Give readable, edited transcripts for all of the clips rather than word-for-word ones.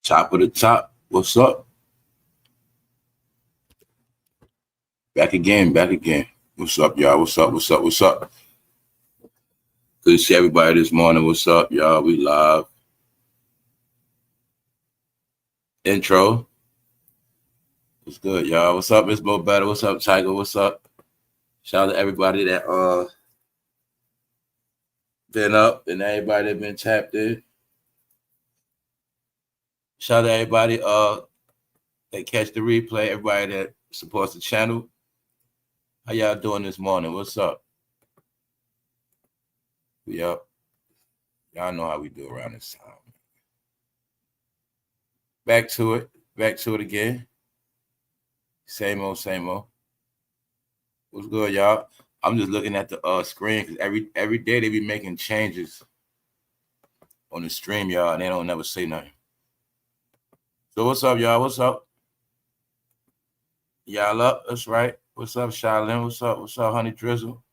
Top of the top. What's up? Back again. What's up, y'all? What's up? Good to see everybody this morning. What's up, y'all? We live. Intro. What's good, y'all? What's up, Miss Mo Better? What's up, Tiger? What's up? Shout out to everybody that been up and everybody that been tapped in. Shout out to everybody that catch the replay, everybody that supports the channel. How y'all doing this morning? What's up? We up. Y'all know how we do around this time. Back to it again. Same old. What's good, y'all? I'm just looking at the screen because every day they be making changes on the stream, y'all, and they don't never say nothing. So what's up, y'all? What's up? Y'all up? That's right. What's up, Charlene? What's up, Honey Drizzle?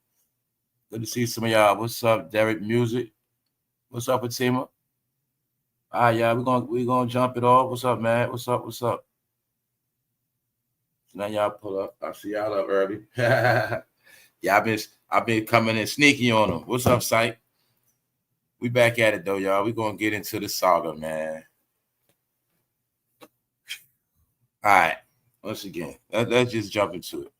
Good to see some of y'all. What's up, Derek Music? What's up, Fatima? All right, y'all. We're gonna jump it off. What's up, man? What's up? So now y'all pull up. I see y'all up early. Yeah, I've been coming in sneaky on them. What's up, Sight? We back at it though, y'all. We're gonna get into the saga, man. All right. Once again, let's just jump into it.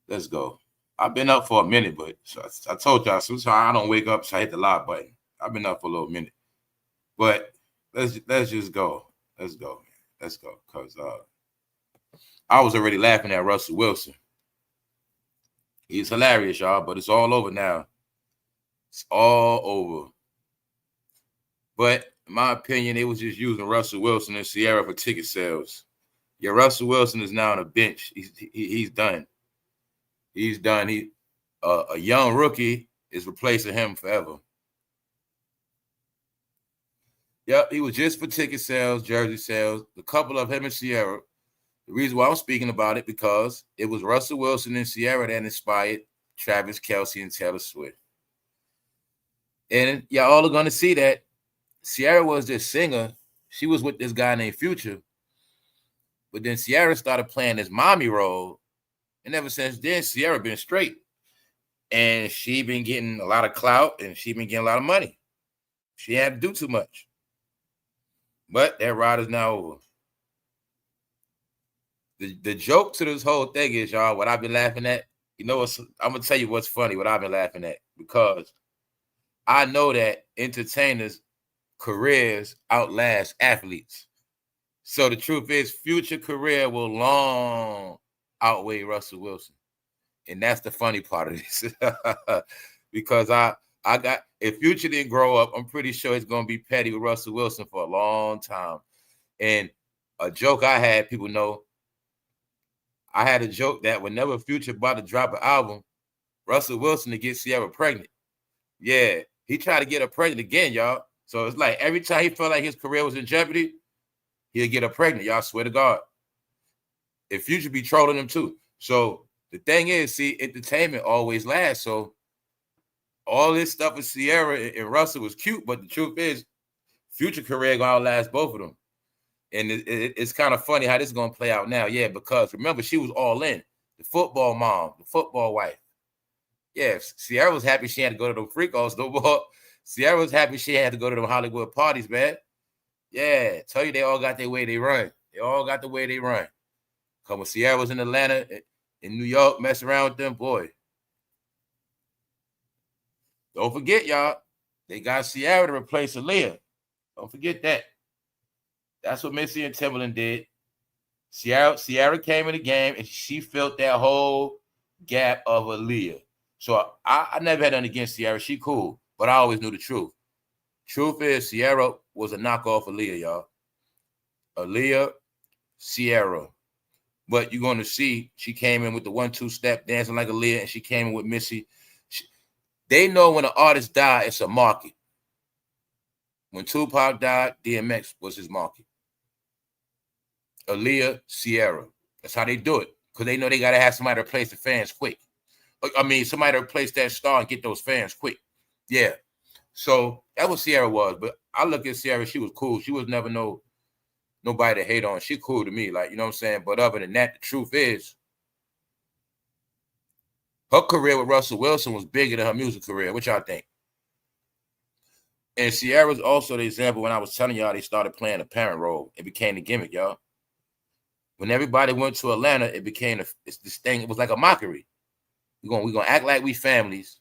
Let's go. I've been up for a minute, but I told y'all sometimes I don't wake up, so I hit the live button. I've been up for a little minute, but let's just go. Let's go. Cause I was already laughing at Russell Wilson. He's hilarious, y'all, but it's all over now. It's all over. But in my opinion, they was just using Russell Wilson and CIARA for ticket sales. Yeah, Russell Wilson is now on a bench. He's done. He's done. A young rookie is replacing him forever. Yep, he was just for ticket sales, jersey sales. The couple of him and CIARA. The reason why I'm speaking about it because it was Russell Wilson and CIARA that inspired Travis Kelce and Taylor Swift. And y'all all are gonna see that CIARA was this singer. She was with this guy named Future. But then CIARA started playing this mommy role. And ever since then, CIARA been straight. And she been getting a lot of clout and she been getting a lot of money. She had to do too much. But that ride is now over. The joke to this whole thing is, y'all, what I've been laughing at, I'm going to tell you what's funny, what I've been laughing at. Because I know that entertainers' careers outlast athletes. So the truth is, Future career will long outweigh Russell Wilson. And that's the funny part of this. Because if Future didn't grow up, I'm pretty sure he's going to be petty with Russell Wilson for a long time. And a joke I had, people know, I had a joke that whenever Future about to drop an album, Russell Wilson to get CIARA pregnant. Yeah, he tried to get her pregnant again, y'all. So it's like every time he felt like his career was in jeopardy, he'll get her pregnant, y'all. Swear to God. If Future be trolling him too. So the thing is, see, entertainment always lasts. So all this stuff with CIARA and Russell was cute, but the truth is, Future career gonna outlast both of them. And it's kind of funny how this is gonna play out now. Yeah, because remember, she was all in. The football mom, the football wife. Yeah, CIARA was happy she had to go to them freakos no more. CIARA was happy she had to go to them Hollywood parties, man. Yeah, tell you they all got their way they run. They all got the way they run. Because when CIARA was in Atlanta, in New York, messing around with them, boy. Don't forget, y'all, they got CIARA to replace Aaliyah. Don't forget that. That's what Missy and Timberland did. CIARA came in the game, and she filled that whole gap of Aaliyah. So I never had nothing against CIARA. She cool, but I always knew the truth. Truth is, CIARA was a knockoff Aaliyah, y'all. Aaliyah, CIARA. But you're going to see she came in with the 1-2 step, dancing like Aaliyah, and she came in with Missy. They know when an artist dies, it's a market. When Tupac died, DMX was his market. Aaliyah, CIARA. That's how they do it. Because they know they got to have somebody to replace the fans quick. I mean, somebody to replace that star and get those fans quick. Yeah. So that was CIARA was. But I look at CIARA, she was cool. She was never nobody to hate on. She cool to me, like, you know what I'm saying? But other than that, the truth is, her career with Russell Wilson was bigger than her music career. What y'all think? And CIARA's also the example when I was telling y'all they started playing a parent role. It became the gimmick, y'all. When everybody went to Atlanta, it became this thing. It was like a mockery. We're gonna act like we families.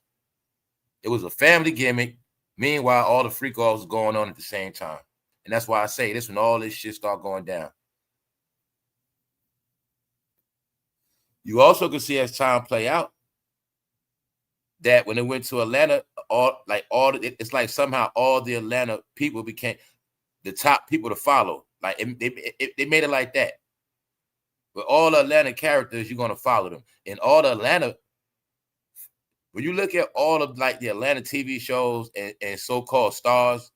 It was a family gimmick. Meanwhile, all the freak offs was going on at the same time. And that's why I say this when all this shit start going down. You also can see as time play out that when it went to Atlanta, it's like somehow all the Atlanta people became the top people to follow. Like they made it like that. With all the Atlanta characters, you're gonna follow them. And all the Atlanta, when you look at all of like the Atlanta TV shows and so-called stars,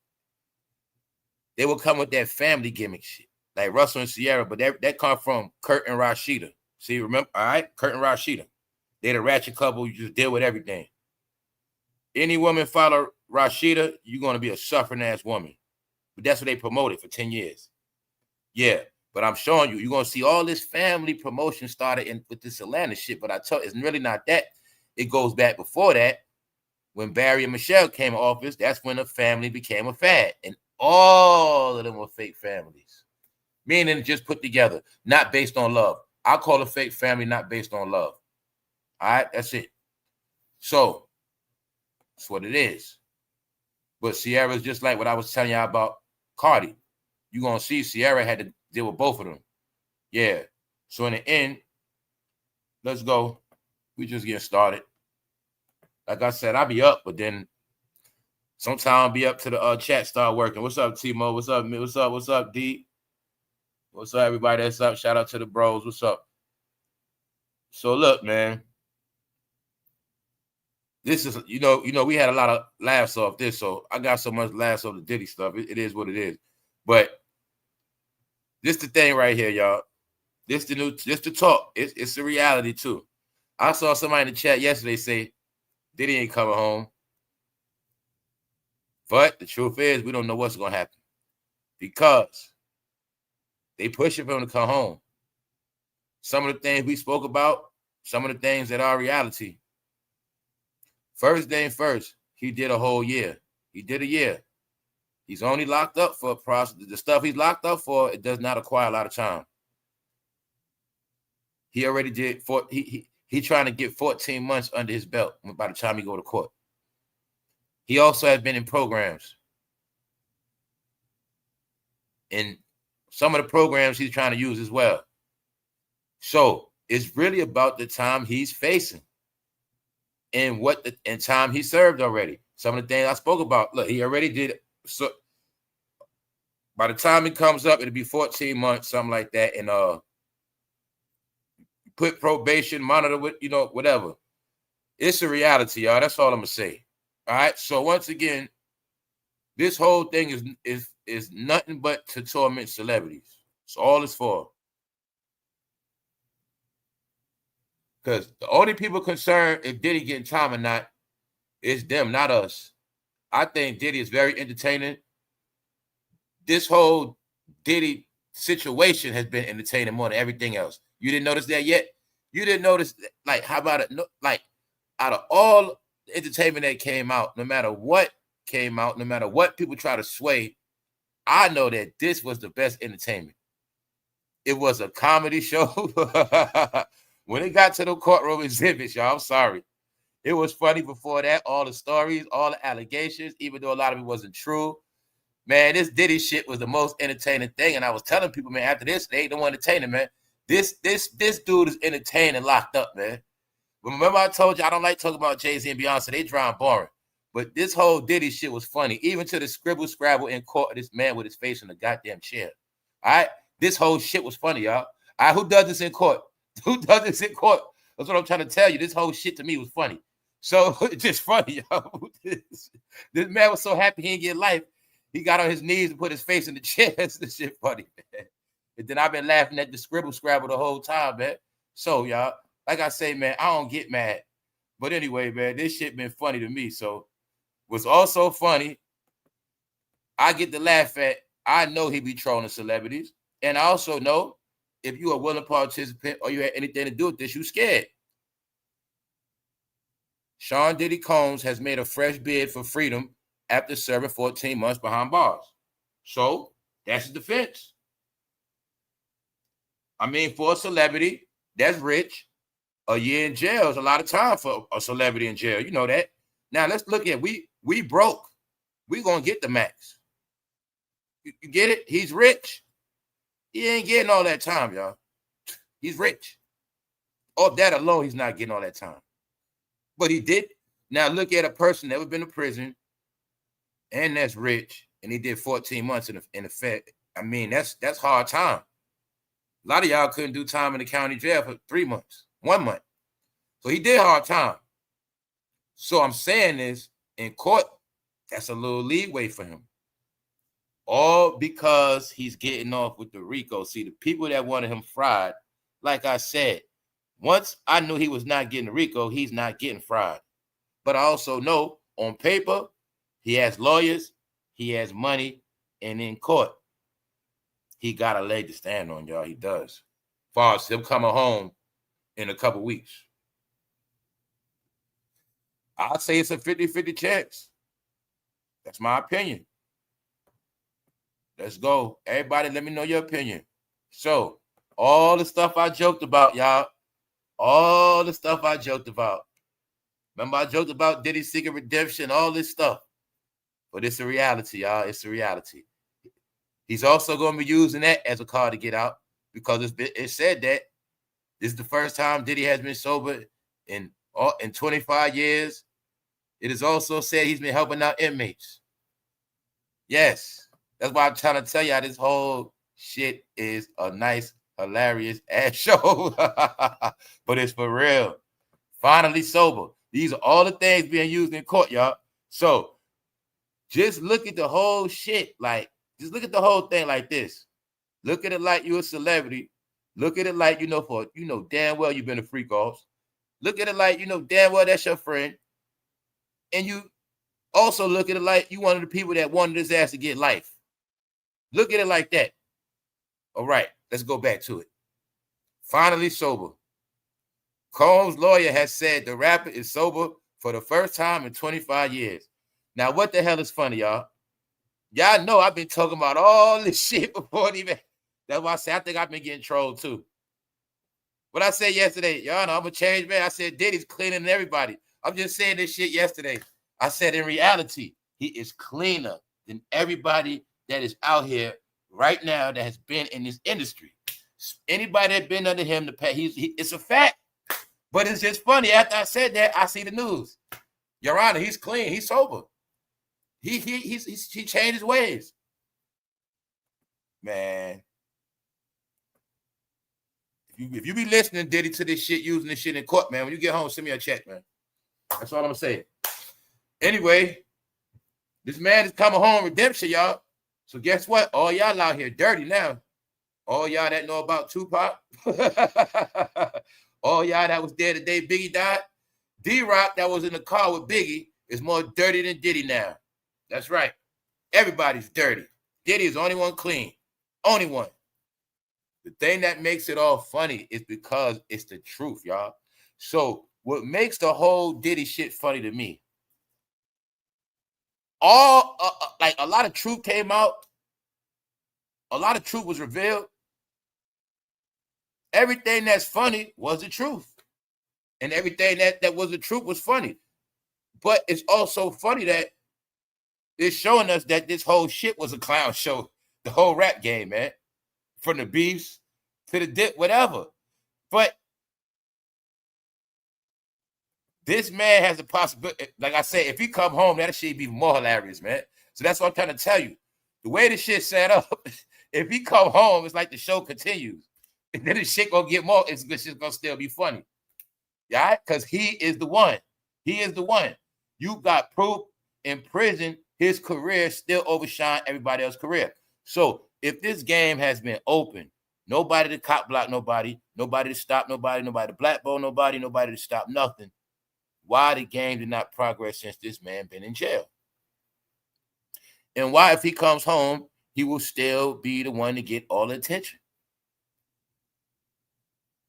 they will come with that family gimmick shit, like Russell and CIARA, but that come from Kurt and Rashida. See, remember? All right, Kurt and Rashida. They're the ratchet couple. You just deal with everything. Any woman follow Rashida, you're going to be a suffering ass woman. But that's what they promoted for 10 years. Yeah, but I'm showing you, you're going to see all this family promotion started with this Atlanta shit. But I tell you, it's really not that. It goes back before that. When Barry and Michelle came to office, that's when the family became a fad. And all of them were fake families. Meaning just put together, not based on love. I call a fake family not based on love. All right, that's it. So that's what it is. But CIARA is just like what I was telling y'all about Cardi. You're going to see CIARA had to deal with both of them. Yeah. So in the end, let's go. We just getting started. Like I said, I'll be up, but then sometime I'll be up to the chat start working. What's up, Timo? What's up, what's up? What's up, D? What's up, everybody that's up? Shout out to the bros. What's up? So look, man. This is, you know, we had a lot of laughs off this, so I got so much laughs off the Diddy stuff. It is what it is. But this the thing right here, y'all. This the talk. It's the reality too. I saw somebody in the chat yesterday say Diddy ain't coming home. But the truth is, we don't know what's gonna happen. Because they pushing for him to come home. Some of the things we spoke about, some of the things that are reality. First thing first, he did a whole year. He did a year. He's only locked up for a process. The stuff he's locked up for, it does not require a lot of time. He already did he trying to get 14 months under his belt by the time he go to court. He also has been in programs. And some of the programs he's trying to use as well. So it's really about the time he's facing. And time he served already. Some of the things I spoke about. Look, he already did. So by the time he comes up, it'll be 14 months, something like that. And put probation, monitor with, whatever. It's a reality, y'all. That's all I'm gonna say. All right. So once again, this whole thing is nothing but to torment celebrities. It's all it's for. Because the only people concerned if Diddy getting time or not is them, not us. I think Diddy is very entertaining. This whole Diddy situation has been entertaining more than everything else. You didn't notice that yet? You didn't notice, like, how about it? Like, out of all the entertainment that came out, no matter what came out, no matter what people try to sway, I know that this was the best entertainment. It was a comedy show. When it got to the courtroom exhibits, y'all, I'm sorry. It was funny before that. All the stories, all the allegations, even though a lot of it wasn't true. Man, this Diddy shit was the most entertaining thing. And I was telling people, man, after this, they ain't no entertaining, man. This dude is entertained and locked up, man. But remember I told you I don't like talking about Jay-Z and Beyonce. They dry and boring. But this whole Diddy shit was funny. Even to the scribble scrabble in court of this man with his face in the goddamn chair. All right? This whole shit was funny, y'all. All right, who does this in court? Who does this in court? That's what I'm trying to tell you. This whole shit to me was funny. So it's just funny, y'all. This man was so happy he didn't get life. He got on his knees and put his face in the chair. This shit funny, man. And then I've been laughing at the scribble scrabble the whole time, man. So, y'all, like I say, man, I don't get mad. But anyway, man, this shit been funny to me. So what's also funny I get to laugh at. I know he be trolling celebrities. And I also know if you are a willing participant or you had anything to do with this, you scared. Sean Diddy Combs has made a fresh bid for freedom after serving 14 months behind bars. So that's his defense. I mean, for a celebrity that's rich, a year in jail is a lot of time for a celebrity in jail. You know that. Now let's look at we broke. We gonna get the max. You get it? He's rich. He ain't getting all that time, y'all. He's rich. Off that alone, he's not getting all that time. But he did. Now look at a person never been to prison and that's rich, and he did 14 months in effect. I mean, that's hard time. A lot of y'all couldn't do time in the county jail for 3 months, 1 month. So he did hard time. So I'm saying this, in court, that's a little leeway for him. All because he's getting off with the RICO. See, the people that wanted him fried, like I said, once I knew he was not getting the RICO, he's not getting fried. But I also know on paper, he has lawyers, he has money, and in court, he got a leg to stand on, y'all. He does. As far as him coming home in a couple weeks. I'll say it's a 50-50 chance. That's my opinion. Let's go. Everybody, let me know your opinion. So, all the stuff I joked about, y'all. All the stuff I joked about. Remember, I joked about Diddy's Secret Redemption, all this stuff. But it's a reality, y'all. It's a reality. He's also going to be using that as a card to get out because it said that this is the first time Diddy has been sober in 25 years. It is also said he's been helping out inmates. Yes. That's why I'm trying to tell y'all this whole shit is a nice, hilarious ass show. But it's for real. Finally sober. These are all the things being used in court, y'all. So just look at the whole shit. Like, just look at the whole thing like this. Look at it like you're a celebrity. Look at it like you know damn well you've been a freak offs. Look at it like you know damn well that's your friend. And you also look at it like you one of the people that wanted his ass to get life. Look at it like that. All right, let's go back to it. Finally sober. Combs' lawyer has said the rapper is sober for the first time in 25 years. Now, what the hell is funny, y'all? Y'all know I've been talking about all this shit before it even. That's why I say I think I've been getting trolled too. What I said yesterday, y'all know I'm a change man. I said Diddy's cleaner than everybody. I'm just saying this shit yesterday. I said in reality, he is cleaner than everybody that is out here right now that has been in this industry. Anybody that been under him, it's a fact. But it's just funny. After I said that, I see the news. Your Honor, he's clean. He's sober. He changed his ways. Man. If you be listening, Diddy, to this shit, using this shit in court, man, when you get home, send me a check, man. That's all I'm going to say. Anyway, this man is coming home redemption, y'all. So guess what? All y'all out here dirty now. All y'all that know about Tupac. All y'all that was there the day Biggie died. D-Rock that was in the car with Biggie is more dirty than Diddy now. That's right. Everybody's dirty. Diddy is the only one clean. Only one. The thing that makes it all funny is because it's the truth, y'all. So what makes the whole Diddy shit funny to me, like a lot of truth came out. A lot of truth was revealed. Everything that's funny was the truth. And everything that was the truth was funny. But it's also funny that it's showing us that this whole shit was a clown show. The whole rap game, man. From the beefs to the dip, whatever. But this man has a possibility. Like I said, if he come home, that shit be more hilarious, man. So that's what I'm trying to tell you. The way this shit set up, if he come home, it's like the show continues. And then the shit gonna get more, it's just gonna still be funny. Yeah, because he is the one. He is the one. You got proof in prison, his career still overshine everybody else's career. So if this game has been open, nobody to cop block nobody, nobody to stop nobody, nobody to blackball nobody, nobody to stop nothing, why the game did not progress since this man been in jail? And why, if he comes home, he will still be the one to get all the attention?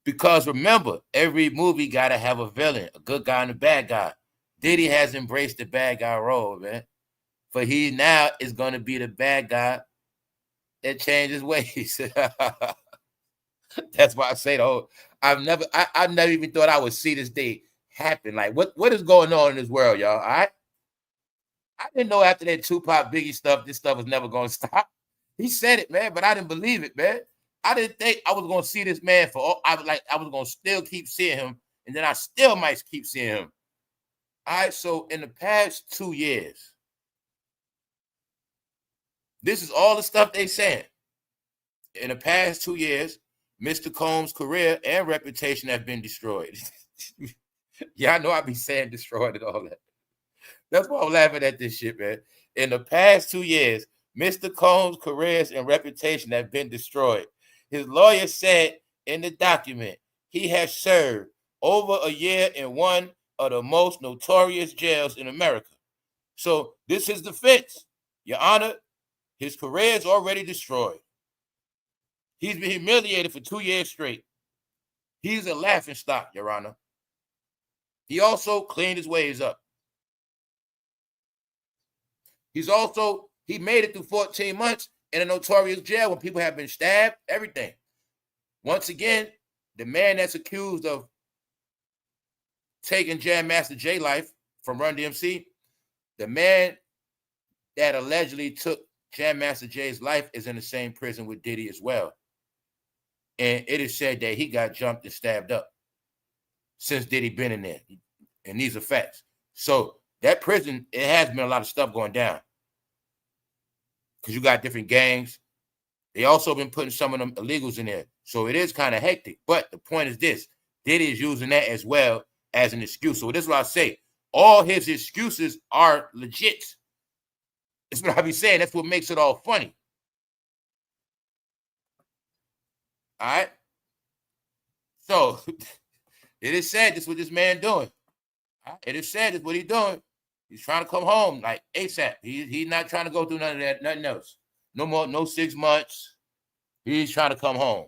Because remember, every movie got to have a villain, a good guy and a bad guy. Diddy has embraced the bad guy role, man. For he now is going to be the bad guy that changes ways. That's why I say I never even thought I would see this day happen. Like, what is going on in this world, y'all? All right. I didn't know after that Tupac Biggie stuff, this stuff was never going to stop. He said it, man, but I didn't believe it, man. I didn't think I was going to see this man I was going to still keep seeing him, and then I still might keep seeing him. All right, so in the past 2 years, this is all the stuff they saying. In the past 2 years, Mr. Combs' career and reputation have been destroyed. Yeah, I know I be saying destroyed and all that. That's why I'm laughing at this shit, man. In the past 2 years, Mr. Combs' careers and reputation have been destroyed. His lawyer said in the document he has served over a year in one of the most notorious jails in America. So this is defense. Your Honor, his career is already destroyed. He's been humiliated for 2 years straight. He's a laughingstock, Your Honor. He also cleaned his ways up. He made it through 14 months in a notorious jail when people have been stabbed, everything. Once again, the man that's accused of taking Jam Master Jay life from Run DMC, the man that allegedly took Jam Master Jay's life is in the same prison with Diddy as well. And it is said that he got jumped and stabbed up since Diddy been in there. And these are facts. So that prison, it has been a lot of stuff going down. Because you got different gangs. They also been putting some of them illegals in there. So it is kind of hectic. But the point is this. Diddy is using that as well as an excuse. So this is what I say. All his excuses are legit. That's what I be saying. That's what makes it all funny. All right? So it is sad this is what this man doing. Right? It is sad this is what he's doing. He's trying to come home like ASAP. He's not trying to go through none of that, nothing else. No more, no 6 months. He's trying to come home.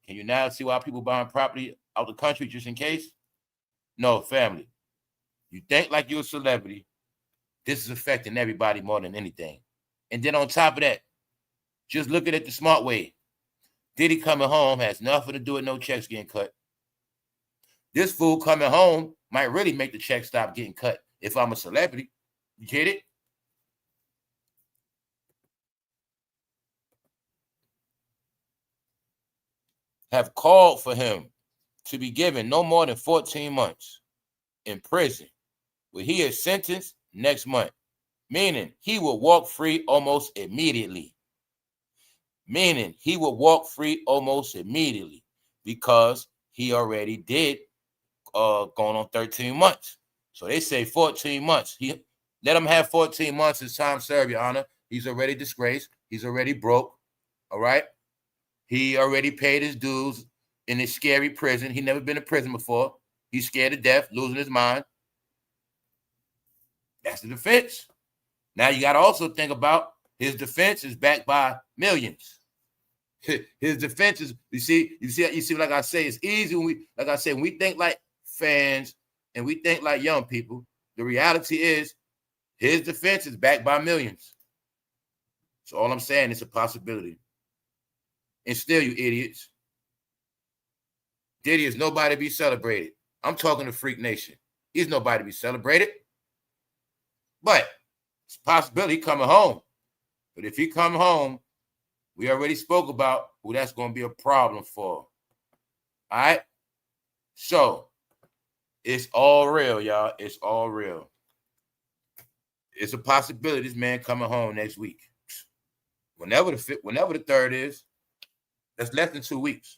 Can you now see why people buying property out the country just in case? No, family. You think like you're a celebrity. This is affecting everybody more than anything. And then on top of that, just look at it the smart way. Diddy coming home has nothing to do with no checks getting cut. This fool coming home might really make the check stop getting cut if I'm a celebrity. You get it? Have called for him to be given no more than 14 months in prison, where he is sentenced next month, meaning he will walk free almost immediately. Because he already did going on 13 months. So they say 14 months. Let him have 14 months as time served, Your Honor. He's already disgraced. He's already broke. All right? He already paid his dues in this scary prison. He never been in prison before. He's scared to death, losing his mind. That's the defense. Now you got to also think about his defense is backed by millions. His defense is, you see, like I say, it's easy when we think like fans and we think like young people. The reality is his defense is backed by millions. So all I'm saying is a possibility. And still, you idiots, Diddy is nobody to be celebrated. I'm talking to Freak Nation. He's nobody to be celebrated. But it's a possibility coming home. But if he come home, we already spoke about who that's going to be a problem for. All right? So, it's all real, y'all. It's all real. It's a possibility this man coming home next week. Whenever the 3rd is, that's less than 2 weeks.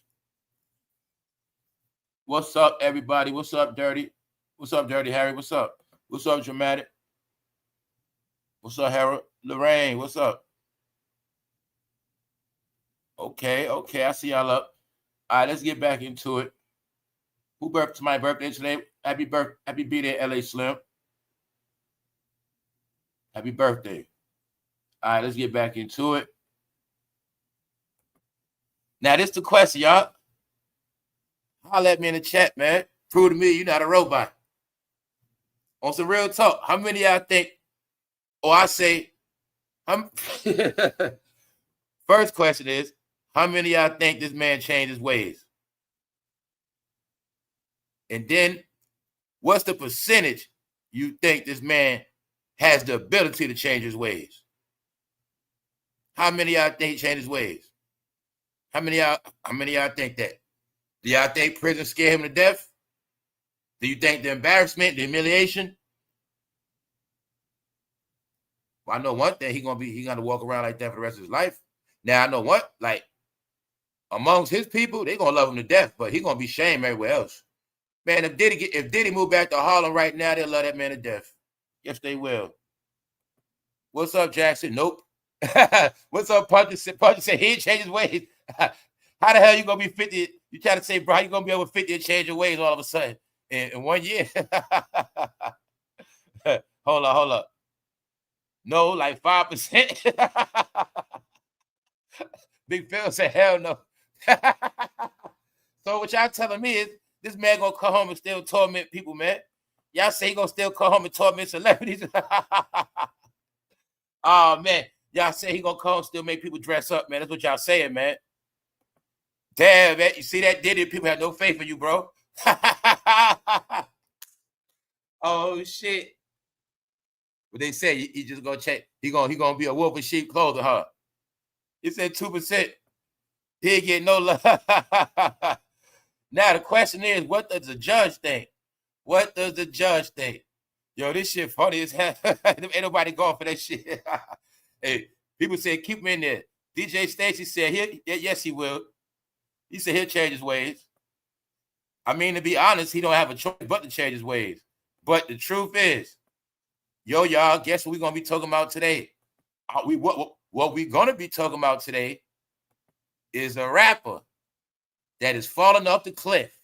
What's up, everybody? What's up, Dirty? What's up, Dirty Harry? What's up? What's up, Dramatic? What's up, Harold? Lorraine, what's up? Okay, I see y'all up. All right, let's get back into it. Who birthed my birthday today? Happy birthday, LA Slim. Happy birthday. All right, let's get back into it. Now, this is the question, y'all. Holler at me in the chat, man. Prove to me you're not a robot. On some real talk, how many of y'all think, or I say, first question is, how many of y'all think this man changed his ways? And then, what's the percentage you think this man has the ability to change his ways? How many of y'all think he changed his ways? How many of y'all think that? Do y'all think prison scared him to death? Do you think the embarrassment, the humiliation? Well, I know one thing, he gonna walk around like that for the rest of his life. Now I know what, like amongst his people, they gonna love him to death, but he gonna be shamed everywhere else. Man, if Diddy moved back to Harlem right now, they'll love that man to death. Yes, they will. What's up, Jackson? Nope. What's up, Puncher? Puncher said he ain't changed his ways. How the hell you gonna be 50? You try to say, bro, how you gonna be over 50 and change your ways all of a sudden in 1 year? Hold up. No, like 5%. Big Phil said, hell no. So what y'all telling me is this man gonna come home and still torment people, man. Y'all say he gonna still come home and torment celebrities. Oh man, y'all say he gonna come home and still make people dress up, man. That's what y'all saying, man. Damn, man. You see that Diddy? People have no faith in you, bro. Oh shit. But they say he just gonna check. He gonna be a wolf in sheep clothing, huh? He said 2%. He ain't getting no love. Now the question is, what does the judge think? What does the judge think? Yo, this shit funny as hell. Ain't nobody going for that shit. Hey, people say keep him in there. DJ Stacy said yes, he will. He said he'll change his ways. I mean, to be honest, he don't have a choice but to change his ways. But the truth is, y'all, guess what we're gonna be talking about today? What we're gonna be talking about today is a rapper that is falling off the cliff.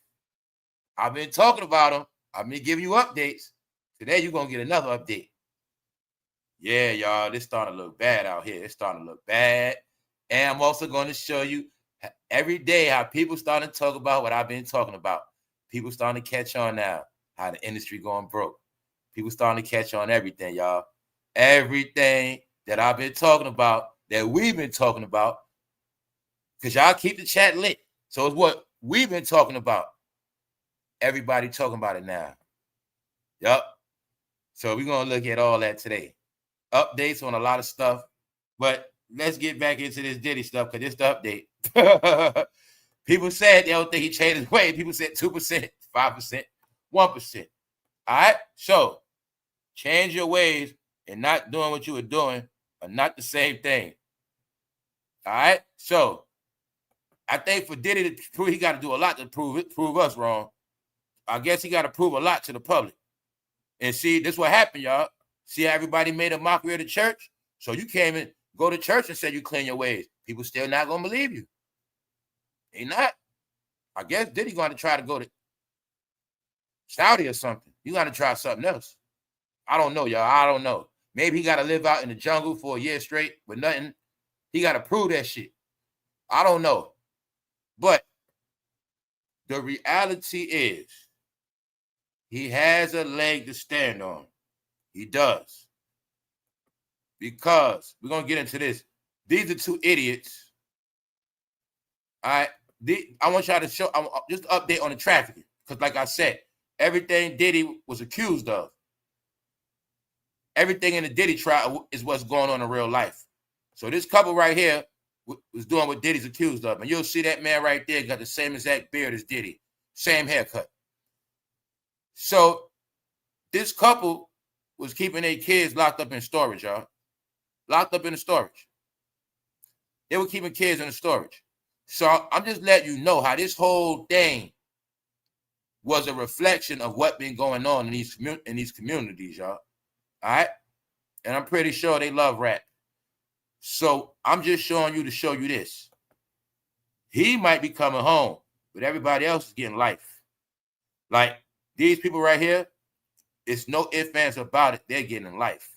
I've been talking about him. I've been giving you updates. Today you're gonna get another update. Yeah, y'all, this starting to look bad out here. It's starting to look bad. And I'm also going to show you every day how people starting to talk about what I've been talking about. People starting to catch on now, how the industry going broke. People starting to catch on everything, y'all. Everything that I've been talking about, that we've been talking about, because y'all keep the chat lit. So it's what we've been talking about. Everybody talking about it now. Yup. So we're going to look at all that today. Updates on a lot of stuff. But let's get back into this Diddy stuff because it's the update. People said they don't think he changed his way. People said 2%, 5%, 1%. All right? So change your ways and not doing what you were doing are not the same thing. All right? So I think for Diddy to prove, he got to do a lot to prove us wrong. I guess he got to prove a lot to the public. And see, this is what happened, y'all. See how everybody made a mockery of the church? So you came and go to church and said you clean your ways. People still not going to believe you. They not. I guess Diddy going to try to go to Saudi or something. You got to try something else. I don't know, y'all. I don't know. Maybe he got to live out in the jungle for a year straight with nothing. He got to prove that shit. I don't know. But the reality is he has a leg to stand on. He does. Because we're going to get into this. These are two idiots. All right. I want y'all to show, just update on the trafficking. Because like I said, everything Diddy was accused of, everything in the Diddy trial is what's going on in real life. So this couple right here was doing what Diddy's accused of. And you'll see that man right there got the same exact beard as Diddy. Same haircut. So this couple was keeping their kids locked up in storage, y'all. Locked up in the storage. They were keeping kids in the storage. So I'm just letting you know how this whole thing was a reflection of what been going on in these communities, y'all. All right? And I'm pretty sure they love rap. So I'm just showing you to show you this. He might be coming home, but everybody else is getting life. Like these people right here, it's no ifs, ands about it. They're getting life.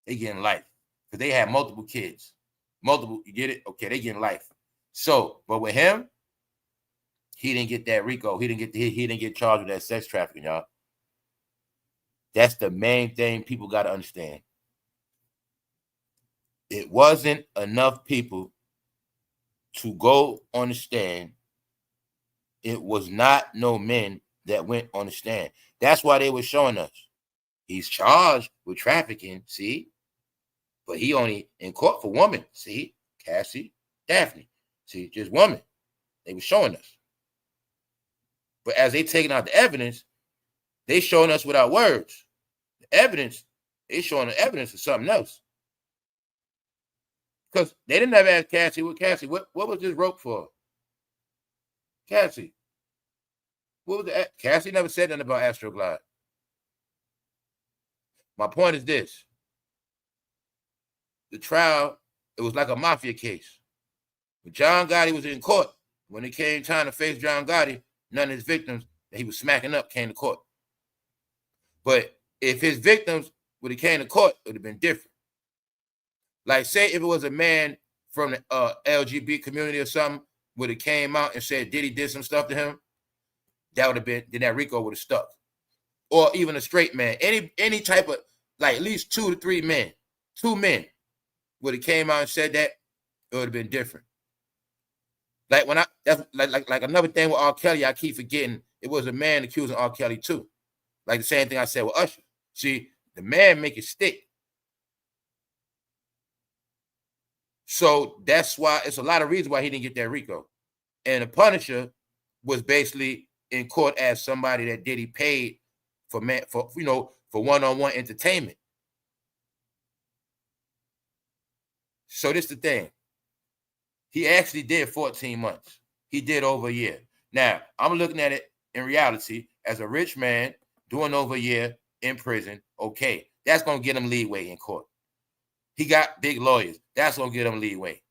They getting life because they had multiple kids. Multiple, you get it? Okay, they getting life. So, but with him, he didn't get that RICO. He didn't get charged with that sex trafficking, y'all. That's the main thing people got to understand. It wasn't enough people to go on the stand. It was not no men that went on the stand. That's why they were showing us. He's charged with trafficking, see? But he only in court for women, see? Cassie, Daphne, see? Just women. They were showing us. But as they taking out the evidence, they showing us without words. The evidence, they showing the evidence of something else. Because they didn't ever ask Cassie, what was this rope for? Cassie. What was the Cassie never said nothing about Astroglide. My point is this. The trial, it was like a mafia case. When John Gotti was in court, when it came time to face John Gotti, none of his victims that he was smacking up came to court. But if his victims would have came to court, it would have been different. Like, say if it was a man from the LGBT community or something, would have came out and said Diddy did some stuff to him, that would have been, then that RICO would have stuck. Or even a straight man, any type of, like at least 2 to 3 men, 2 men would have came out and said that, it would have been different. Like when that's like another thing with R. Kelly, I keep forgetting, it was a man accusing R. Kelly too. Like the same thing I said with Usher. See, the man make it stick. So that's why it's a lot of reasons why he didn't get that RICO. And the Punisher was basically in court as somebody that Diddy paid for one-on-one entertainment. So this is the thing. He actually did 14 months. He did over a year. Now, I'm looking at it in reality as a rich man doing over a year in prison. Okay, that's going to get him leeway in court. He got big lawyers. That's going to get him leeway.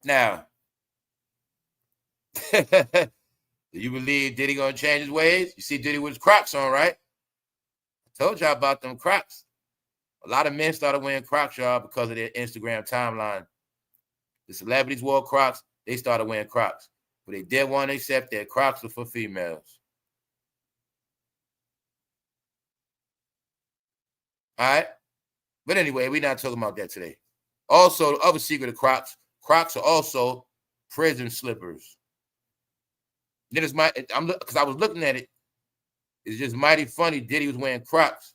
Now, do you believe Diddy going to change his ways? You see Diddy with his Crocs on, right? I told y'all about them Crocs. A lot of men started wearing Crocs, y'all, because of their Instagram timeline. The celebrities wore Crocs. They started wearing Crocs. But they did want to accept that Crocs are for females. All right? But anyway, we're not talking about that today. Also, the other secret of Crocs, Crocs are also prison slippers. Then it's because I was looking at it, it's just mighty funny. Diddy was wearing Crocs,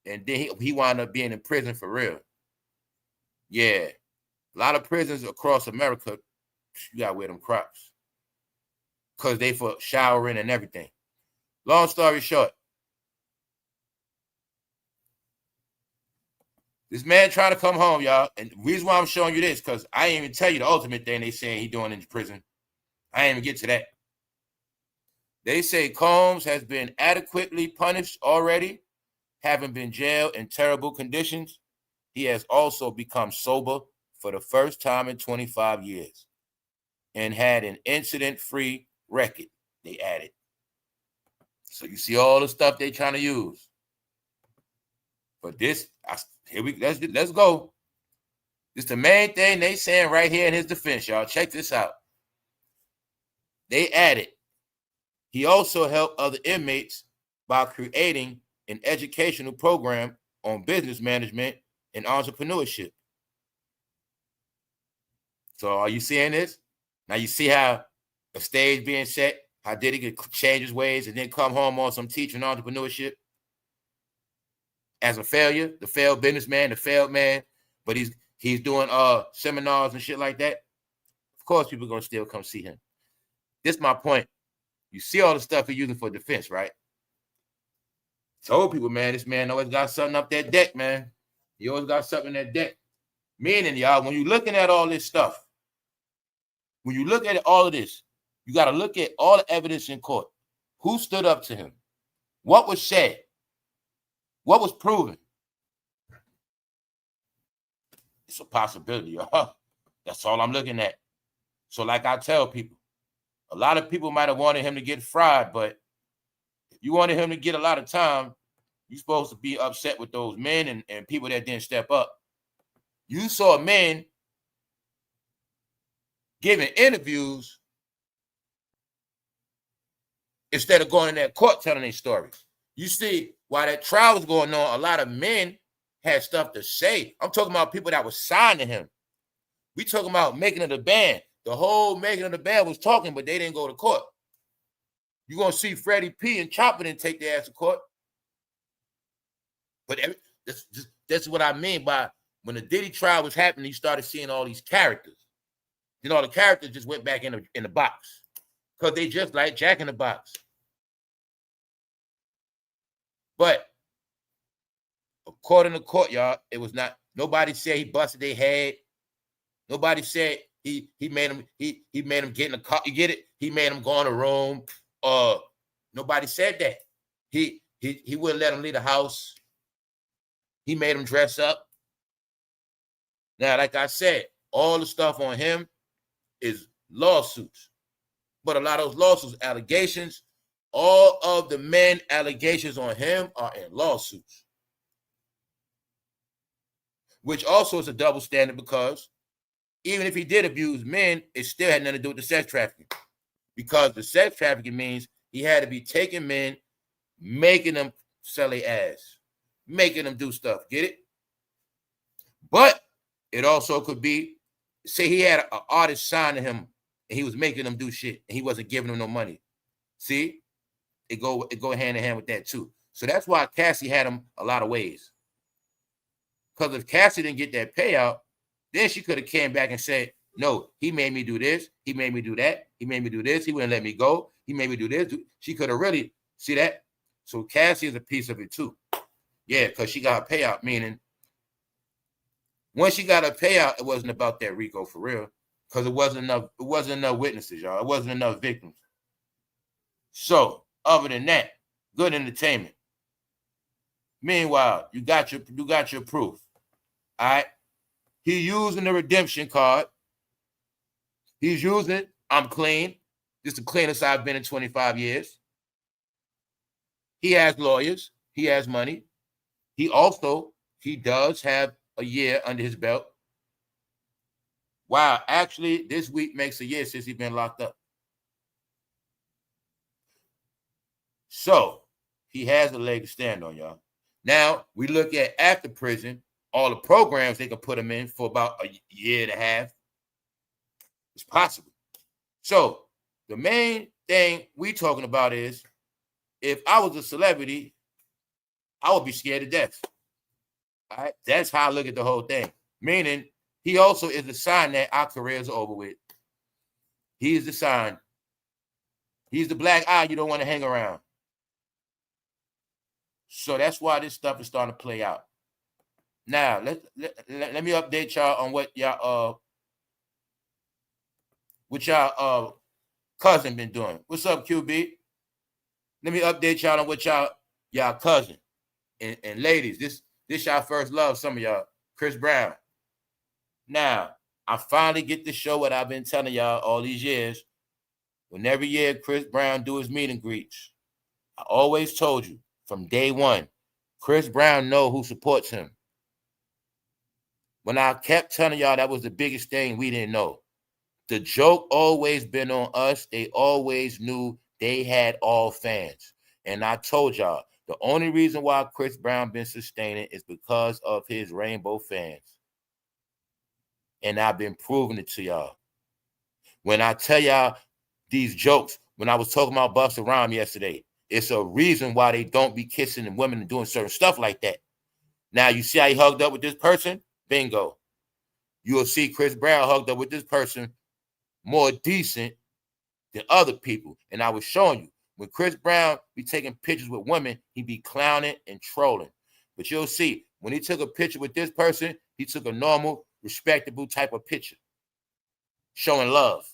and then he wound up being in prison for real. Yeah. A lot of prisons across America, you gotta wear them Crocs. Because they for showering and everything. Long story short, this man trying to come home, y'all. And the reason why I'm showing you this, because I ain't even tell you the ultimate thing they saying he doing in prison. I ain't even get to that. They say Combs has been adequately punished already, having been jailed in terrible conditions. He has also become sober for the first time in 25 years and had an incident-free record, they added. So you see all the stuff they trying to use. But this, let's go. This the main thing they saying right here in his defense, y'all. Check this out. They added, he also helped other inmates by creating an educational program on business management and entrepreneurship. So are you seeing this? Now you see how a stage being set, how Diddy could change his ways and then come home on some teaching entrepreneurship as a failure, the failed businessman, the failed man, but he's doing seminars and shit like that. Of course, people are gonna still come see him. This is my point. You see all the stuff he's using for defense, right? Told people, man, this man always got something up that deck, man. He always got something in that deck. Meaning, y'all, when you're looking at all this stuff, when you look at all of this, you got to look at all the evidence in court. Who stood up to him? What was said? What was proven? It's a possibility, y'all. That's all I'm looking at. So like I tell people, a lot of people might have wanted him to get fried, but if you wanted him to get a lot of time, you're supposed to be upset with those men and people that didn't step up. You saw men giving interviews instead of going in that court telling their stories. You see, while that trial was going on, a lot of men had stuff to say. I'm talking about people that was signed to him. We talking about making of the band. The whole making of the band was talking, but they didn't go to court. You're going to see Freddie P and Chopper didn't take their ass to court. But that's what I mean by when the Diddy trial was happening, you started seeing all these characters. You know, the characters just went back in the box because they just like Jack in the Box. But according to court, y'all, it was not. Nobody said he busted their head. Nobody said he made him get in the car. You get it? He made him go in a room. Nobody said that. He wouldn't let him leave the house. He made him dress up. Now, like I said, all the stuff on him is lawsuits. But a lot of those lawsuits, allegations, all of the men allegations on him are in lawsuits. Which also is a double standard because even if he did abuse men, it still had nothing to do with the sex trafficking. Because the sex trafficking means he had to be taking men, making them sell their ass, making them do stuff. Get it? But it also could be, say he had an artist signed to him and he was making them do shit and he wasn't giving them no money. See? It go hand in hand with that too. So that's why Cassie had him a lot of ways. Because if Cassie didn't get that payout, then she could have came back and said, no, he made me do this. He made me do that. He made me do this. He wouldn't let me go. He made me do this. She could have really, see that? So Cassie is a piece of it too. Yeah, because she got a payout, meaning when she got a payout, it wasn't about that Rico for real. Because it wasn't enough witnesses, y'all. It wasn't enough victims. So, other than that, good entertainment. Meanwhile, you got your proof. All right. He using the redemption card. He's using, I'm clean. This is the cleanest I've been in 25 years. He has lawyers. He has money. He does have a year under his belt. Wow, actually, this week makes a year since he's been locked up. So, he has a leg to stand on, y'all. Now, we look at after prison, all the programs they can put him in for about a year and a half. It's possible. So, the main thing we talking about is, if I was a celebrity, I would be scared to death. All right? That's how I look at the whole thing. Meaning, he also is the sign that our careers are over with. He is the sign. He's the black eye you don't want to hang around. So that's why this stuff is starting to play out. Now, let me update y'all on what y'all cousin been doing. What's up, QB? Let me update y'all on what y'all cousin. And ladies, this y'all first love, some of y'all, Chris Brown. Now, I finally get to show what I've been telling y'all all these years. When every year Chris Brown do his meet and greets, I always told you from day one, Chris Brown know who supports him. When I kept telling y'all that was the biggest thing we didn't know. The joke always been on us. They always knew they had all fans. And I told y'all, the only reason why Chris Brown been sustaining is because of his rainbow fans. And I've been proving it to y'all. When I tell y'all these jokes, when I was talking about Busta Rhymes yesterday, it's a reason why they don't be kissing and women and doing certain stuff like that. Now, you see how he hugged up with this person? Bingo. You'll see Chris Brown hugged up with this person more decent than other people. And I was showing you, when Chris Brown be taking pictures with women, he be clowning and trolling. But you'll see, when he took a picture with this person, he took a normal, respectable type of picture, showing love.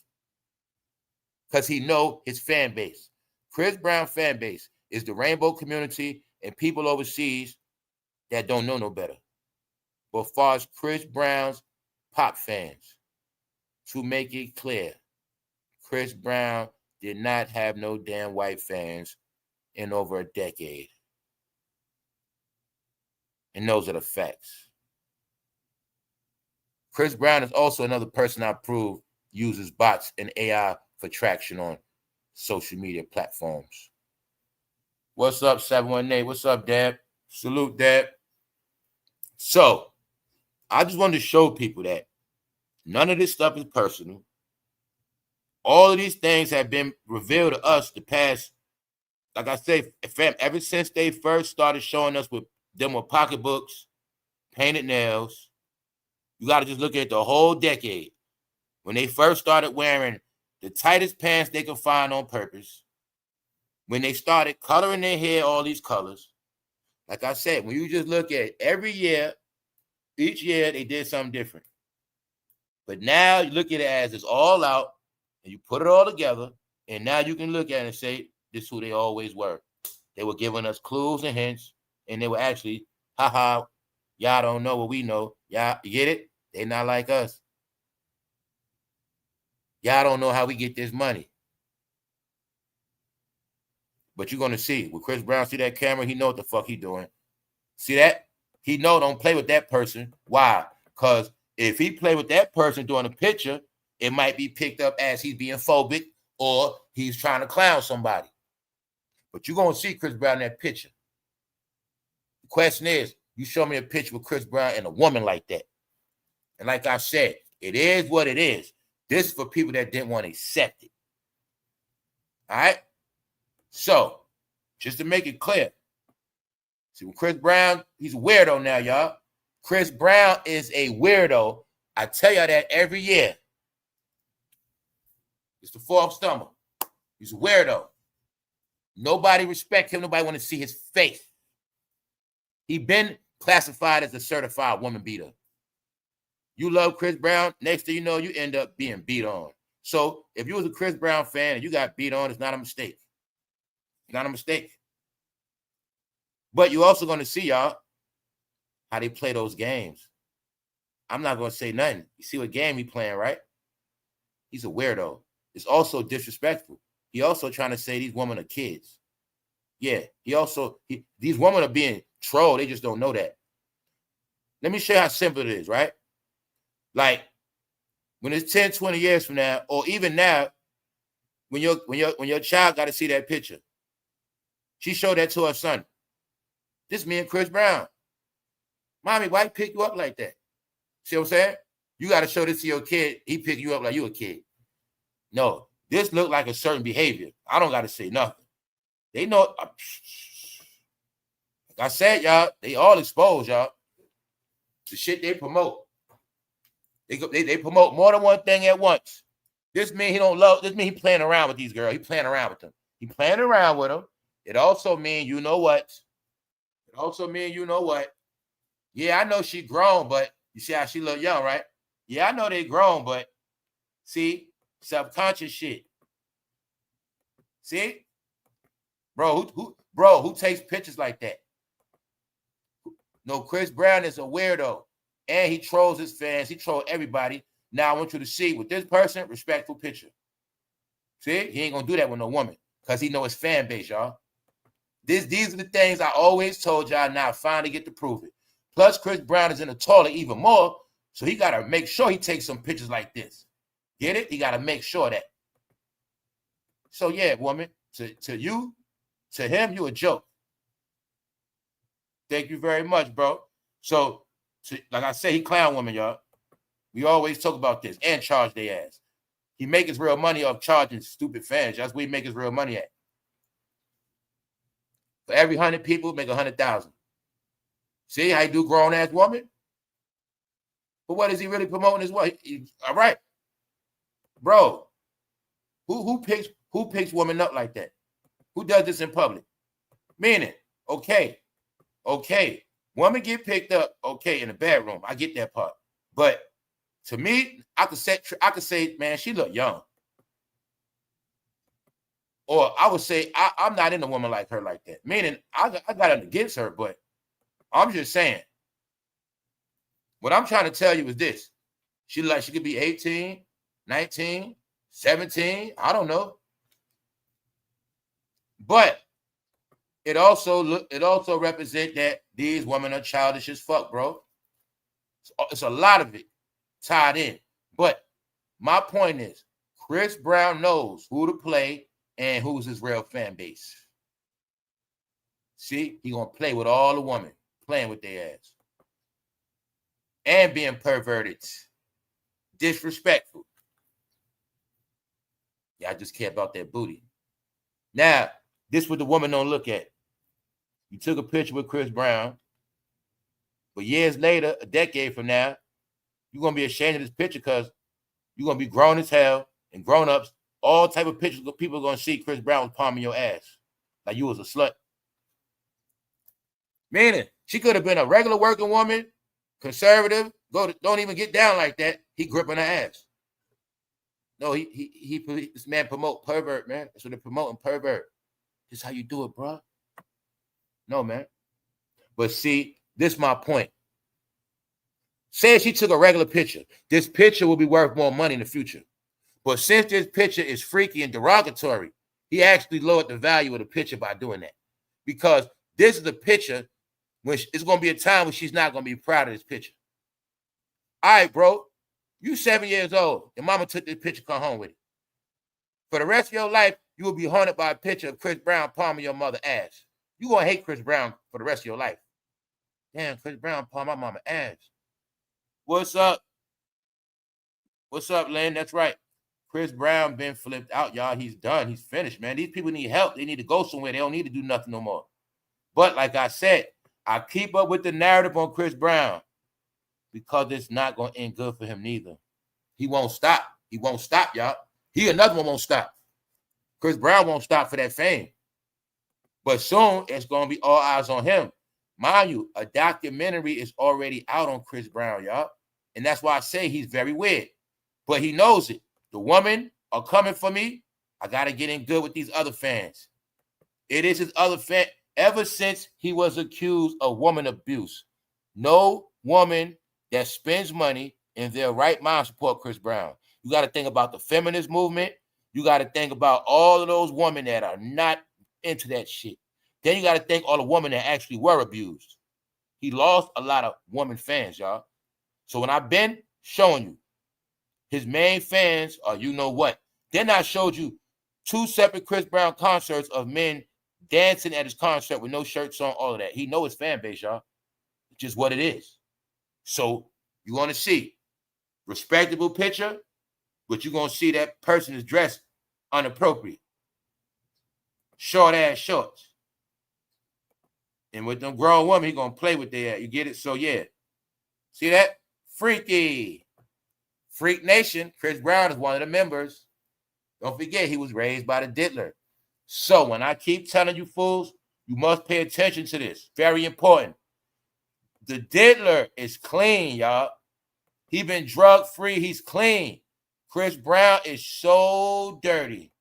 Because he know his fan base. Chris Brown fan base is the rainbow community and people overseas that don't know no better. But as far as Chris Brown's pop fans, to make it clear, Chris Brown did not have no damn white fans in over a decade. And those are the facts. Chris Brown is also another person I proved uses bots and AI for traction on social media platforms. What's up, 718? What's up, Dad? Salute, Dad. So, I just wanted to show people that none of this stuff is personal. All of these things have been revealed to us the past, like I say, ever since they first started showing us with pocketbooks, painted nails. You got to just look at the whole decade. When they first started wearing the tightest pants they could find on purpose, when they started coloring their hair all these colors, like I said, when you just look at every year, each year they did something different. But now you look at it as it's all out, and you put it all together, and now you can look at it and say, this is who they always were. They were giving us clues and hints, and they were actually, haha, y'all don't know what we know. Y'all, you get it? They not like us. Y'all don't know how we get this money. But you're going to see. When Chris Brown see that camera, he know what the fuck he doing. See that? He know don't play with that person. Why? Because if he play with that person during a picture, it might be picked up as he's being phobic or he's trying to clown somebody. But you're going to see Chris Brown in that picture. The question is, you show me a picture with Chris Brown and a woman like that. And like I said, it is what it is. This is for people that didn't want to accept it. All right? So, just to make it clear, see, with Chris Brown, he's a weirdo now, y'all. Chris Brown is a weirdo. I tell y'all that every year. It's the fourth stummer. He's a weirdo. Nobody respect him. Nobody want to see his face. He been classified as a certified woman beater. You love Chris Brown, next thing you know, you end up being beat on. So if you was a Chris Brown fan and you got beat on, it's not a mistake. It's not a mistake. But you're also going to see, y'all, how they play those games. I'm not going to say nothing. You see what game he playing, right? He's a weirdo. It's also disrespectful. He also trying to say these women are kids. Yeah, these women are being trolled. They just don't know that. Let me show you how simple it is, right? Like, when it's 10, 20 years from now, or even now, when your child got to see that picture, she showed that to her son. This me and Chris Brown. Mommy, why he pick you up like that? See what I'm saying? You got to show this to your kid. He pick you up like you a kid. No, this look like a certain behavior. I don't got to say nothing. They know. Like I said, y'all, they all exposed, y'all. The shit they promote. They promote more than one thing at once. This mean he don't love. This mean he playing around with these girls. He playing around with them. He playing around with them. It also mean you know what. It also mean you know what. Yeah, I know she grown, but you see how she look young, right? Yeah, I know they grown, but see, subconscious shit. See, bro, who takes pictures like that? No, Chris Brown is a weirdo. And he trolls his fans. He trolls everybody. Now I want you to see with this person, respectful picture. See, he ain't gonna do that with no woman because he know his fan base, y'all. These are the things I always told y'all. Now I finally get to prove it. Plus, Chris Brown is in the toilet even more, so he gotta make sure he takes some pictures like this. Get it? He gotta make sure that. So yeah, woman, to you, to him, you a joke. Thank you very much, bro. So like I say, he clown women, y'all. We always talk about this and charge their ass. He make his real money off charging stupid fans. That's where he make his real money at. For every 100 people, make 100,000. See how he do grown ass woman? But what is he really promoting his wife? All right, bro. Who picks women up like that? Who does this in public? Meaning, okay. Woman get picked up, okay, in the bedroom. I get that part. But to me, I could say, man, she look young. Or I would say, I'm not in a woman like her like that. Meaning, I got nothing against her, but I'm just saying. What I'm trying to tell you is this. She could be 18, 19, 17. I don't know. But it also represents that these women are childish as fuck, bro. It's a lot of it tied in. But my point is, Chris Brown knows who to play and who's his real fan base. See, he gonna play with all the women, playing with their ass. And being perverted, disrespectful. Yeah, I just care about that booty. Now, this what the woman don't look at. You took a picture with Chris Brown, but years later, a decade from now, you're gonna be ashamed of this picture because you're gonna be grown as hell and grown-ups, all type of pictures people are gonna see Chris Brown was palming your ass. Like you was a slut. Meaning, she could have been a regular working woman, conservative, don't even get down like that. He gripping her ass. No, this man promote pervert, man. That's what they're promoting, pervert. This is how you do it, bro. No, man. But see, this is my point. Say she took a regular picture. This picture will be worth more money in the future. But since this picture is freaky and derogatory, he actually lowered the value of the picture by doing that. Because this is the picture when it's going to be a time when she's not going to be proud of this picture. All right, bro. You 7 years old. Your mama took this picture, come home with it. For the rest of your life, you will be haunted by a picture of Chris Brown palming your mother's ass. You're going to hate Chris Brown for the rest of your life. Damn, Chris Brown palmed my mama's ass. What's up? What's up, Lynn? That's right. Chris Brown been flipped out, y'all. He's done. He's finished, man. These people need help. They need to go somewhere. They don't need to do nothing no more. But like I said, I keep up with the narrative on Chris Brown because it's not going to end good for him neither. He won't stop. He won't stop, y'all. He another one won't stop. Chris Brown won't stop for that fame. But soon, it's going to be all eyes on him. Mind you, a documentary is already out on Chris Brown, y'all. And that's why I say he's very weird. But he knows it. The women are coming for me. I got to get in good with these other fans. It is his other fan. Ever since he was accused of woman abuse, no woman that spends money in their right mind support Chris Brown. You got to think about the feminist movement. You got to think about all of those women that are not into that shit. Then you got to think all the women that actually were abused. He lost a lot of woman fans, y'all. So when I've been showing you, his main fans are you know what. Then I showed you 2 separate Chris Brown concerts of men dancing at his concert with no shirts on, all of that. He know his fan base, y'all. It's just what it is. So you're going to see respectable picture, but you're going to see that person is dressed inappropriate. Short ass shorts. And with them grown women, he going to play with their, you get it? So yeah. See that? Freaky. Freak Nation, Chris Brown is one of the members. Don't forget, he was raised by the Diddler. So when I keep telling you fools, you must pay attention to this. Very important. The Diddler is clean, y'all. He been drug-free. He's clean. Chris Brown is so dirty.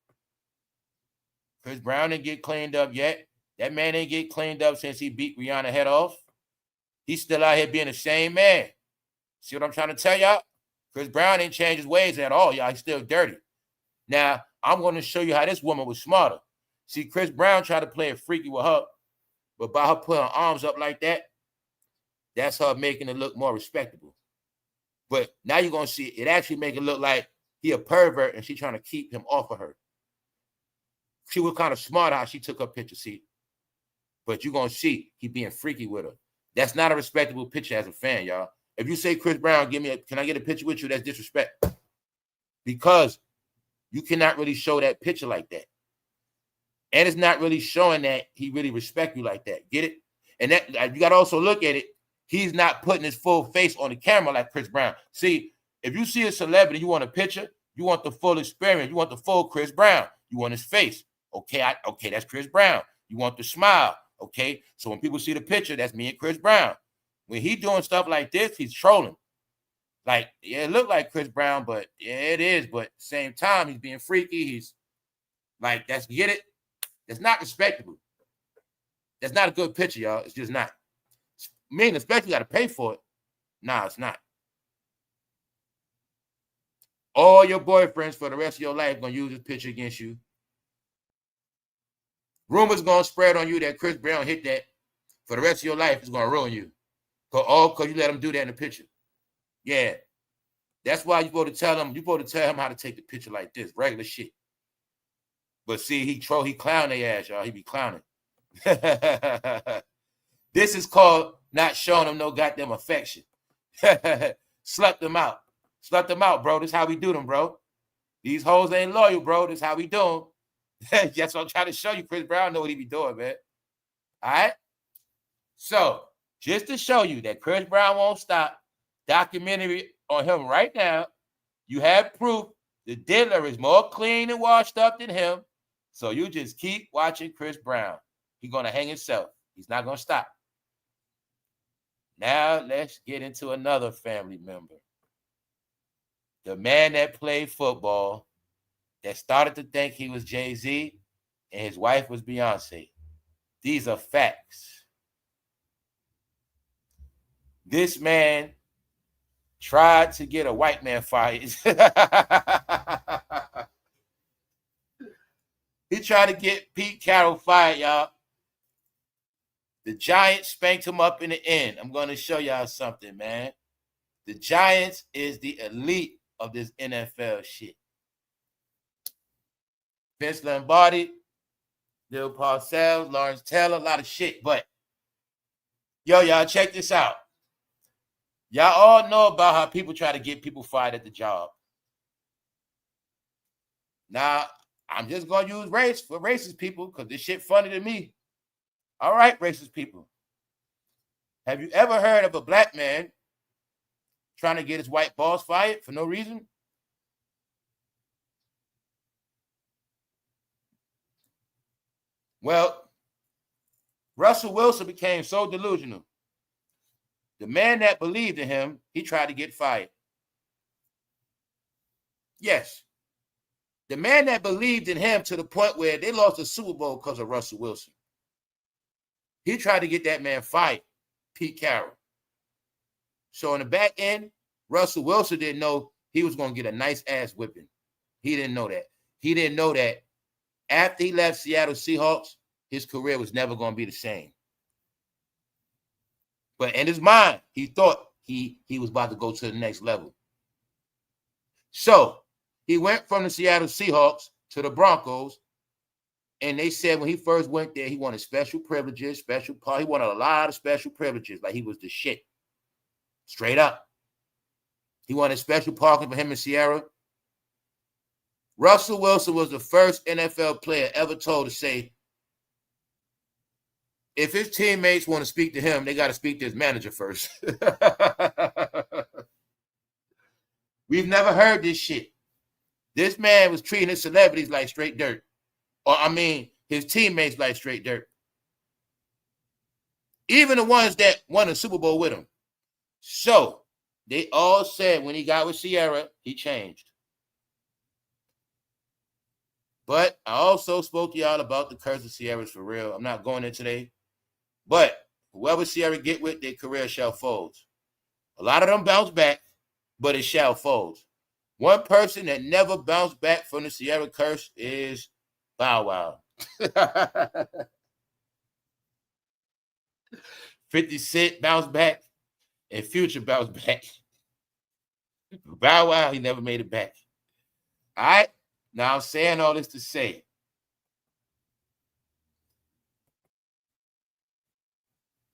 Chris Brown didn't get cleaned up yet. That man didn't get cleaned up since he beat Rihanna head off. He's still out here being the same man. See what I'm trying to tell y'all? Chris Brown didn't change his ways at all, y'all. He's still dirty. Now, I'm going to show you how this woman was smarter. See, Chris Brown tried to play it freaky with her, but by her putting her arms up like that, that's her making it look more respectable. But now you're going to see it actually make it look like he a pervert and she's trying to keep him off of her. She was kind of smart how she took her picture, see? But you're going to see he being freaky with her. That's not a respectable picture as a fan, y'all. If you say, Chris Brown, can I get a picture with you? That's disrespect. Because you cannot really show that picture like that. And it's not really showing that he really respects you like that. Get it? And that you got to also look at it. He's not putting his full face on the camera like Chris Brown. See, if you see a celebrity, you want a picture, you want the full experience. You want the full Chris Brown. You want his face. Okay, that's Chris Brown. You want the smile. Okay, so when people see the picture, that's me and Chris Brown. When he doing stuff like this, he's trolling. Like, yeah, it looked like Chris Brown, but yeah, it is. But at the same time, he's being freaky. He's like, get it? That's not respectable. That's not a good picture, y'all. It's just not. Men, especially, got to pay for it. Nah, it's not. All your boyfriends for the rest of your life going to use this picture against you. Rumors gonna spread on you that Chris Brown hit that for the rest of your life. It's gonna ruin you. All because you let him do that in the picture. Yeah. That's why you're supposed to tell him how to take the picture like this, regular shit. But see, he clown their ass, y'all. He be clowning. This is called not showing them no goddamn affection. Slut them out. Slut them out, bro. This is how we do them, bro. These hoes ain't loyal, bro. This is how we do them. That's what I'm trying to show you. Chris Brown know what he be doing, man. All right? So, just to show you that Chris Brown won't stop, documentary on him right now. You have proof the diddler is more clean and washed up than him. So you just keep watching Chris Brown. He's going to hang himself. He's not going to stop. Now let's get into another family member. The man that played football, that started to think he was Jay-Z, and his wife was Beyonce. These are facts. This man tried to get a white man fired. He tried to get Pete Carroll fired, y'all. The Giants spanked him up in the end. I'm going to show y'all something, man. The Giants is the elite of this NFL shit. Vince Lombardi, Bill Parcells, Lawrence Taylor, a lot of shit. But, y'all, check this out. Y'all all know about how people try to get people fired at the job. Now, I'm just going to use race for racist people because this shit funny to me. All right, racist people. Have you ever heard of a black man trying to get his white boss fired for no reason? Well, Russell Wilson became so delusional. The man that believed in him, he tried to get fired. Yes. The man that believed in him to the point where they lost the Super Bowl because of Russell Wilson. He tried to get that man fired, Pete Carroll. So in the back end, Russell Wilson didn't know he was going to get a nice ass whipping. He didn't know that. He didn't know that after he left Seattle Seahawks, his career was never going to be the same. But in his mind, he thought he was about to go to the next level. So he went from the Seattle Seahawks to the Broncos. And they said when he first went there, he wanted special privileges, he wanted a lot of special privileges, like he was the shit. Straight up. He wanted special parking for him and CIARA. Russell Wilson was the first NFL player ever told to say, if his teammates want to speak to him, they got to speak to his manager first. We've never heard this shit. This man was treating his celebrities like straight dirt. Or, his teammates like straight dirt. Even the ones that won the Super Bowl with him. So, they all said when he got with CIARA, he changed. But I also spoke to y'all about the curse of CIARA's for real. I'm not going into today. But whoever CIARA get with, their career shall fold. A lot of them bounce back, but it shall fold. One person that never bounced back from the CIARA curse is Bow Wow. 50 Cent bounced back and Future bounced back. Bow Wow, he never made it back. All right? Now I'm saying all this to say,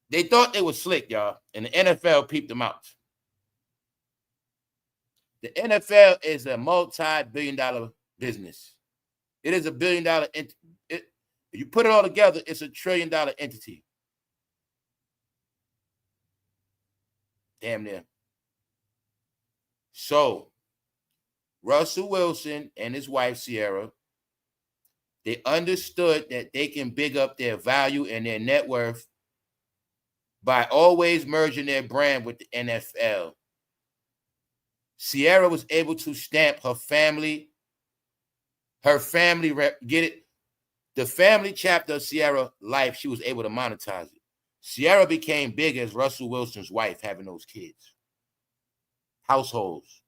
they thought they were slick, y'all, and the NFL peeped them out. The NFL is a multi-billion-dollar business. It is a billion-dollar entity. If you put it all together, it's a trillion-dollar entity. Damn near. So, Russell Wilson and his wife, CIARA, they understood that they can big up their value and their net worth by always merging their brand with the NFL. CIARA was able to stamp her family, get it? The family chapter of CIARA life, she was able to monetize it. CIARA became big as Russell Wilson's wife, having those kids. Households.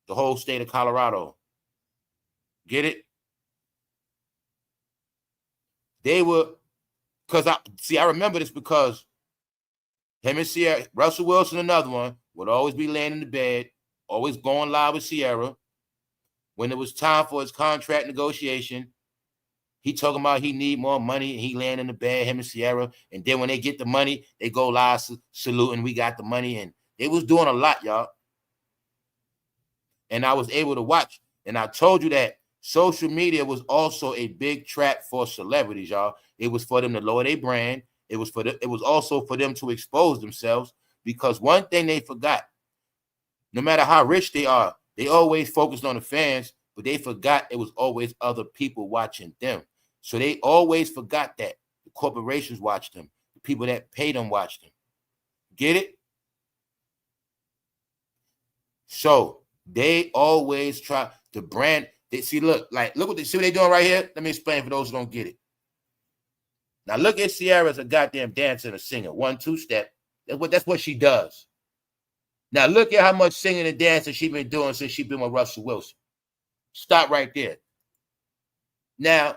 The whole state of Colorado. Get it? They were, because I remember this because him and CIARA, Russell Wilson, another one, would always be laying in the bed, always going live with CIARA. When it was time for his contract negotiation, he talking about he need more money, and he laying in the bed, him and CIARA. And then when they get the money, they go live saluting, we got the money. And they was doing a lot, y'all. And I was able to watch. And I told you that social media was also a big trap for celebrities, y'all. It was for them to lower their brand. It was also for them to expose themselves, because one thing they forgot, no matter how rich they are, they always focused on the fans, but they forgot it was always other people watching them. So they always forgot that the corporations watched them, the people that pay them watched them. Get it? So they always try to brand. They see, look what they're doing right here. Let me explain for those who don't get it. Now look at CIARA as a goddamn dancer and a singer. 1-2 step. That's what she does. Now look at how much singing and dancing she's been doing since she's been with Russell Wilson. Stop right there. Now,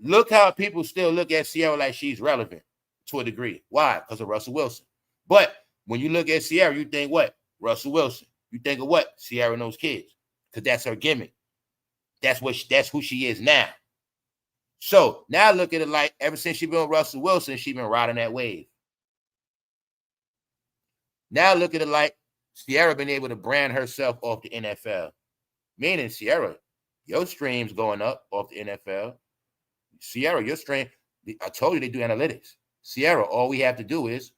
look how people still look at CIARA like she's relevant to a degree. Why? Because of Russell Wilson. But when you look at CIARA, you think what? Russell Wilson. You think of what? CIARA knows kids. Because that's her gimmick. That's who she is now. So now look at it like ever since she's been with Russell Wilson, she's been riding that wave. Now look at it like CIARA been able to brand herself off the NFL. Meaning, CIARA, your streams going up off the NFL. CIARA, your stream, I told you they do analytics. CIARA, all we have to do is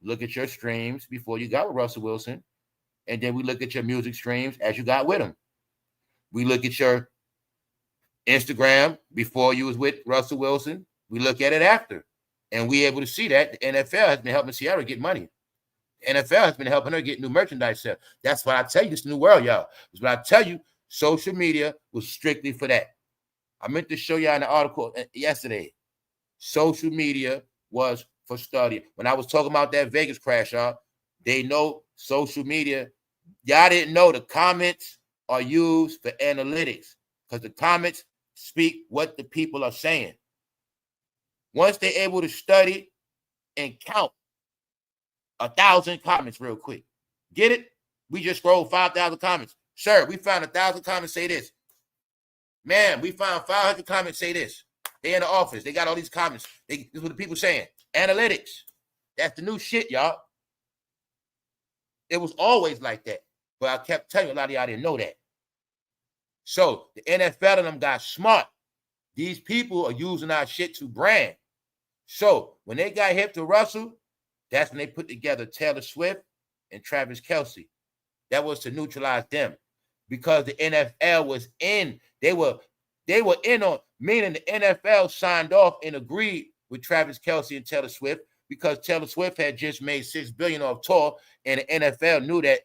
look at your streams before you got with Russell Wilson, and then we look at your music streams as you got with him. We look at your Instagram before you was with Russell Wilson. We look at it after, and we able to see that the NFL has been helping CIARA get money. The NFL has been helping her get new merchandise sales. That's why I tell you, this new world, y'all. That's what I tell you. Social media was strictly for that. I meant to show y'all in the article yesterday. Social media was for studying. When I was talking about that Vegas crash, y'all, they know social media. Y'all didn't know the comments are used for analytics, because the comments speak what the people are saying. Once they're able to study and count 1,000 comments real quick. Get it? We just scrolled 5,000 comments. Sir, we found 1,000 comments say this. Man, we found 500 comments say this. They in the office. They got all these comments. This is what the people saying. Analytics. That's the new shit, y'all. It was always like that. But I kept telling you, a lot of y'all didn't know that. So the NFL and them got smart. These people are using our shit to brand. So when they got hip to Russell, that's when they put together Taylor Swift and Travis Kelce. That was to neutralize them, because the NFL was in. They were in on, meaning the NFL signed off and agreed with Travis Kelce and Taylor Swift, because Taylor Swift had just made $6 billion off tour, and the NFL knew that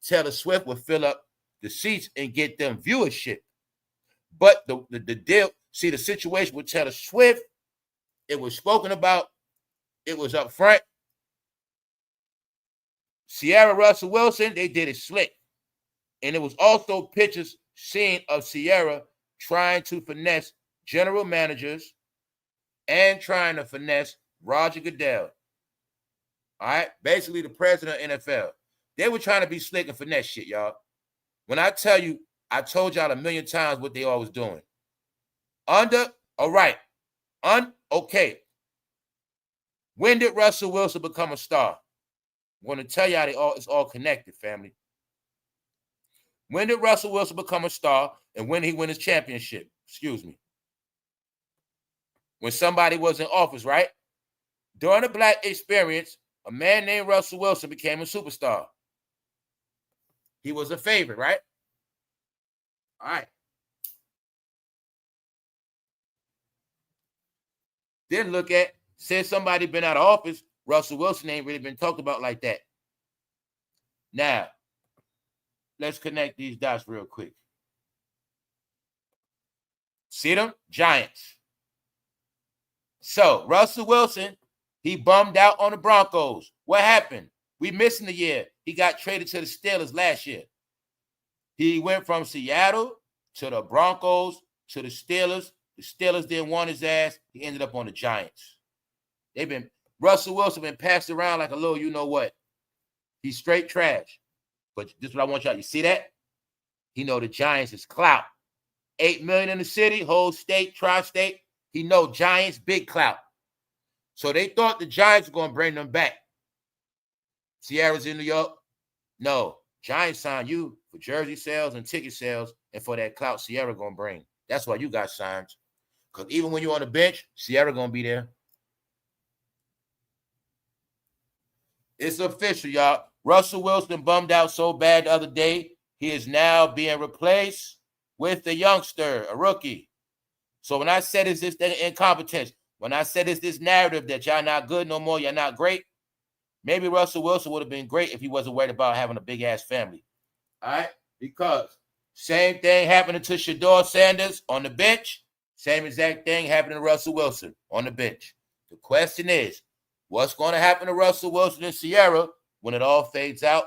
Taylor Swift would fill up the seats and get them viewership. But the deal, see, the situation with Taylor Swift, it was spoken about, it was up front. CIARA, Russell Wilson, they did it slick. And it was also pictures seen of CIARA trying to finesse general managers and trying to finesse Roger Goodell. All right? Basically, the president of NFL. They were trying to be slick and finesse shit, y'all. When I tell you, I told y'all a million times what they all was doing. Okay. When did Russell Wilson become a star? I'm going to tell y'all it's all connected, family. When did Russell Wilson become a star, and when did he win his championship? Excuse me. When somebody was in office, right? During the Black experience, a man named Russell Wilson became a superstar. He was a favorite, right? All right. Then look at, since somebody been out of office, Russell Wilson ain't really been talked about like that. Now, let's connect these dots real quick. See them? Giants. So, Russell Wilson, he bummed out on the Broncos. What happened? We missing the year. He got traded to the Steelers last year. He went from Seattle to the Broncos to the Steelers The Steelers didn't want his ass. He ended up on the Giants. Russell Wilson been passed around like a little, you know what? He's straight trash. But this is what I want y'all. You see that? He know the Giants is clout. 8 million in the city, whole state, tri-state. He know Giants, big clout. So they thought the Giants were going to bring them back. CIARA's in New York. No. Giants signed you for jersey sales and ticket sales and for that clout CIARA going to bring. That's why you got signed. Because even when you're on the bench, CIARA going to be there. It's official, y'all. Russell Wilson bummed out so bad the other day. He is now being replaced with a youngster, a rookie. So when I said it's this incompetence, when I said it's this narrative that y'all not good no more, y'all not great, maybe Russell Wilson would have been great if he wasn't worried about having a big-ass family. All right? Because same thing happened to shedeursanders on the bench. Same exact thing happened to Russell Wilson on the bench. The question is, what's going to happen to Russell Wilson and CIARA when it all fades out?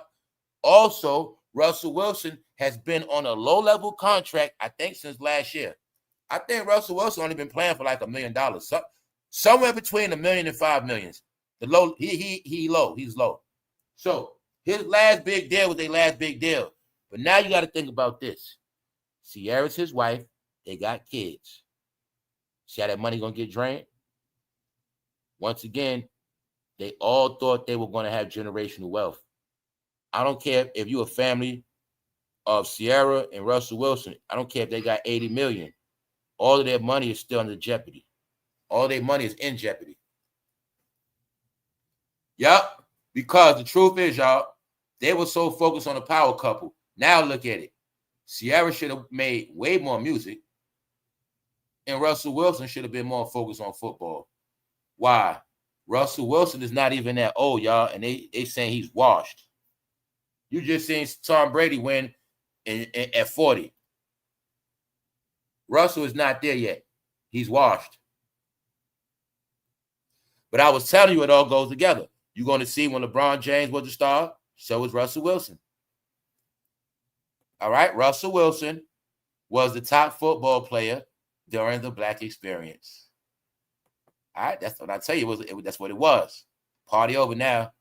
Also, Russell Wilson has been on a low-level contract, I think, since last year. I think Russell Wilson only been playing for like $1 million. Somewhere between $1 million and $5 million. The low, he's low. So his last big deal was their last big deal. But now you got to think about this. CIARA's his wife. They got kids. See how that money going to get drained? Once again, they all thought they were going to have generational wealth. I don't care if you're a family of CIARA and Russell Wilson. I don't care if they got 80 million. All of their money is still under jeopardy. All their money is in jeopardy. Yup. Because the truth is, y'all, they were so focused on a power couple. Now look at it. CIARA should have made way more music. And Russell Wilson should have been more focused on football. Why? Russell Wilson is not even that old, y'all. And they saying he's washed. You just seen Tom Brady win at 40. Russell is not there yet. He's washed. But I was telling you it all goes together. You're going to see when LeBron James was a star, so was Russell Wilson. All right? Russell Wilson was the top football player during the Black experience. All right? That's what I tell you. That's what it was. Party over now.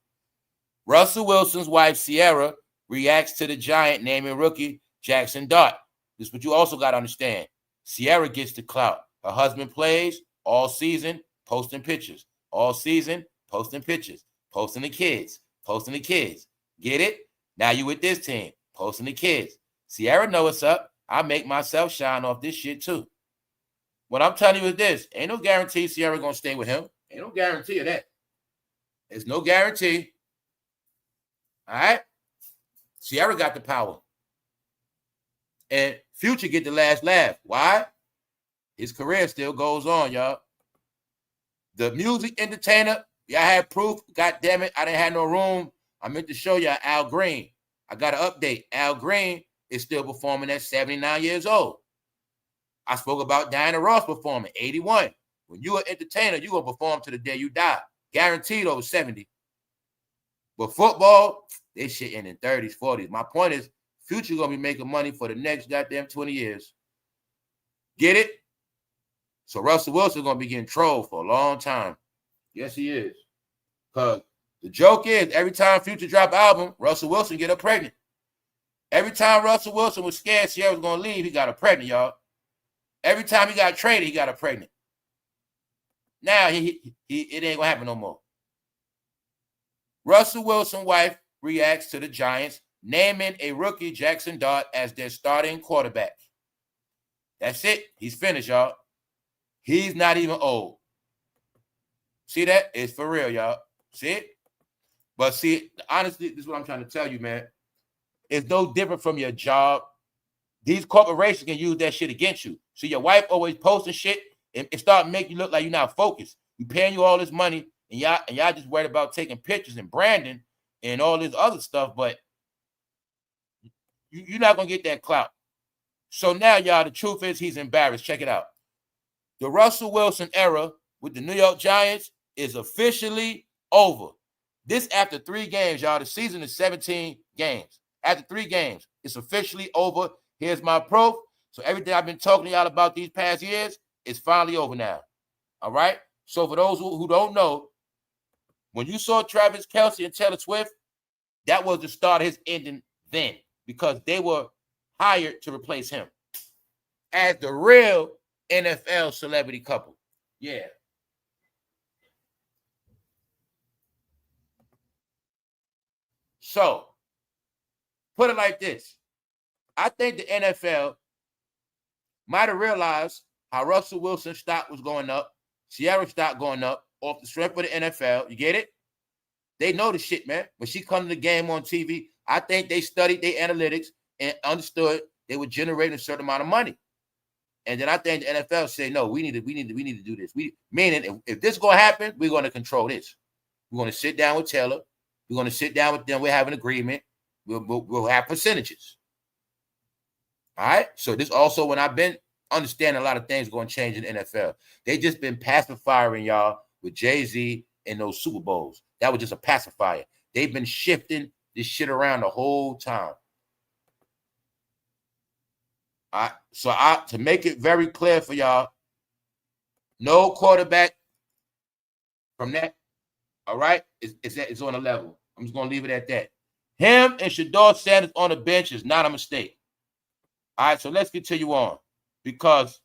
Russell Wilson's wife, CIARA, reacts to the Giant naming rookie Jackson Dart. This is what you also got to understand. CIARA gets the clout. Her husband plays all season, posting pictures. All season, posting pictures. Posting the kids. Posting the kids. Get it? Now you with this team. Posting the kids. CIARA know what's up. I make myself shine off this shit too. What I'm telling you is this. Ain't no guarantee CIARA going to stay with him. Ain't no guarantee of that. There's no guarantee. All right? CIARA got the power. And Future get the last laugh. Why? His career still goes on, y'all. The music entertainer, y'all had proof. God damn it, I didn't have no room. I meant to show y'all Al Green. I got an update. Al Green is still performing at 79 years old. I spoke about Diana Ross performing, 81. When you're an entertainer, you're going to perform to the day you die. Guaranteed over 70. But football, they shit in 30s, 40s. My point is, Future going to be making money for the next goddamn 20 years. Get it? So Russell Wilson going to be getting trolled for a long time. Yes, he is. Because the joke is, every time Future drop an album, Russell Wilson get her pregnant. Every time Russell Wilson was scared CIARA was going to leave, he got her pregnant, y'all. Every time he got traded, he got her pregnant. Now, it ain't going to happen no more. Russell Wilson's wife reacts to the Giants naming a rookie Jackson Dart as their starting quarterback. That's it. He's finished, y'all. He's not even old. See that? It's for real, y'all. See it? But see, honestly, this is what I'm trying to tell you, man. It's no different from your job. These corporations can use that shit against you. See, your wife always posting shit and it start making you look like you're not focused. We paying you all this money and y'all just worried about taking pictures and branding and all this other stuff, but you're not going to get that clout. So now, y'all, the truth is he's embarrassed. Check it out. The Russell Wilson era with the New York Giants is officially over. This after 3 games, y'all. The season is 17 games. After 3 games, it's officially over. Here's my proof. So everything I've been talking to y'all about these past years, It's finally over now. All right? So for those who don't know, when you saw Travis Kelce and Taylor Swift, that was the start of his ending then, because they were hired to replace him as the real NFL celebrity couple. Yeah. So, put it like this. I think the NFL might have realized how Russell Wilson stock was going up, CIARA stock going up off the strength of the NFL. You get it? They know the shit, man. When she come to the game on TV, I think they studied their analytics and understood they were generating a certain amount of money. And then I think the NFL said, no, we need to do this. Meaning if this is going to happen, we're going to control this. We're going to sit down with Taylor. We're going to sit down with them. We'll have an agreement. We'll have percentages. All right. So this also, when I've been understanding a lot of things going to change in the NFL, they just been pacifying y'all with Jay-Z and those Super Bowls. That was just a pacifier. They've been shifting this shit around the whole time. So to make it very clear for y'all, no quarterback from that. All right, it's on a level. I'm just gonna leave it at that. Him and shedeursanders on the bench is not a mistake. All right, so let's continue on, because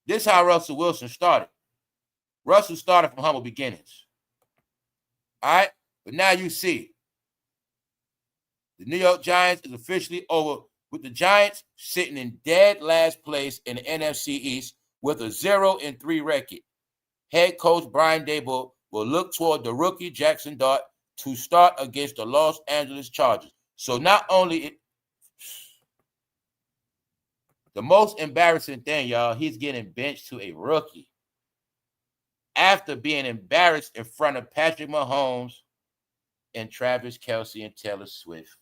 this is how Russell Wilson started. Russell started from humble beginnings. All right, but now you see the New York Giants is officially over, with the Giants sitting in dead last place in the NFC East with a 0-3 record. Head coach Brian Daboll will look toward the rookie Jackson Dart to start against the Los Angeles Chargers. So not only the most embarrassing thing, y'all, he's getting benched to a rookie after being embarrassed in front of Patrick Mahomes and Travis Kelce and Taylor Swift.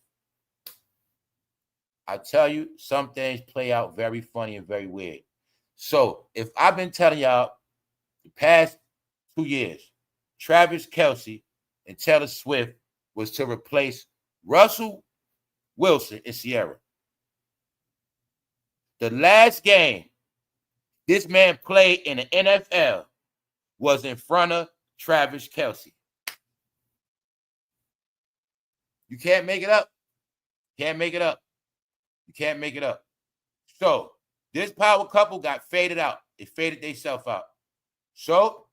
I tell you, some things play out very funny and very weird. So if I've been telling y'all the past 2 years, Travis Kelce and Taylor Swift was to replace Russell Wilson and CIARA. The last game this man played in the NFL was in front of Travis Kelce. You can't make it up. Can't make it up. You can't make it up. So this power couple got faded out. They faded themselves out. So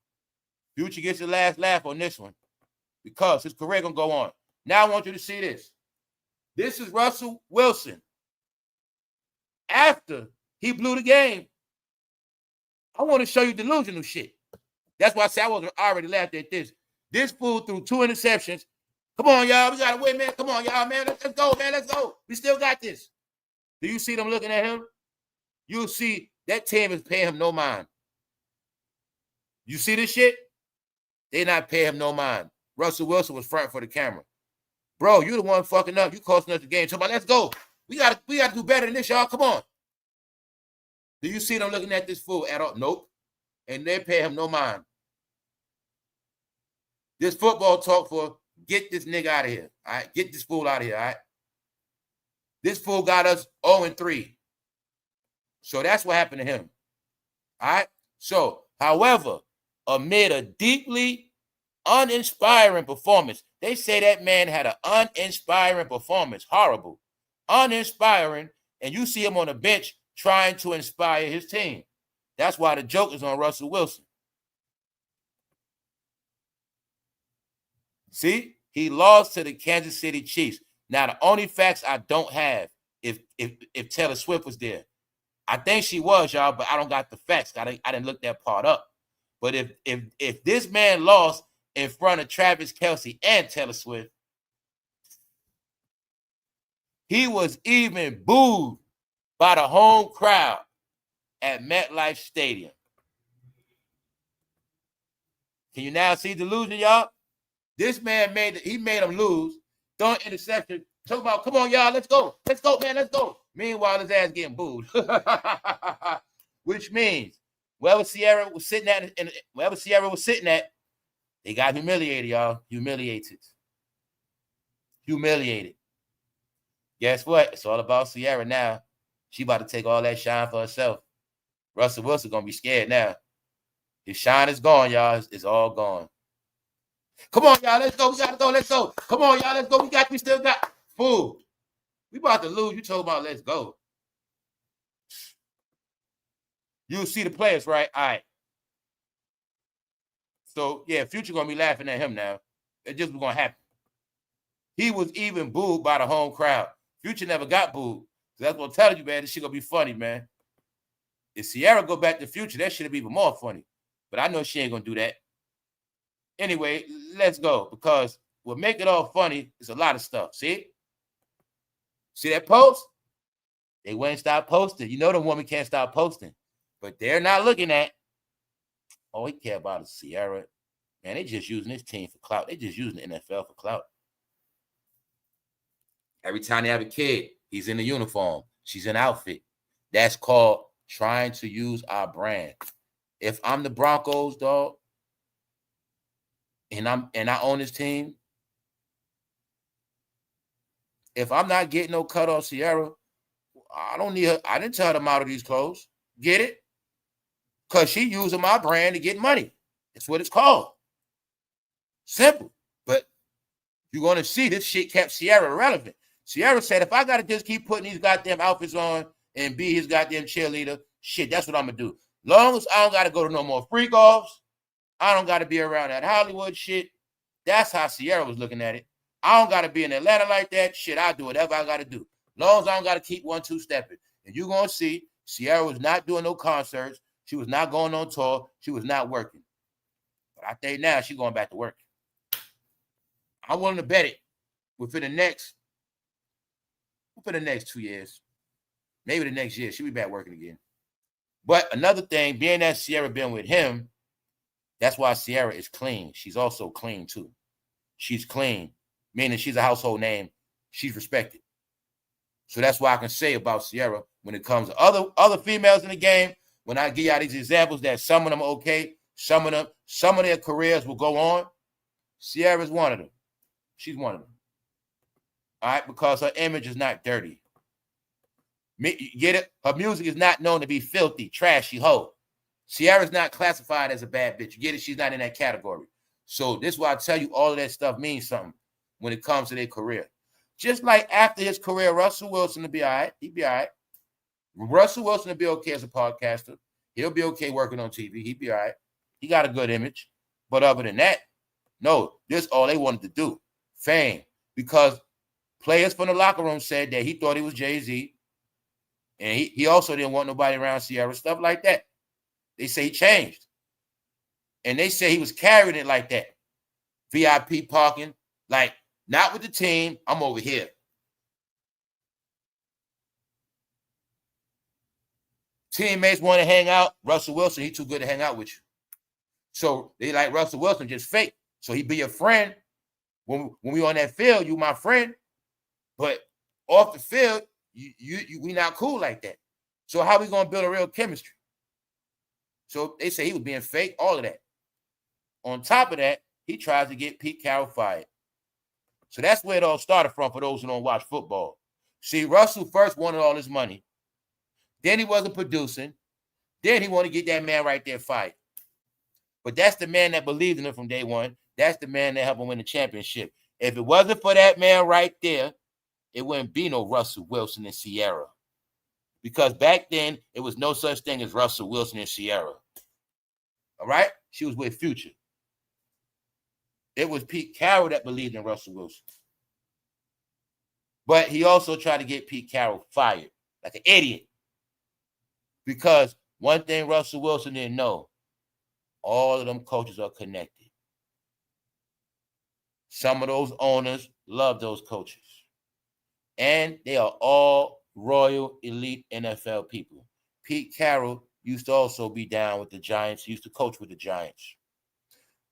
Future gets the last laugh on this one, because his career gonna go on. Now I want you to see this. This is Russell Wilson after he blew the game. I want to show you delusional shit. That's why I said I wasn't already laughed at this. This fool threw 2 interceptions. Come on, y'all. We gotta win, man. Come on, y'all, man. Let's go, man. Let's go. We still got this. Do you see them looking at him? You'll see that team is paying him no mind. You see this shit? They not paying him no mind. Russell Wilson was front for the camera. Bro, you the one fucking up. You costing us the game. So, let's go. We gotta do better than this, y'all. Come on. Do you see them looking at this fool at all? Nope. And they pay him no mind. This football talk for get this nigga out of here. All right. Get this fool out of here. All right. This fool got us 0-3. So that's what happened to him. All right. So, however, amid a deeply uninspiring performance, they say that man had an uninspiring performance. Horrible. Uninspiring. And you see him on the bench trying to inspire his team. That's why the joke is on Russell Wilson. See? He lost to the Kansas City Chiefs. Now, the only facts I don't have, if Taylor Swift was there, I think she was, y'all, but I don't got the facts. I didn't look that part up. But if this man lost in front of Travis Kelce and Taylor Swift, he was even booed by the home crowd at MetLife Stadium. Can you now see delusion, y'all? This man made him lose. Throwing interception. Talk about, come on, y'all, let's go. Let's go, man, let's go. Meanwhile, his ass getting booed. Which means wherever CIARA was sitting at, they got humiliated, y'all. Humiliated. Guess what? It's all about CIARA now. She about to take all that shine for herself. Russell Wilson gonna be scared now. His shine is gone, y'all. It's all gone. Come on, y'all. Let's go. We gotta go. Let's go. Come on, y'all. Let's go. We still got. Fool. We about to lose. You told about let's go. You'll see the players, right? All right. So, yeah, Future going to be laughing at him now. It just was going to happen. He was even booed by the home crowd. Future never got booed. So that's what I'm telling you, man. This shit going to be funny, man. If CIARA go back to Future, that shit will be even more funny. But I know she ain't going to do that. Anyway, let's go. Because what make it all funny is a lot of stuff. See? See that post? They wouldn't stop posting. You know the woman can't stop posting. But they're not looking at, oh, he care about is CIARA. Man, they just using this team for clout. They just using the NFL for clout. Every time they have a kid, he's in a uniform. She's in an outfit. That's called trying to use our brand. If I'm the Broncos, dog, and I own this team, if I'm not getting no cut off CIARA, I don't need her. I didn't tell her to model these clothes. Get it? Because she using my brand to get money. That's what it's called. Simple. But you're going to see this shit kept CIARA relevant. CIARA said, if I got to just keep putting these goddamn outfits on and be his goddamn cheerleader, shit, that's what I'm going to do. Long as I don't got to go to no more freak offs, I don't got to be around that Hollywood shit. That's how CIARA was looking at it. I don't got to be in Atlanta like that. Shit, I'll do whatever I got to do. Long as I don't got to keep 1-2 stepping. And you're going to see CIARA was not doing no concerts. She was not going on tour. She was not working. But I think now she's going back to work. I'm willing to bet it within the next 2 years. Maybe the next year, she'll be back working again. But another thing, being that CIARA been with him, that's why CIARA is clean. She's also clean too. She's clean, meaning she's a household name. She's respected. So that's why I can say about CIARA when it comes to other females in the game, when I give y'all these examples that some of them are okay, some of their careers will go on, CIARA's one of them. She's one of them. All right, because her image is not dirty. Get it? Her music is not known to be filthy, trashy, hoe. CIARA's not classified as a bad bitch. You get it? She's not in that category. So this is why I tell you all of that stuff means something when it comes to their career. Just like after his career, Russell Wilson will be all right. He'll be all right. Russell Wilson will be okay as a podcaster. He'll be okay working on TV. He'll be all right. He got a good image. But other than that, no, this all they wanted to do. Fame. Because players from the locker room said that he thought he was Jay-Z. And he also didn't want nobody around CIARA, stuff like that. They say he changed. And they say he was carrying it like that. VIP parking, like, not with the team, I'm over here. Teammates want to hang out. Russell Wilson, he too good to hang out with you. So they like Russell Wilson, just fake. So he be your friend. When we on that field, you my friend. But off the field, we not cool like that. So how we going to build a real chemistry? So they say he was being fake, all of that. On top of that, he tries to get Pete Carroll fired. So that's where it all started from for those who don't watch football. See, Russell first wanted all his money. Then he wasn't producing. Then he wanted to get that man right there fired. But that's the man that believed in him from day one. That's the man that helped him win the championship. If it wasn't for that man right there, it wouldn't be no Russell Wilson and CIARA. Because back then, it was no such thing as Russell Wilson and CIARA. All right? She was with Future. It was Pete Carroll that believed in Russell Wilson. But he also tried to get Pete Carroll fired like an idiot. Because one thing Russell Wilson didn't know, all of them coaches are connected. Some of those owners love those coaches. And they are all royal elite NFL people. Pete Carroll used to also be down with the Giants. He used to coach with the Giants.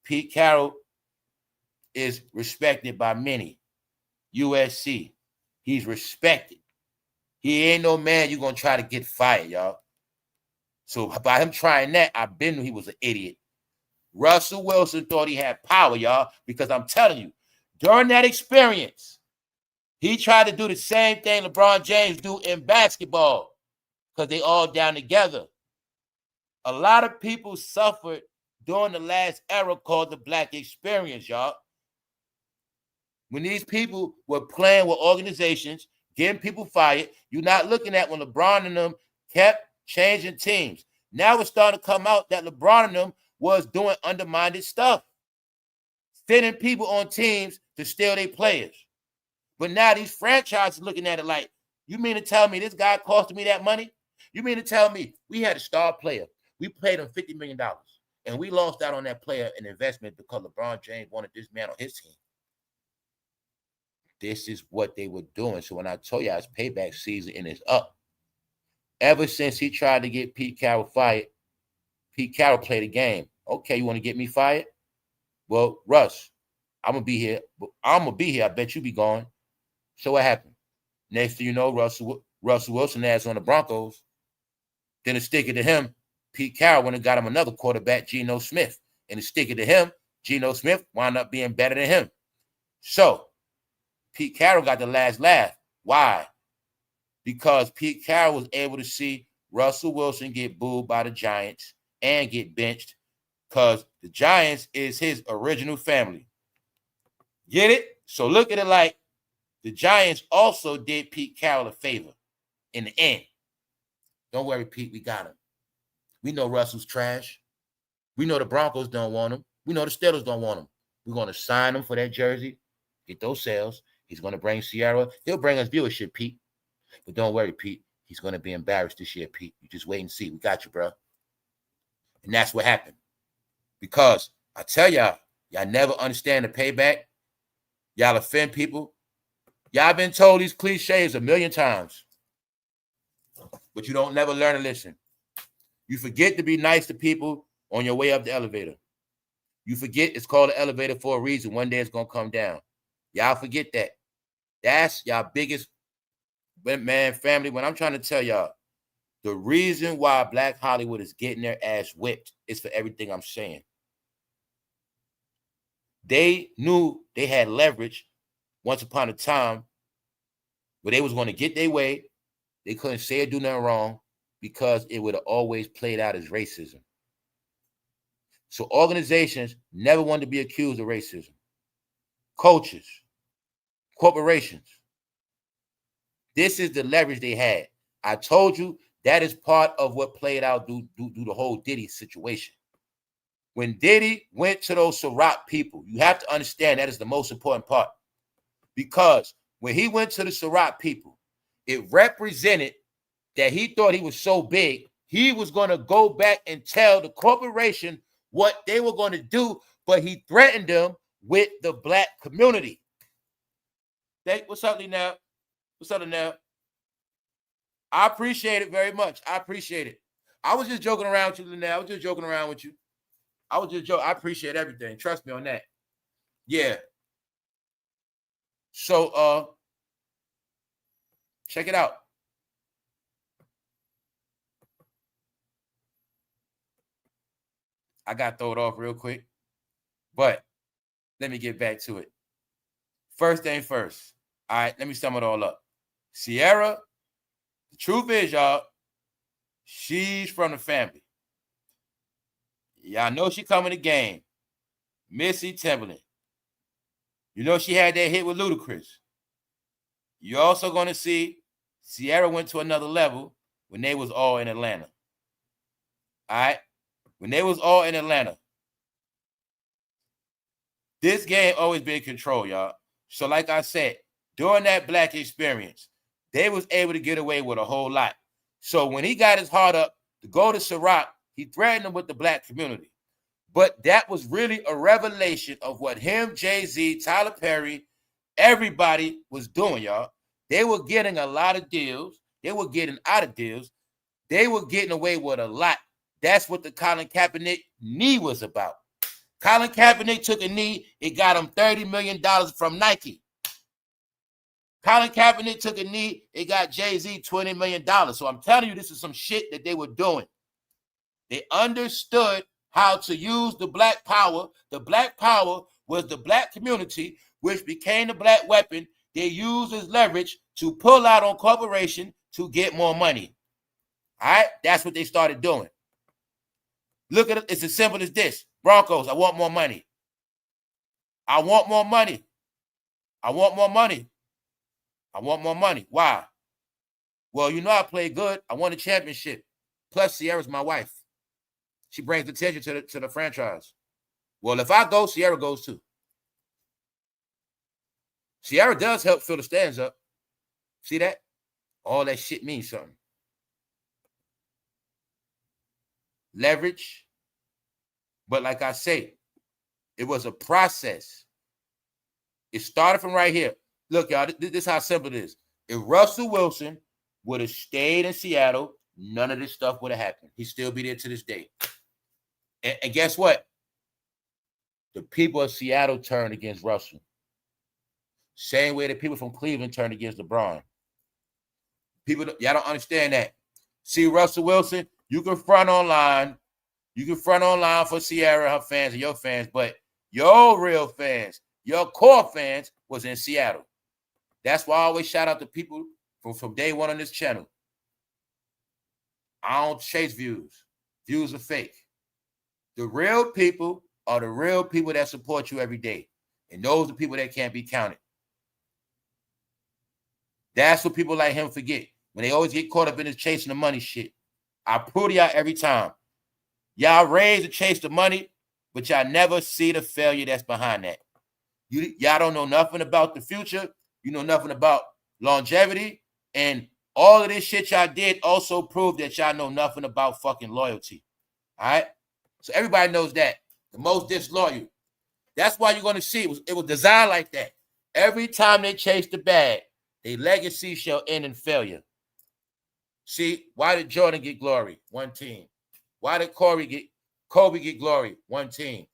Pete Carroll is respected by many. USC. He's respected. He ain't no man you're going to try to get fired, y'all. So by him trying that, I've been knew he was an idiot. Russell Wilson thought he had power, y'all, because I'm telling you, during that experience, he tried to do the same thing LeBron James do in basketball because they all down together. A lot of people suffered during the last era called the Black experience, y'all. When these people were playing with organizations, getting people fired, you're not looking at when LeBron and them kept changing teams. Now it's starting to come out that LeBron and them was doing undermined stuff, sending people on teams to steal their players. But now these franchises looking at it like, you mean to tell me this guy costed me that money? You mean to tell me we had a star player, we paid him $50 million, and we lost out on that player in investment because LeBron James wanted this man on his team? This is what they were doing. So when I told you it's payback season and it's up, ever since he tried to get Pete Carroll fired, Pete Carroll played a game. Okay, you want to get me fired? Well, Russ, I'm going to be here. I bet you be gone. So what happened? Next thing you know, Russell Wilson ass on the Broncos. Then it's sticking to him. Pete Carroll went and got him another quarterback, Geno Smith. And it's sticking to him. Geno Smith wound up being better than him. So Pete Carroll got the last laugh. Why? Because Pete Carroll was able to see Russell Wilson get booed by the Giants and get benched because the Giants is his original family. Get it? So look at it like the Giants also did Pete Carroll a favor in the end. Don't worry, Pete, we got him. We know Russell's trash. We know the Broncos don't want him. We know the Steelers don't want him. We're going to sign him for that jersey, get those sales. He's going to bring CIARA. He'll bring us viewership, Pete. But don't worry, Pete. He's going to be embarrassed this year, Pete. You just wait and see. We got you, bro. And that's what happened. Because I tell y'all never understand the payback. Y'all offend people. Y'all been told these cliches a million times. But you don't never learn to listen. You forget to be nice to people on your way up the elevator. You forget it's called an elevator for a reason. One day it's going to come down. Y'all forget that. That's y'all biggest, man, family. When I'm trying to tell y'all, the reason why Black Hollywood is getting their ass whipped is for everything I'm saying. They knew they had leverage once upon a time where they was going to get their way. They couldn't say or do nothing wrong because it would have always played out as racism. So organizations never wanted to be accused of racism. Coaches, corporations. This is the leverage they had. I told you that is part of what played out due the whole Diddy situation. When Diddy went to those Ciroc people, you have to understand that is the most important part. Because when he went to the Ciroc people, it represented that he thought he was so big, he was going to go back and tell the corporation what they were going to do, but he threatened them with the Black community. What's up, now? What's up, now? I appreciate it very much. I appreciate it. I was just joking around with you, Linnell. I was just joking around with you. I was just joking. I appreciate everything. Trust me on that. Yeah. So, check it out. I got thrown off real quick, but let me get back to it. First thing first. All right, let me sum it all up. CIARA, the truth is, y'all, she's from the family. Y'all know she come in the game. Missy Timberland. You know she had that hit with Ludacris. You're also going to see CIARA went to another level when they was all in Atlanta. All right? When they was all in Atlanta. This game always been controlled, y'all. So like I said, during that Black experience, they was able to get away with a whole lot. So when he got his heart up to go to Ciroc, he threatened them with the Black community. But that was really a revelation of what him, Jay-Z, Tyler Perry, everybody was doing, y'all. They were getting a lot of deals. They were getting out of deals. They were getting away with a lot. That's what the Colin Kaepernick knee was about. Colin Kaepernick took a knee. It got him $30 million from Nike. Colin Kaepernick took a knee. It got Jay-Z $20 million. So I'm telling you, this is some shit that they were doing. They understood how to use the Black power. The Black power was the Black community, which became the Black weapon. They used as leverage to pull out on corporation to get more money. All right? That's what they started doing. Look at it. It's as simple as this. Broncos, I want more money. I want more money. I want more money. I want more money. Why? Well, you know I play good. I won a championship. Plus, CIARA's my wife. She brings attention to the franchise. Well, if I go, CIARA goes too. CIARA does help fill the stands up. See that? All that shit means something. Leverage. But like I say, it was a process. It started from right here. Look, y'all, this is how simple it is. If Russell Wilson would have stayed in Seattle, none of this stuff would have happened. He'd still be there to this day. And guess what? The people of Seattle turned against Russell. Same way the people from Cleveland turned against LeBron. People, y'all don't understand that. See, Russell Wilson, you can front online. You can front online for CIARA, her fans, and your fans, but your real fans, your core fans was in Seattle. That's why I always shout out to people from day one on this channel. I don't chase views. Views are fake. The real people are the real people that support you every day. And those are people that can't be counted. That's what people like him forget. When they always get caught up in this chasing the money shit. I prove to y'all every time. Y'all raise to chase the money, but y'all never see the failure that's behind that. Y'all don't know nothing about the future. You know nothing about longevity. And all of this shit y'all did also proved that y'all know nothing about fucking loyalty. All right? So everybody knows that. The most disloyal. That's why you're going to see it was designed like that. Every time they chase the bag, their legacy shall end in failure. See, why did Jordan get glory? One team. Why did Kobe get glory? One team.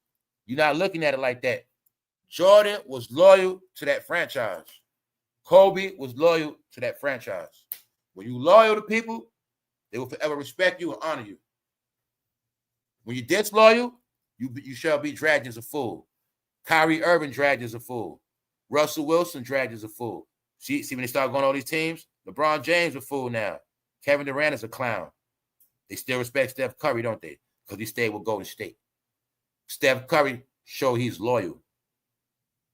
You're not looking at it like that. Jordan was loyal to that franchise. Kobe was loyal to that franchise. When you loyal to people, they will forever respect you and honor you. When you're disloyal, you shall be dragged as a fool. Kyrie Irving dragged as a fool. Russell Wilson dragged as a fool. See when they start going all these teams? LeBron James a fool now. Kevin Durant is a clown. They still respect Steph Curry, don't they? Because he stayed with Golden State. Steph Curry show he's loyal.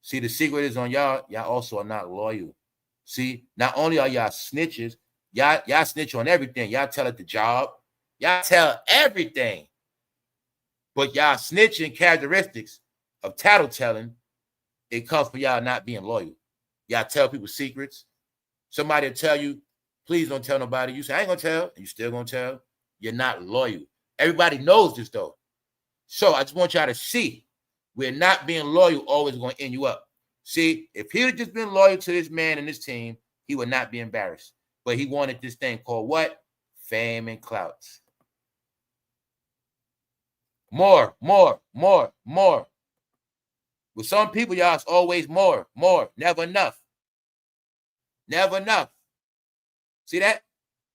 See, the secret is on y'all. Y'all also are not loyal. See, not only are y'all snitches, y'all snitch on everything. Y'all tell at the job. Y'all tell everything. But y'all snitching characteristics of tattletelling, it comes from y'all not being loyal. Y'all tell people secrets. Somebody will tell you, please don't tell nobody. You say, I ain't going to tell. And you still going to tell. You're not loyal. Everybody knows this, though. So I just want y'all to see, we're not being loyal always going to end you up. See, if he had just been loyal to this man and this team, he would not be embarrassed. But he wanted this thing called what? Fame and clout. More. With some people, y'all, it's always more, never enough. Never enough. See that?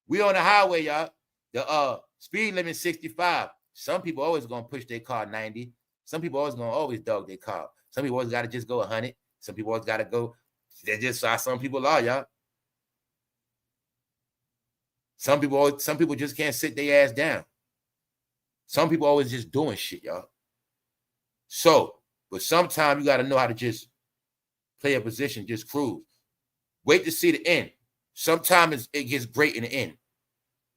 We on the highway, y'all. The speed limit 65. Some people always gonna push their car 90. Some people always dog their car. Some people always gotta just go 100. Some people always gotta go. That's just how some people are, y'all. Some people just can't sit their ass down. Some people always just doing shit, y'all. So, but sometimes you gotta know how to just play a position, just cruise. Wait to see the end. Sometimes it gets great in the end.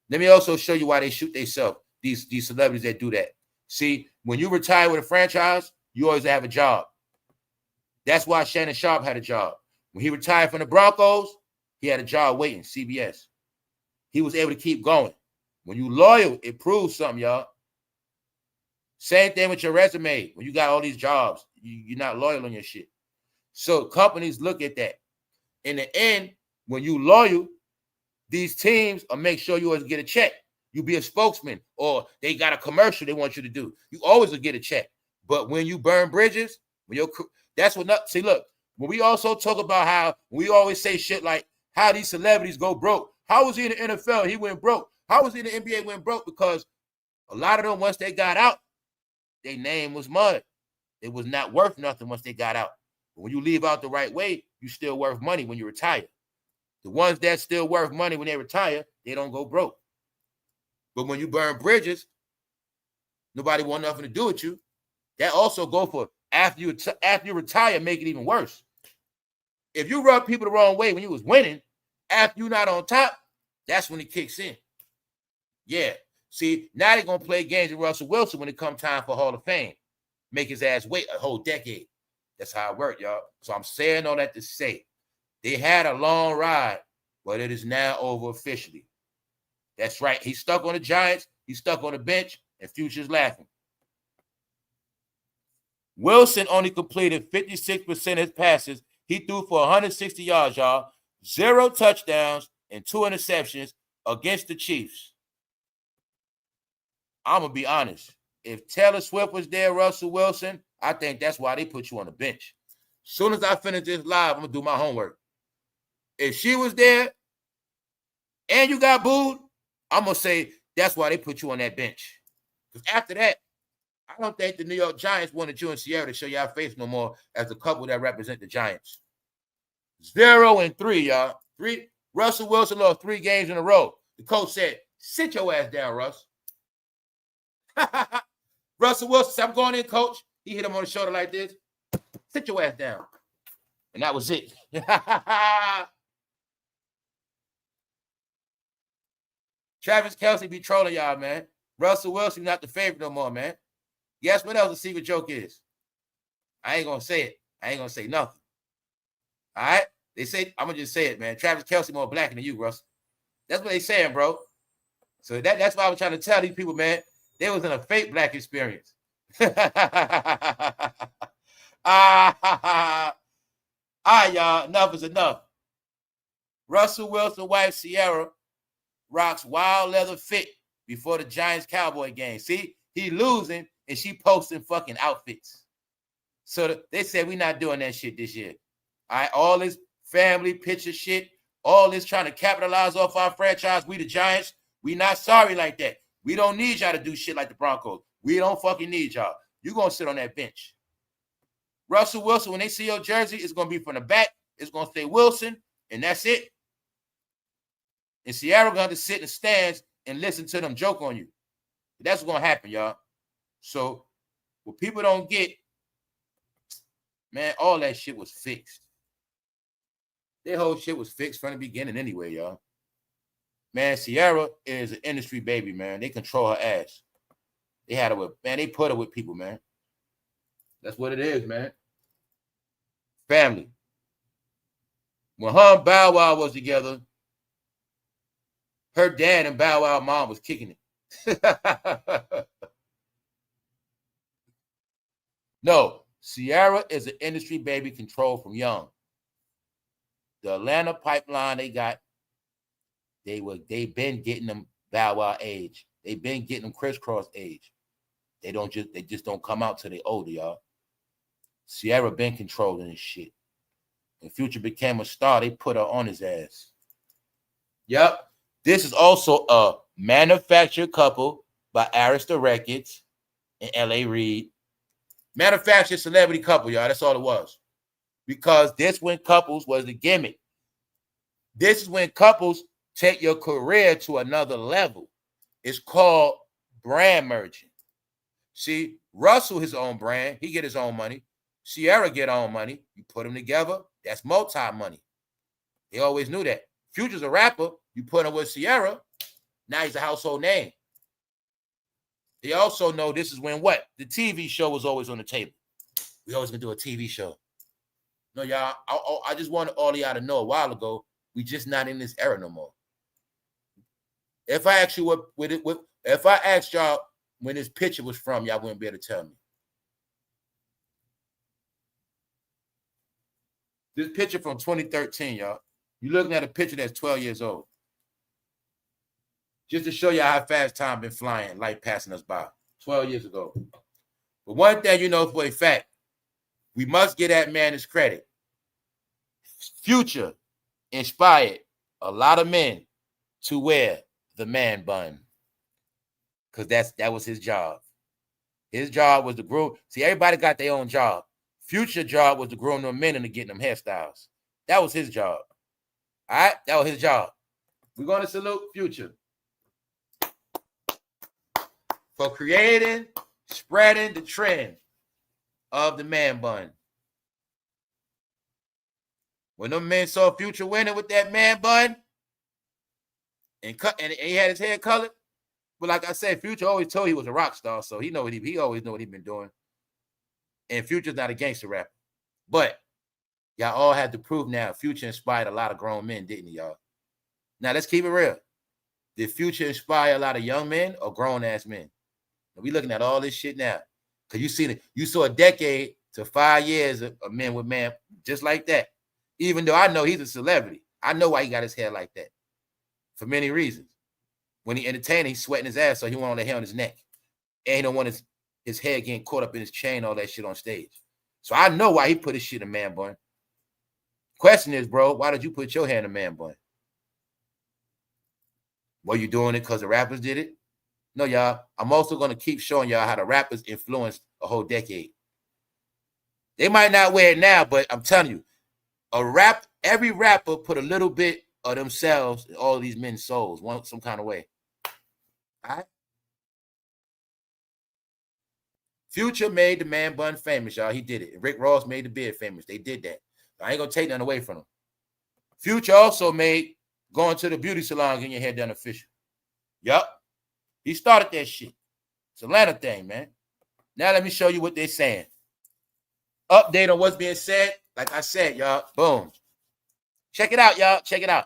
Let me also show you why they shoot themselves, these celebrities that do that. See, when you retire with a franchise, you always have a job. That's why Shannonsharpe had a job. When he retired from the Broncos, he had a job waiting, CBS. He was able to keep going. When you loyal, it proves something, y'all. Same thing with your resume. When you got all these jobs, you're not loyal on your shit. So companies look at that. In the end, when you loyal, these teams will make sure you always get a check. You be a spokesman, or they got a commercial they want you to do. You always will get a check. But when you burn bridges, that's what see, look, when we also talk about how we always say shit like how these celebrities go broke. How was he in the NFL? He went broke. How was he in the NBA went broke? Because a lot of them, once they got out, their name was mud. It was not worth nothing once they got out. But when you leave out the right way, you still worth money when you retire. The ones that still worth money when they retire, they don't go broke. But when you burn bridges, Nobody want nothing to do with you. That also go for after you retire, make it even worse. If you rub people the wrong way when you was winning, after you not on top, that's when it kicks in. Yeah. See, now they're going to play games with Russell Wilson when it comes time for Hall of Fame. Make his ass wait a whole decade. That's how it worked, y'all. So I'm saying all that to say, they had a long ride, but it is now over officially. That's right. He's stuck on the Giants. He's stuck on the bench, and Future's laughing. Wilson only completed 56% of his passes. He threw for 160 yards, y'all. 0 touchdowns and 2 interceptions against the Chiefs. I'm going to be honest. If Taylor Swift was there, Russell Wilson, I think that's why they put you on the bench. As soon as I finish this live, I'm going to do my homework. If she was there and you got booed, I'm going to say that's why they put you on that bench. Because after that, I don't think the New York Giants wanted you and CIARA to show y'all face no more as the couple that represent the Giants. 0-3, y'all. 3. Russell Wilson lost 3 games in a row. The coach said, sit your ass down, Russ. Russell Wilson said, I'm going in, coach. He hit him on the shoulder like this. Sit your ass down. And that was it. Travis Kelce be trolling y'all, man. Russell Wilson not the favorite no more, man. Guess what else the secret joke is? I ain't going to say it. I ain't going to say nothing. All right? They say, I'm going to just say it, man. Travis Kelce more black than you, Russ. That's what they saying, bro. So that's why I was trying to tell these people, man. They was in a fake black experience. All right, y'all. Enough is enough. Russell Wilson's wife, CIARA, rocks wild leather fit before the Giants-Cowboy game. See? He losing, and she posting fucking outfits. So they said we not doing that shit this year. All right? All this family picture shit, all this trying to capitalize off our franchise, we the Giants, we not sorry like that. We don't need y'all to do shit like the Broncos. We don't fucking need y'all. You're going to sit on that bench. Russell Wilson, when they see your jersey, it's going to be from the back. It's going to say Wilson, and that's it. And CIARA going to have to sit in the stands and listen to them joke on you. That's what's going to happen, y'all. So what people don't get, man, all that shit was fixed. Their whole shit was fixed from the beginning anyway, y'all. Man, CIARA is an industry baby, man. They control her ass. They had her with, man, they put her with people, man. That's what it is, man. Family. When her and Bow Wow was together, her dad and Bow Wow mom was kicking it. No, CIARA is an industry baby controlled from young. The Atlanta pipeline they got, they been getting them Bow Wow age. They been getting them crisscross age. They just don't come out till they older, y'all. CIARA been controlling this shit. When Future became a star, they put her on his ass. Yep. This is also a manufactured couple by Arista Records and L.A. Reid. Manufactured celebrity couple, y'all. That's all it was. Because this when couples was the gimmick. This is when couples take your career to another level. It's called brand merging. See, Russell his own brand. He get his own money. CIARA get her own money. You put them together, that's multi-money. They always knew that. Future's a rapper. You put him with CIARA, now he's a household name. They also know this is when what? The TV show was always on the table. We always gonna do a TV show. No, y'all, I just wanted all of y'all to know a while ago, we just not in this era no more. If I asked you if I asked y'all when this picture was from, y'all wouldn't be able to tell me. This picture from 2013, y'all. You're looking at a picture that's 12 years old. Just to show you how fast time been flying, life passing us by. 12 years ago. But one thing you know for a fact, we must give that man his credit. Future inspired a lot of men to wear the man bun. Because that was his job. His job was to groom. See, everybody got their own job. Future job was to groom them men into getting them hairstyles. That was his job. All right? That was his job. We're going to salute Future for creating spreading the trend of the man bun. When them men saw Future winning with that man bun and he had his hair colored, but like I said, Future always told he was a rock star, so he always know what he been doing. And Future's not a gangster rapper, but y'all all had to prove now. Future inspired a lot of grown men, didn't he, y'all? Now let's keep it real. Did Future inspire a lot of young men or grown ass men? We looking at all this shit now, cause you saw a decade to 5 years of men with man just like that. Even though I know he's a celebrity, I know why he got his hair like that for many reasons. When he entertained, he's sweating his ass, so he want the hair on his neck, and he don't want his hair getting caught up in his chain, all that shit on stage. So I know why he put his shit in a man bun. Question is, bro, why did you put your hair in a man bun? Were you doing it because the rappers did it? No, y'all. I'm also going to keep showing y'all how the rappers influenced a whole decade. They might not wear it now, but I'm telling you, every rapper put a little bit of themselves in all of these men's souls, some kind of way. All right? Future made the man bun famous, y'all. He did it. Rick Ross made the beard famous. They did that. I ain't going to take nothing away from them. Future also made going to the beauty salon getting your hair done official. Yup. He started that shit. It's a Atlanta thing, man. Now let me show you what they're saying. Update on what's being said. Like I said, y'all, boom. Check it out, y'all. Check it out.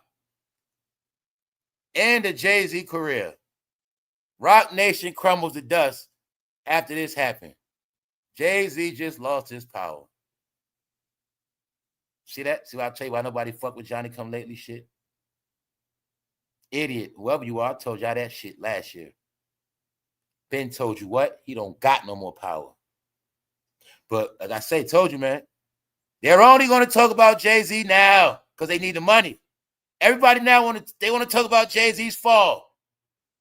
End of Jay-Z career. Rock Nation crumbles to dust after this happened. Jay-Z just lost his power. See that? See what I tell you why nobody fuck with Johnny come lately shit? Idiot. Whoever you are, I told y'all that shit last year. Ben told you what? He don't got no more power. But like I say, told you, man, they're only going to talk about Jay-Z now because they need the money. Everybody now want to talk about Jay-Z's fall.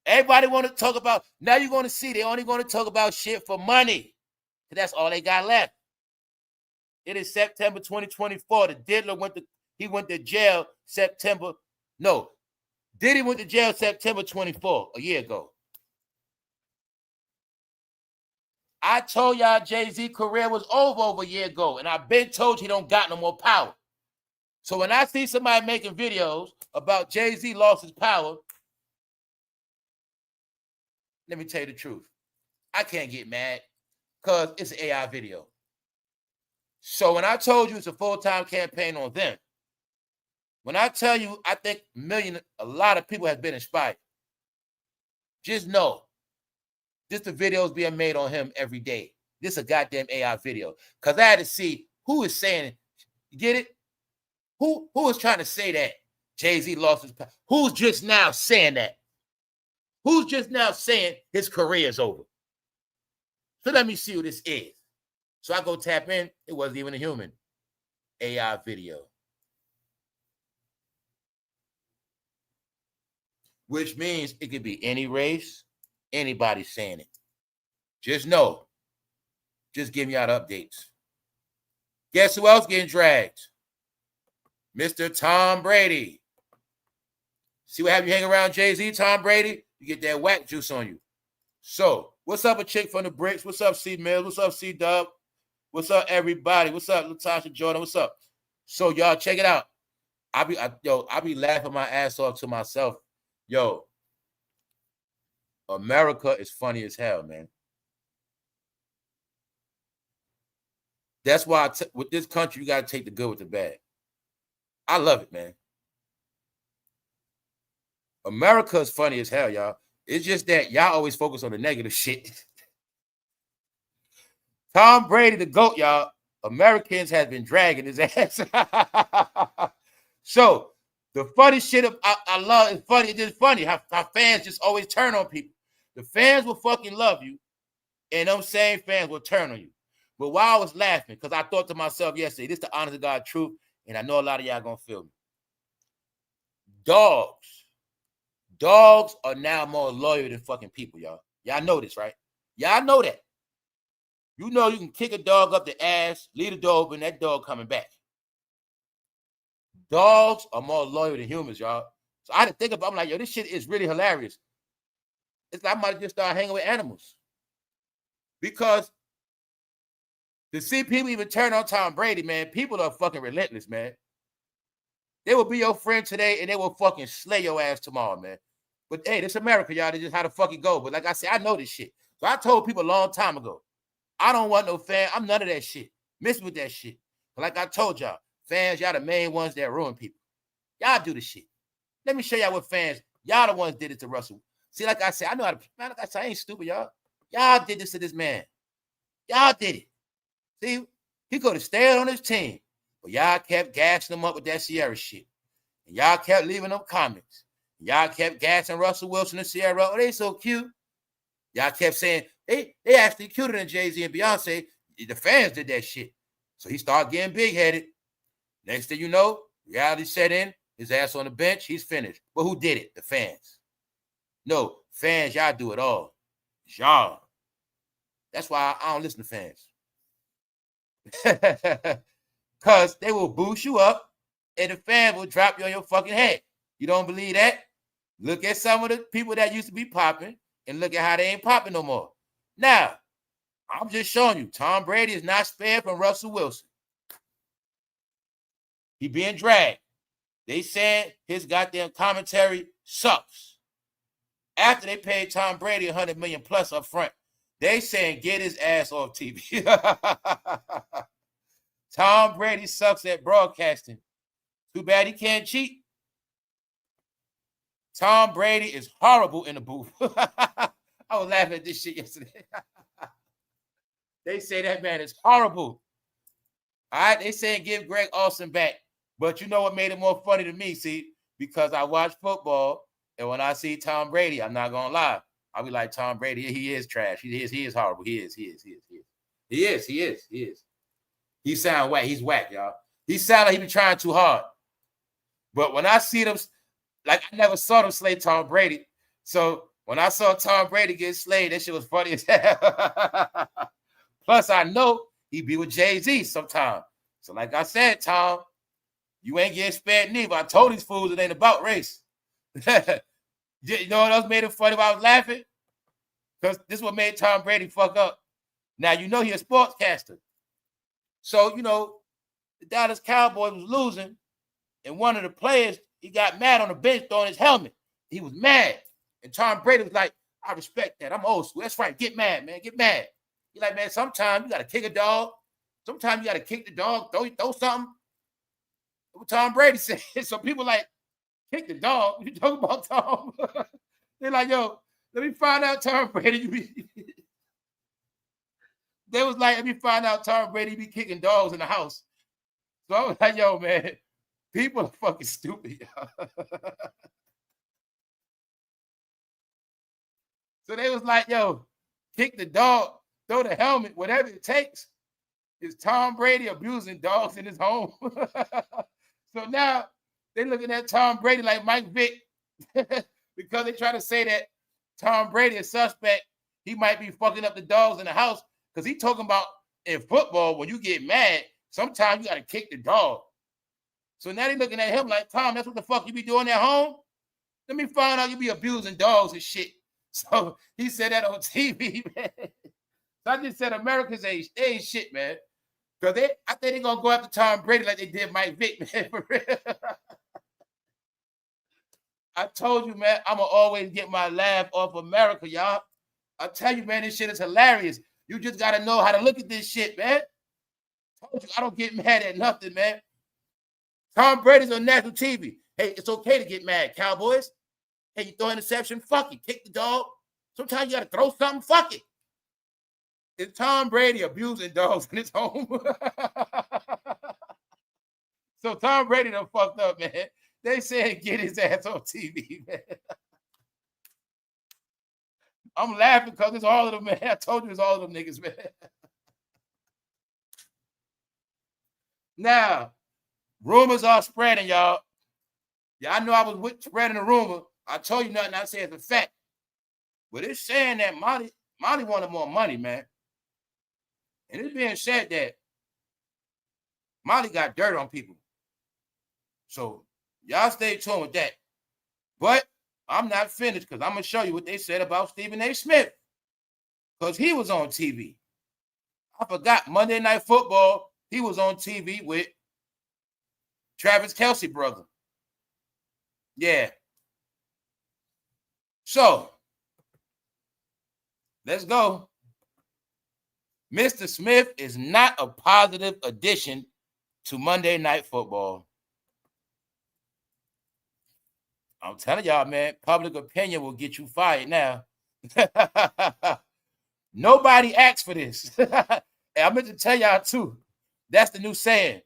Everybody want to talk about, now you're going to see they're only going to talk about shit for money. That's all they got left. It is September 2024. The diddler went to jail September. No, Diddy went to jail September 24, a year ago. I told y'all Jay-Z's career was over a year ago, and I've been told he don't got no more power. So when I see somebody making videos about Jay-Z lost his power, let me tell you the truth. I can't get mad because it's an AI video. So when I told you it's a full-time campaign on them, when I tell you I think a lot of people have been inspired, just know this the videos being made on him every day. This is a goddamn AI video. Because I had to see who is saying it. You get it? Who is trying to say that Jay-Z lost his power? Who's just now saying that? Who's just now saying his career is over? So let me see who this is. So I go tap in. It wasn't even a human. AI video. Which means it could be any race, anybody saying it. Just know. Just giving y'all the updates. Guess who else getting dragged? Mr. Tom Brady. See what happens? You hang around Jay-Z, Tom Brady, you get that whack juice on you. So, what's up, a chick from the bricks? What's up, C Mills? What's up, C Dub? What's up, everybody? What's up, Latasha Jordan? What's up? So, y'all, check it out. I be laughing my ass off to myself. Yo, America is funny as hell, man. That's why with this country, you got to take the good with the bad. I love it, man. America is funny as hell, y'all. It's just that y'all always focus on the negative shit. Tom Brady, the GOAT, y'all. Americans have been dragging his ass. So, the funny shit I love is funny. It's just funny how fans just always turn on people. The fans will fucking love you, and them same fans will turn on you. But while I was laughing, because I thought to myself yesterday, this is the honest to God truth, and I know a lot of y'all gonna feel me. Dogs are now more loyal than fucking people, y'all. Y'all know this, right? Y'all know that. You know you can kick a dog up the ass, leave the door open, that dog coming back. Dogs are more loyal than humans, y'all. So I had to think about it. I'm like, yo, this shit is really hilarious. It's like I might just start hanging with animals. Because to see people even turn on Tom Brady, man, people are fucking relentless, man. They will be your friend today and they will fucking slay your ass tomorrow, man. But hey, this America, y'all. This is how the fuck it go. But like I said, I know this shit. So I told people a long time ago, I don't want no fan. I'm none of that shit. Miss with that shit. But like I told y'all, fans, y'all the main ones that ruin people. Y'all do the shit. Let me show y'all what fans, y'all the ones did it to Russell. See, like I said, I know how to, man, like I said, I ain't stupid, y'all. Y'all did this to this man. Y'all did it. See, he could have stayed on his team, but y'all kept gassing him up with that CIARA shit. And y'all kept leaving them comments. Y'all kept gassing Russell Wilson and CIARA. Oh, they so cute. Y'all kept saying, they actually cuter than Jay-Z and Beyonce. The fans did that shit. So he started getting big-headed. Next thing you know, reality set in, his ass on the bench, he's finished. But who did it? The fans. No, fans, y'all do it all. Y'all. That's why I don't listen to fans. Because they will boost you up and the fan will drop you on your fucking head. You don't believe that? Look at some of the people that used to be popping and look at how they ain't popping no more. Now, I'm just showing you, Tom Brady is not spared from Russell Wilson. He being dragged. They said his goddamn commentary sucks. After they paid Tom Brady $100 million plus up front, they saying get his ass off TV. Tom Brady sucks at broadcasting. Too bad he can't cheat. Tom Brady is horrible in the booth. I was laughing at this shit yesterday. They say that man is horrible. All right, they saying give Greg Olsen back. But you know what made it more funny to me, see? Because I watch football, and when I see Tom Brady, I'm not gonna lie. I'll be like, Tom Brady, he is trash. He is horrible. He is. He sound whack. He's whack, y'all. He sound like he be trying too hard. But when I see them, like I never saw them slay Tom Brady. So when I saw Tom Brady get slayed, that shit was funny as hell. Plus, I know he be with Jay-Z sometime. So like I said, Tom, you ain't getting spared neither. I told these fools it ain't about race. You know what else made it funny while I was laughing? Because this is what made Tom Brady fuck up. Now, you know he a sportscaster. So, you know, the Dallas Cowboys was losing, and one of the players, he got mad on the bench throwing his helmet. He was mad. And Tom Brady was like, I respect that. I'm old school. That's right. Get mad, man. Get mad. He's like, man, sometimes you got to kick a dog. Sometimes you got to kick the dog, throw something. What Tom Brady said. So people like, kick the dog. What you talking about, Tom? They're like, yo, let me find out Tom Brady. They was like, let me find out Tom Brady be kicking dogs in the house. So I was like, yo, man, people are fucking stupid. So they was like, yo, kick the dog, throw the helmet, whatever it takes. Is Tom Brady abusing dogs in his home? So now they're looking at Tom Brady like Mike Vick because they try to say that Tom Brady is suspect. He might be fucking up the dogs in the house because he talking about in football, when you get mad, sometimes you got to kick the dog. So now they're looking at him like, Tom, that's what the fuck you be doing at home? Let me find out you be abusing dogs and shit. So he said that on TV, man. So I just said Americans ain't shit, man. Because I think they're going to go after Tom Brady like they did Mike Vick, man. For real. I told you, man, I'm going to always get my laugh off America, y'all. I tell you, man, this shit is hilarious. You just got to know how to look at this shit, man. I told you, I don't get mad at nothing, man. Tom Brady's on national TV. Hey, it's okay to get mad, Cowboys. Hey, you throw interception, fuck it. Kick the dog. Sometimes you got to throw something, fuck it. Is Tom Brady abusing dogs in his home? So Tom Brady done fucked up, man. They said get his ass on TV, man. I'm laughing because it's all of them, man. I told you it's all of them niggas, man. Now, rumors are spreading, y'all. Yeah, I know I was spreading a rumor. I told you nothing. I said it's a fact. But it's saying that Molly wanted more money, man. And it's being said that Molly got dirt on people. So y'all stay tuned with that. But I'm not finished because I'm going to show you what they said about Stephen A. Smith. because he was on TV. I forgot Monday Night Football. He was on TV with Travis Kelce brother. Yeah. So let's go. Mr. Smith is not a positive addition to Monday Night Football. I'm telling y'all, man, public opinion will get you fired now. Nobody asked for this. And I meant to tell y'all too. That's the new saying.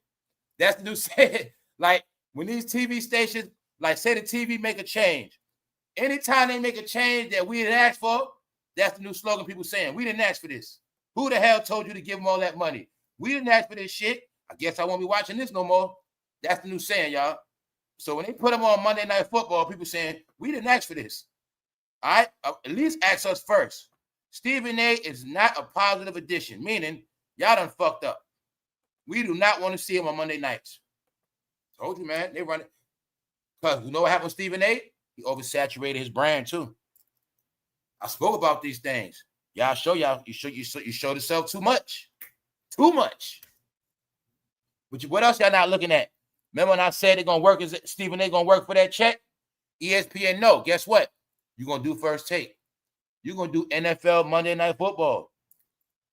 That's the new saying. Like when these TV stations, like say the TV make a change. Anytime they make a change that we didn't ask for, that's the new slogan people saying. We didn't ask for this. Who the hell told you to give them all that money? We didn't ask for this shit. I guess I won't be watching this no more. That's the new saying, y'all. So when they put them on Monday Night Football, people saying, we didn't ask for this. All right? At least ask us first. Stephen A is not a positive addition, meaning y'all done fucked up. We do not want to see him on Monday nights. Told you, man. They run it. Because you know what happened with Stephen A? He oversaturated his brand, too. I spoke about these things. Y'all show y'all. You showed yourself too much. Too much. But what else y'all not looking at? Remember when I said they're going to work, is Stephen A going to work for that check? ESPN, no. Guess what? You're going to do First Take. You're going to do NFL Monday Night Football.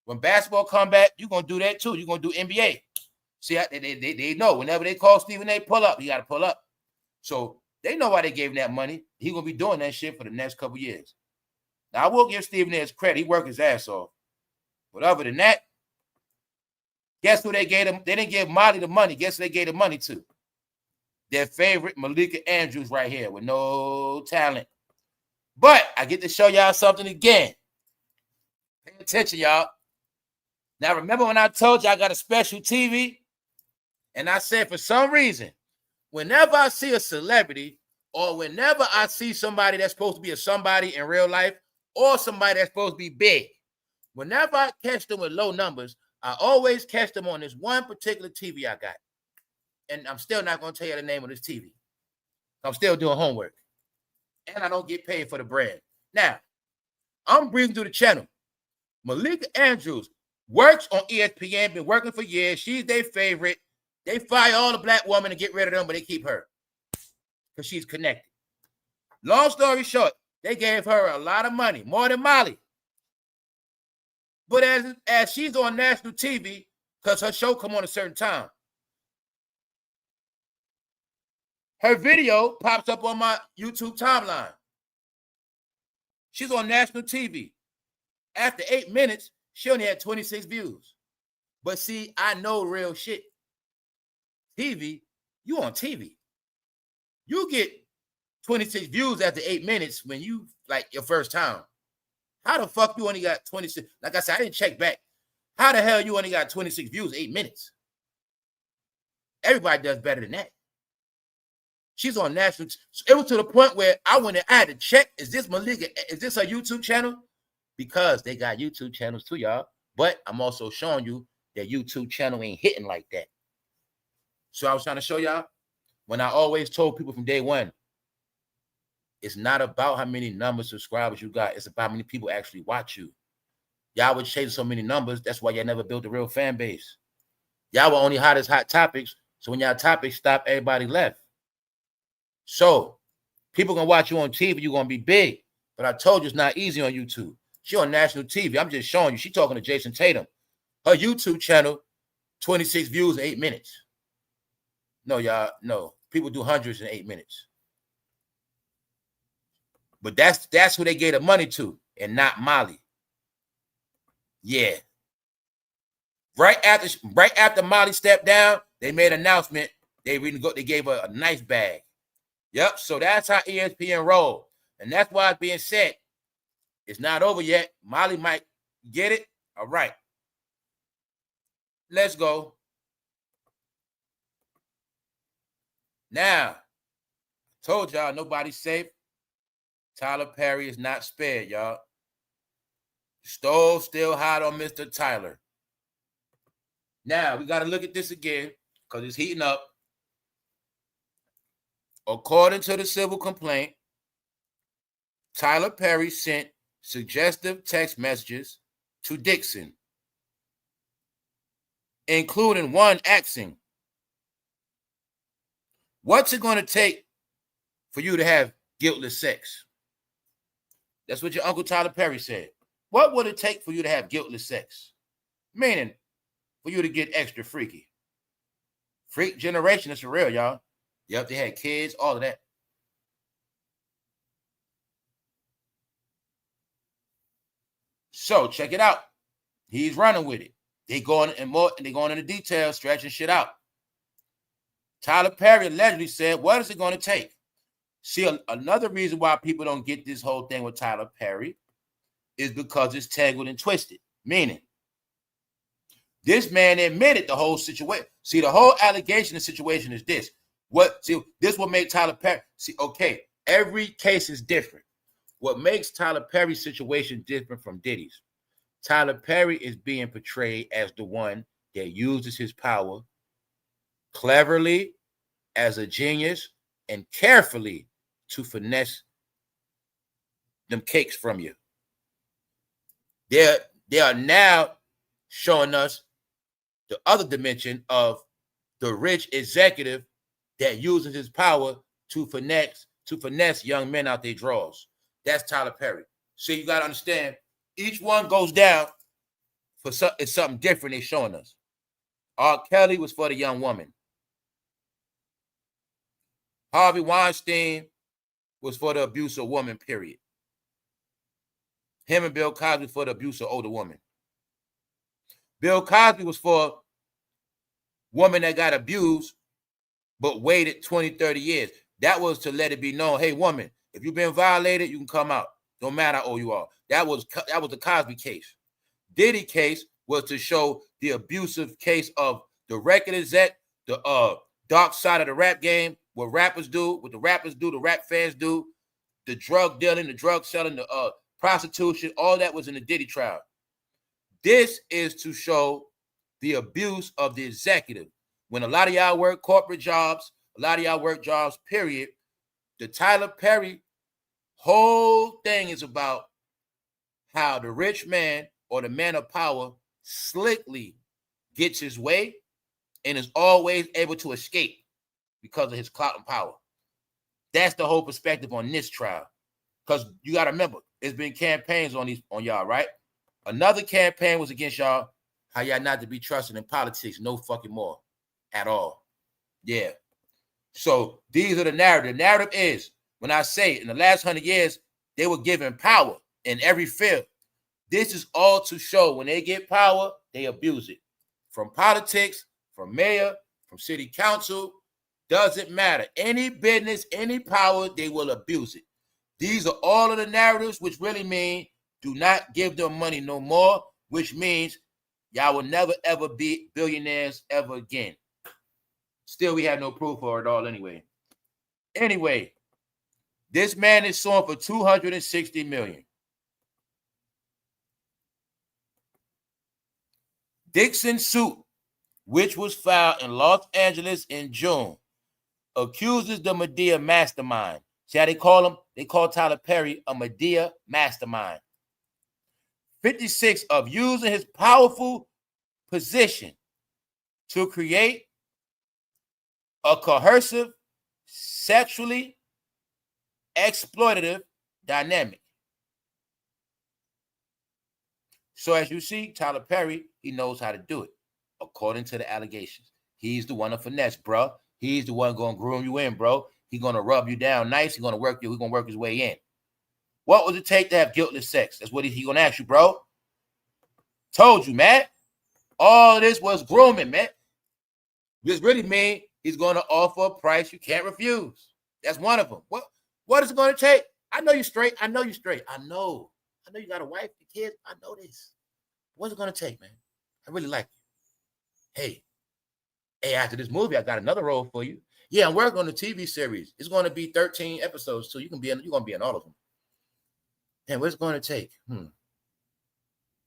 When basketball come back, you're going to do that too. You're going to do NBA. See, they know whenever they call Stephen A, pull up, you got to pull up. So they know why they gave him that money. He's going to be doing that shit for the next couple years. Now, I will give Stephen A his credit. He worked his ass off. But other than that, guess who they gave him? They didn't give Molly the money. Guess who they gave the money to? Their favorite Malika Andrews right here with no talent. But I get to show y'all something again. Pay attention, y'all. Now, remember when I told you I got a special TV? And I said for some reason, whenever I see a celebrity or whenever I see somebody that's supposed to be a somebody in real life or somebody that's supposed to be big, whenever I catch them with low numbers, I always catch them on this one particular TV I got. And I'm still not going to tell you the name of this TV. I'm still doing homework. And I don't get paid for the brand. Now, I'm breezing through the channel. Malika Andrews works on ESPN, been working for years. She's their favorite. They fire all the black women and get rid of them, but they keep her because she's connected. Long story short, they gave her a lot of money, more than Molly. But as she's on national TV, because her show come on a certain time, her video pops up on my YouTube timeline. She's on national TV. After 8 minutes, she only had 26 views. But see, I know real shit. TV, you on TV. You get 26 views after 8 minutes when you, like, your first time. How the fuck you only got 26? Like I said, I didn't check back. How the hell you only got 26 views 8 minutes? Everybody does better than that. She's on national. It was to the point where I went and I had to check, is this Malika? Is this her YouTube channel? Because they got YouTube channels too, y'all. But I'm also showing you that YouTube channel ain't hitting like that. So I was trying to show y'all, when I always told people from day one, it's not about how many numbers subscribers you got. It's about how many people actually watch you. Y'all were chasing so many numbers. That's why y'all never built a real fan base. Y'all were only hot as hot topics. So when y'all topics stopped, everybody left. So people gonna watch you on TV, you're gonna be big. But I told you it's not easy on YouTube. She on national TV. I'm just showing you. She talking to Jason Tatum. Her YouTube channel, 26 views in 8 minutes. No, y'all, no. People do hundreds in 8 minutes. But that's who they gave the money to, and not Molly. Yeah. Right after Molly stepped down, they made an announcement. They gave her a nice bag. Yep. So that's how ESPN roll. And that's why it's being said. It's not over yet. Molly might get it. All right. Let's go. Now, told y'all nobody's safe. Tyler Perry is not spared, y'all. Stove still hot on Mr. Tyler. Now, we got to look at this again because it's heating up. According to the civil complaint, Tyler Perry sent suggestive text messages to Dixon, including one asking, what's it going to take for you to have guiltless sex? That's what your Uncle Tyler Perry said. What would it take for you to have guiltless sex? Meaning, for you to get extra freaky. Freak generation is for real, y'all. Yep, they had kids, all of that. So check it out. He's running with it. They going in more, and they going into details, stretching shit out. Tyler Perry allegedly said, what is it going to take? See, another reason why people don't get this whole thing with Tyler Perry is because it's tangled and twisted. Meaning, this man admitted the whole situation. See, the whole allegation and situation is this. This will make Tyler Perry. See, okay, every case is different. What makes Tyler Perry's situation different from Diddy's? Tyler Perry is being portrayed as the one that uses his power cleverly, as a genius, and carefully to finesse them cakes from you. They are now showing us the other dimension of the rich executive that uses his power to finesse young men out their drawers. That's Tyler Perry. So you got to understand, each one goes down for it's something different they're showing us. R. Kelly was for the young woman. Harvey Weinstein was for the abuse of woman, period. Him and Bill Cosby for the abuse of older women. Bill Cosby was for women that got abused but waited 20, 30 years. That was to let it be known, hey, woman, if you've been violated, you can come out. Don't matter how old you are. That was the Cosby case. Diddy case was to show the abusive case of the record exec, the dark side of the rap game, what rappers do, what the rappers do, the rap fans do, the drug dealing, the drug selling, the prostitution, all that was in the Diddy trial. This is to show the abuse of the executive. When a lot of y'all work corporate jobs, a lot of y'all work jobs, period, the Tyler Perry whole thing is about how the rich man or the man of power slickly gets his way and is always able to escape because of his clout and power. That's the whole perspective on this trial. Because you got to remember, there's been campaigns on y'all, right? Another campaign was against y'all, how y'all not to be trusted in politics no fucking more at all. Yeah. So these are the narrative. The narrative is, when I say in the last 100 years, they were given power in every field. This is all to show when they get power, they abuse it. From politics, from mayor, from city council, doesn't matter. Any business, any power, they will abuse it. These are all of the narratives, which really mean do not give them money no more, which means y'all will never, ever be billionaires ever again. Still, we have no proof for it all anyway. Anyway, this man is suing for $260 million. Dixon's suit, which was filed in Los Angeles in June, accuses the Medea mastermind. See how they call him? They call Tyler Perry a Medea mastermind. 56 of using his powerful position to create a coercive, sexually exploitative dynamic. So as you see, Tyler Perry, he knows how to do it, according to the allegations. He's the one to finesse, bro. He's the one going to groom you in, bro. He's going to rub you down nice. He's going to work you. He's going to work his way in. What would it take to have guiltless sex? That's what he's going to ask you, bro. Told you, man. All this was grooming, man. This really means he's going to offer a price you can't refuse. That's one of them. What is it going to take? I know you're straight. I know you're straight. I know you got a wife and kids. I know this. What's it going to take, man? I really like you. Hey, after this movie, I got another role for you. Yeah, I'm working on a TV series. It's going to be 13 episodes, so you're going to be in all of them. And what's it going to take?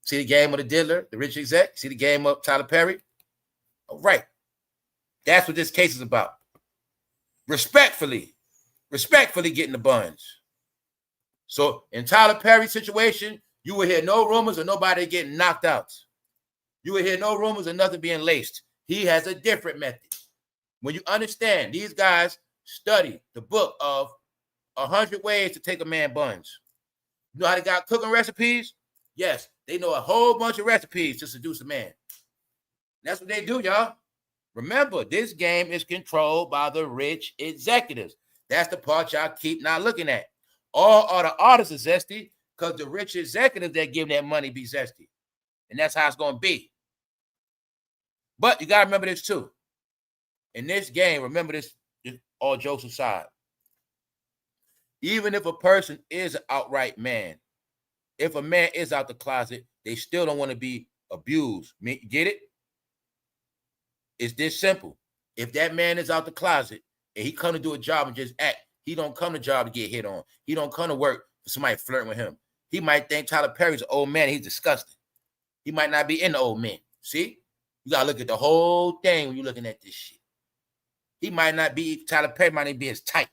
See the game of the diddler, the rich exec? See the game of Tyler Perry? All right. That's what this case is about. Respectfully getting the buns. So in Tyler Perry's situation, You will hear no rumors of nobody getting knocked out. You will hear no rumors of nothing being laced. He has a different method. When you understand, these guys study the book of 100 ways to take a man buns. You know how they got cooking recipes? Yes, they know a whole bunch of recipes to seduce a man. That's what they do, y'all. Remember, this game is controlled by the rich executives. That's the part y'all keep not looking at. All the artists are zesty because the rich executives that give that money be zesty. And that's how it's going to be. But you got to remember this too. In this game, remember this, all jokes aside. Even if a person is an outright man, if a man is out the closet, they still don't want to be abused. Get it? It's this simple. If that man is out the closet and he come to do a job and just act, he don't come to job to get hit on. He don't come to work for somebody flirting with him. He might think Tyler Perry's an old man. He's disgusting. He might not be into old men. See? You got to look at the whole thing when you're looking at this shit. He might not be, Tyler Perry might not be his type.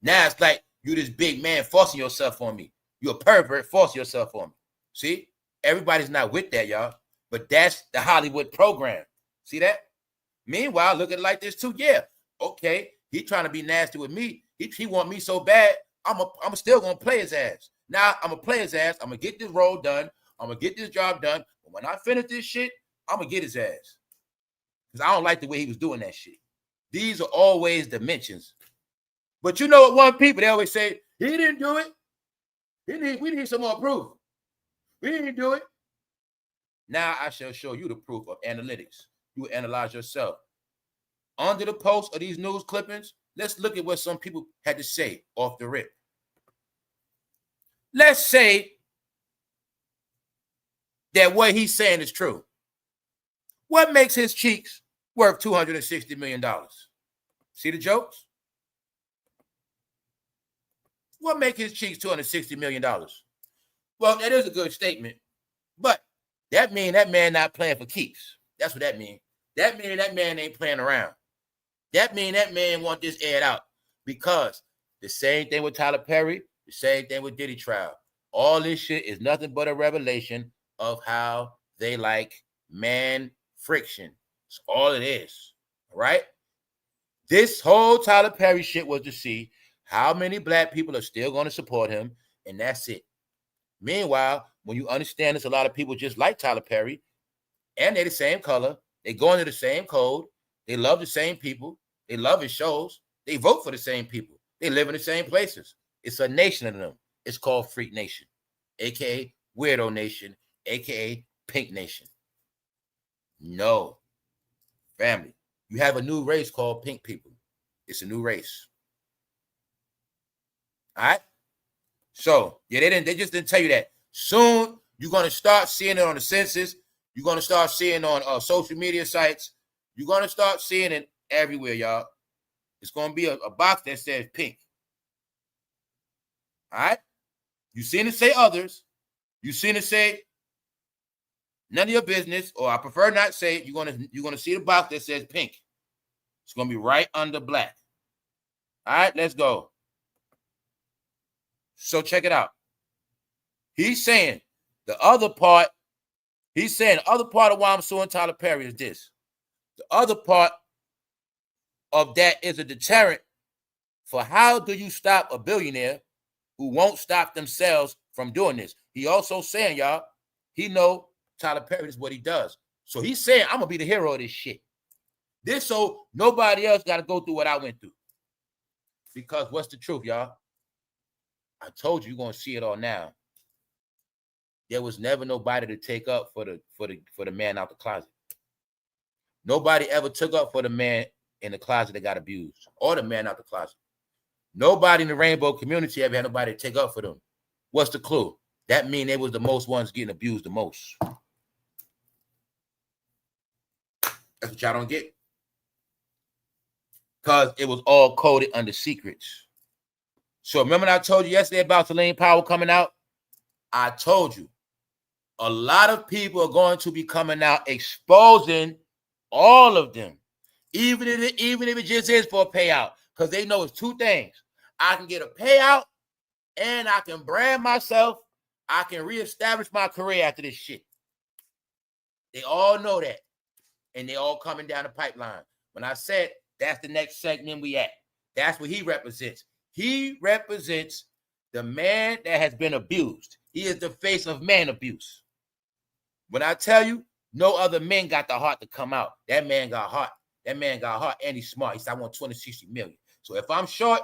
Now it's like, you this big man forcing yourself on me. You're a pervert forcing yourself on me. See? Everybody's not with that, y'all. But that's the Hollywood program. See that? Meanwhile, look at it like this too. Yeah. Okay. He trying to be nasty with me. He want me so bad, I'm still going to play his ass. Now, I'm going to play his ass. I'm going to get this role done. I'm going to get this job done. But when I finish this shit, I'm going to get his ass. Because I don't like the way he was doing that shit. These are always dimensions. But you know what one people, they always say, he didn't do it. We need some more proof. We didn't do it. Now I shall show you the proof of analytics. You will analyze yourself. Under the post of these news clippings, let's look at what some people had to say off the rip. Let's say that what he's saying is true. What makes his cheeks worth $260 million? See the jokes? What makes his cheeks $260 million? Well, that is a good statement, but that means that man not playing for keeps. That's what that means. That means that man ain't playing around. That means that man want this aired out, because the same thing with Tyler Perry, the same thing with Diddy trial. All this shit is nothing but a revelation of how they like man friction. That's all it is, all right? This whole Tyler Perry shit was to see how many black people are still going to support him, and that's it. Meanwhile, when you understand this, a lot of people just like Tyler Perry, and they're the same color. They go into the same code. They love the same people. They love his shows. They vote for the same people. They live in the same places. It's a nation of them. It's called Freak Nation, a.k.a. Weirdo Nation, a.k.a. Pink Nation. No. Family. You have a new race called pink people. It's a new race. All right? So, yeah, they just didn't tell you that. Soon, you're going to start seeing it on the census. You're going to start seeing it on social media sites. You're going to start seeing it everywhere, y'all. It's going to be a box that says pink. All right? You seen it say others. You seen it say none of your business, or I prefer not say it. You're going to see the box that says pink. It's going to be right under black. All right, let's go. So check it out. He's saying the other part of why I'm suing Tyler Perry is this. The other part of that is a deterrent for how do you stop a billionaire who won't stop themselves from doing this. He also saying, y'all, he know Tyler Perry is what he does. So he's saying, I'm going to be the hero of this shit. This so nobody else got to go through what I went through. Because what's the truth, y'all? I told you, you're going to see it all now. There was never nobody to take up for the man out the closet. Nobody ever took up for the man in the closet that got abused, or the man out the closet. Nobody in the rainbow community ever had nobody to take up for them. What's the clue? That means they was the most ones getting abused the most. That's what y'all don't get. Because it was all coded under secrets. So remember when I told you yesterday about Selene Powell coming out? I told you a lot of people are going to be coming out exposing all of them. Even if it just is for a payout. Because they know it's two things. I can get a payout and I can brand myself. I can reestablish my career after this shit. They all know that. And they all coming down the pipeline. When I said that's the next segment we at, that's what he represents. He represents the man that has been abused. He is the face of man abuse. When I tell you, no other men got the heart to come out. That man got heart. That man got heart, and he's smart. He said, I want 260 million. So if I'm short,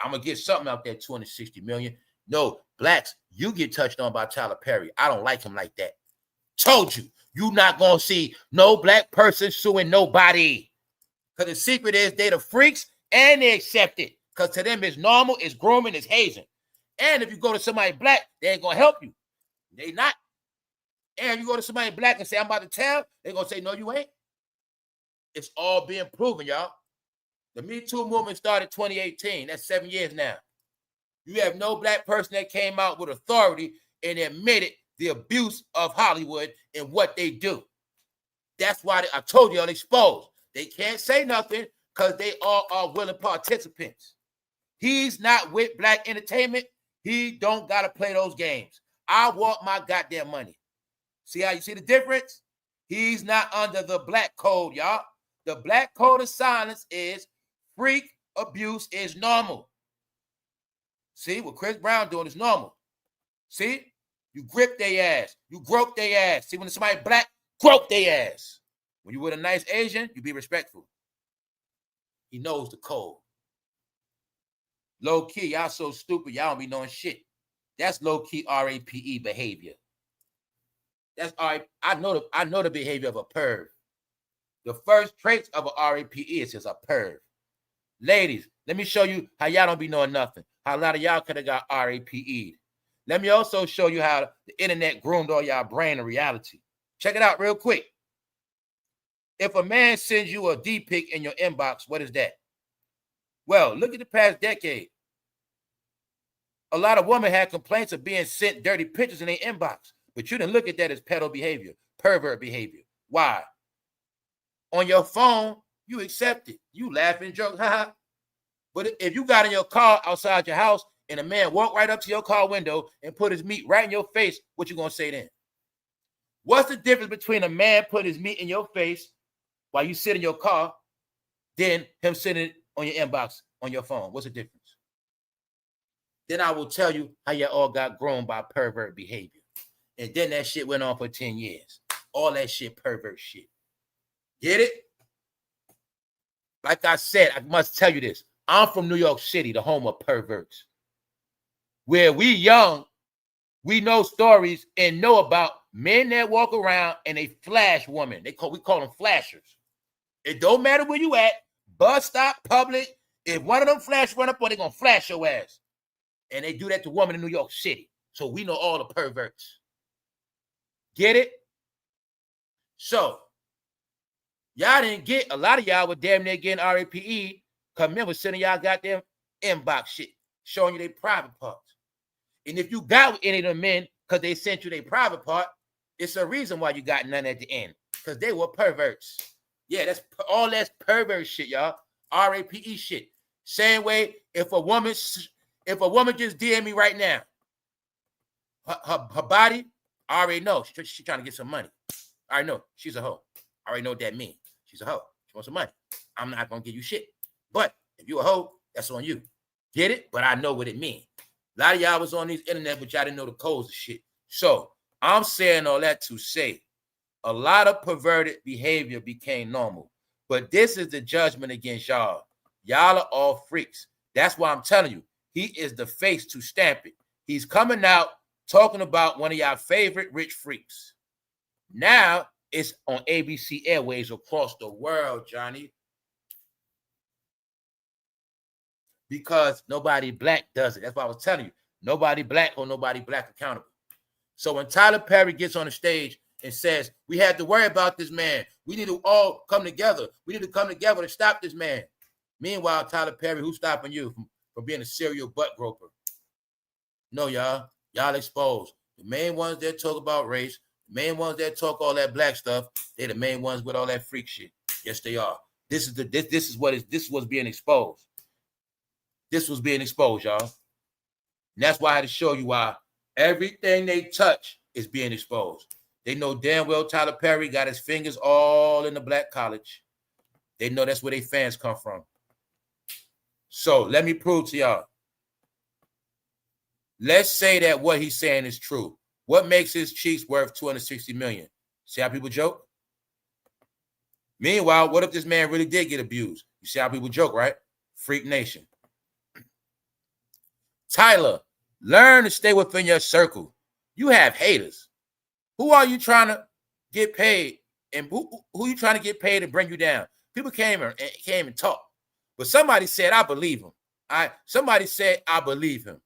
I'm going to get something out there, 260 million. No, blacks, you get touched on by Tyler Perry. I don't like him like that. Told you, you not going to see no black person suing nobody. Because the secret is they the freaks and they accept it. Because to them, it's normal, it's grooming, it's hazing. And if you go to somebody black, they ain't going to help you. They not. And you go to somebody black and say, I'm about to tell, they're going to say, no, you ain't. It's all being proven, y'all. The Me Too movement started 2018. That's 7 years now. You have no black person that came out with authority and admitted the abuse of Hollywood and what they do. That's why I told you on Exposed. They can't say nothing because they all are willing participants. He's not with black entertainment. He don't got to play those games. I want my goddamn money. See how you see the difference? He's not under the black code, y'all. The black code of silence is freak abuse is normal. See, what Chris Brown doing is normal. See, you grip their ass. You grope their ass. See, when somebody black, grope their ass. When you with a nice Asian, you be respectful. He knows the code. Low key, y'all so stupid, y'all don't be knowing shit. That's low key RAPE behavior. That's I know the behavior of a perv. The first traits of an RAPE is a perv. Ladies, let me show you how y'all don't be knowing nothing. How a lot of y'all could have got RAPE'd. Let me also show you how the internet groomed all y'all brain and reality. Check it out real quick. If a man sends you a D pic in your inbox, what is that? Well, look at the past decade. A lot of women had complaints of being sent dirty pictures in their inbox, but you didn't look at that as pedo behavior, pervert behavior. Why? On your phone, you accept it. You laugh and joke, haha. But if you got in your car outside your house and a man walked right up to your car window and put his meat right in your face, what you gonna say then? What's the difference between a man putting his meat in your face while you sit in your car, then him sitting on your inbox on your phone? What's the difference? Then I will tell you how you all got grown by pervert behavior. And then that shit went on for 10 years. All that shit, pervert shit. Get it? Like I said, I must tell you this. I'm from New York City, the home of perverts. Where we young, we know stories and know about men that walk around and they flash women. We call them flashers. It don't matter where you at, bus stop, public. If one of them flash run up on, they're going to flash your ass. And they do that to women in New York City. So we know all the perverts. Get it? So, y'all didn't get, a lot of y'all were damn near getting RAPE. Come in with sending y'all goddamn inbox shit, showing you their private parts. And if you got with any of them men because they sent you their private part, it's a reason why you got none at the end. Because they were perverts. Yeah, that's all that's pervert shit, y'all. RAPE shit. Same way, if a woman just DM me right now, her body, I already know she's trying to get some money. I already know she's a hoe. I already know what that means. She's a hoe. She wants some money. I'm not gonna give you shit. But if you a hoe, that's on you. Get it? But I know what it means. A lot of y'all was on these internet, but y'all didn't know the codes of shit. So I'm saying all that to say a lot of perverted behavior became normal. But this is the judgment against y'all. Y'all are all freaks. That's why I'm telling you, he is the face to stamp it. He's coming out talking about one of y'all favorite rich freaks. Now it's on ABC Airways across the world, Johnny. Because nobody black does it. That's why I was telling you. Nobody black or nobody black accountable. So when Tyler Perry gets on the stage and says, we had to worry about this man. We need to all come together. We need to come together to stop this man. Meanwhile, Tyler Perry, who's stopping you from being a serial butt groper? No, y'all. Y'all exposed. The main ones that talk about race, the main ones that talk all that black stuff, they're the main ones with all that freak shit. Yes, they are. This is what's being exposed. This was being exposed, y'all. And that's why I had to show you why Everything they touch is being exposed. They know damn well Tyler Perry got his fingers all in the black college. They know that's where their fans come from. So let me prove to y'all. Let's say that what he's saying is true. What makes his cheeks worth $260 million? See how people joke? Meanwhile, what if this man really did get abused? You see how people joke, right? Freak Nation. Tyler, learn to stay within your circle. You have haters. Who are you trying to get paid? And who you trying to get paid to bring you down? People came and talked. But somebody said, I believe him. Somebody said, I believe him.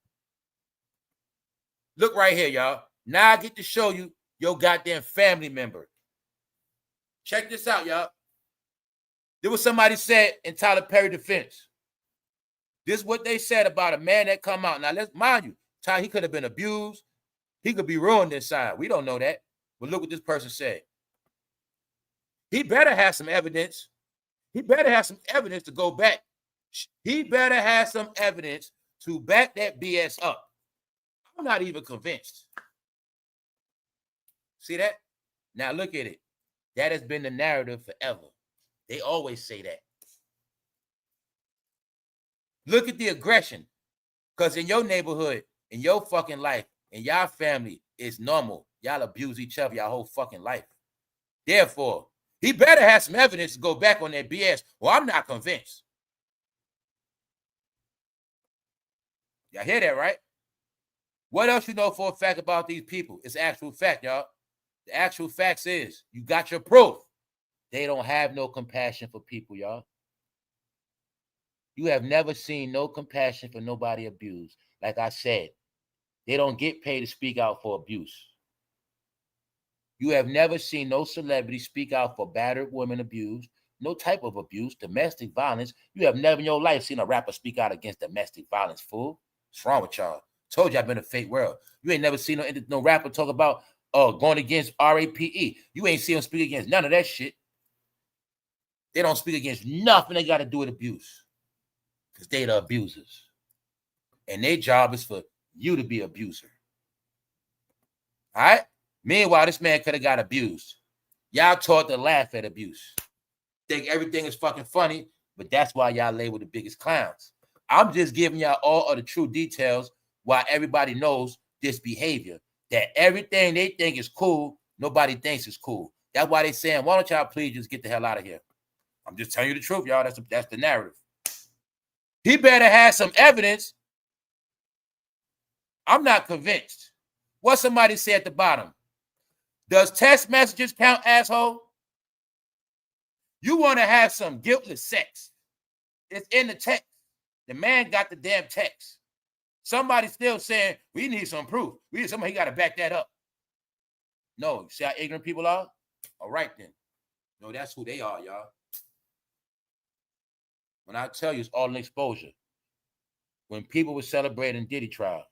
Look right here, y'all. Now I get to show you your goddamn family member. Check this out, y'all. There was somebody said in Tyler Perry defense. This is what they said about a man that come out. Now, let's mind you, Tyler, he could have been abused. He could be ruined inside. We don't know that. But look what this person said. He better have some evidence. He better have some evidence to go back. He better have some evidence to back that BS up. I'm not even convinced. See that? Now look at it. That has been the narrative forever. They always say that. Look at the aggression. Because in your neighborhood, in your fucking life, in y'all family, it's normal. Y'all abuse each other your whole fucking life. Therefore, he better have some evidence to go back on that BS. Well, I'm not convinced. Y'all hear that, right? What else you know for a fact about these people? It's actual fact, y'all. The actual facts is, you got your proof. They don't have no compassion for people, y'all. You have never seen no compassion for nobody abused. Like I said, they don't get paid to speak out for abuse. You have never seen no celebrity speak out for battered women abused, no type of abuse, domestic violence. You have never in your life seen a rapper speak out against domestic violence, fool. What's wrong with y'all? Told you I've been a fake world. You ain't never seen no rapper talk about going against RAPE. You ain't seen them speak against none of that shit. They don't speak against nothing they got to do with abuse. Because they the abusers. And their job is for you to be abuser. All right? Meanwhile, this man could have got abused. Y'all taught to laugh at abuse. Think everything is fucking funny, but that's why y'all label the biggest clowns. I'm just giving y'all all of the true details why everybody knows this behavior. That everything they think is cool, nobody thinks is cool. That's why they saying, why don't y'all please just get the hell out of here? I'm just telling you the truth, y'all. That's the narrative. He better have some evidence. I'm not convinced. What somebody said at the bottom. Does text messages count, asshole? You want to have some guiltless sex. It's in the text. The man got the damn text. Somebody still saying, we need some proof. We need somebody got to back that up. No, you see how ignorant people are? All right, then. No, that's who they are, y'all. When I tell you it's all an exposure. When people were celebrating Diddy trial,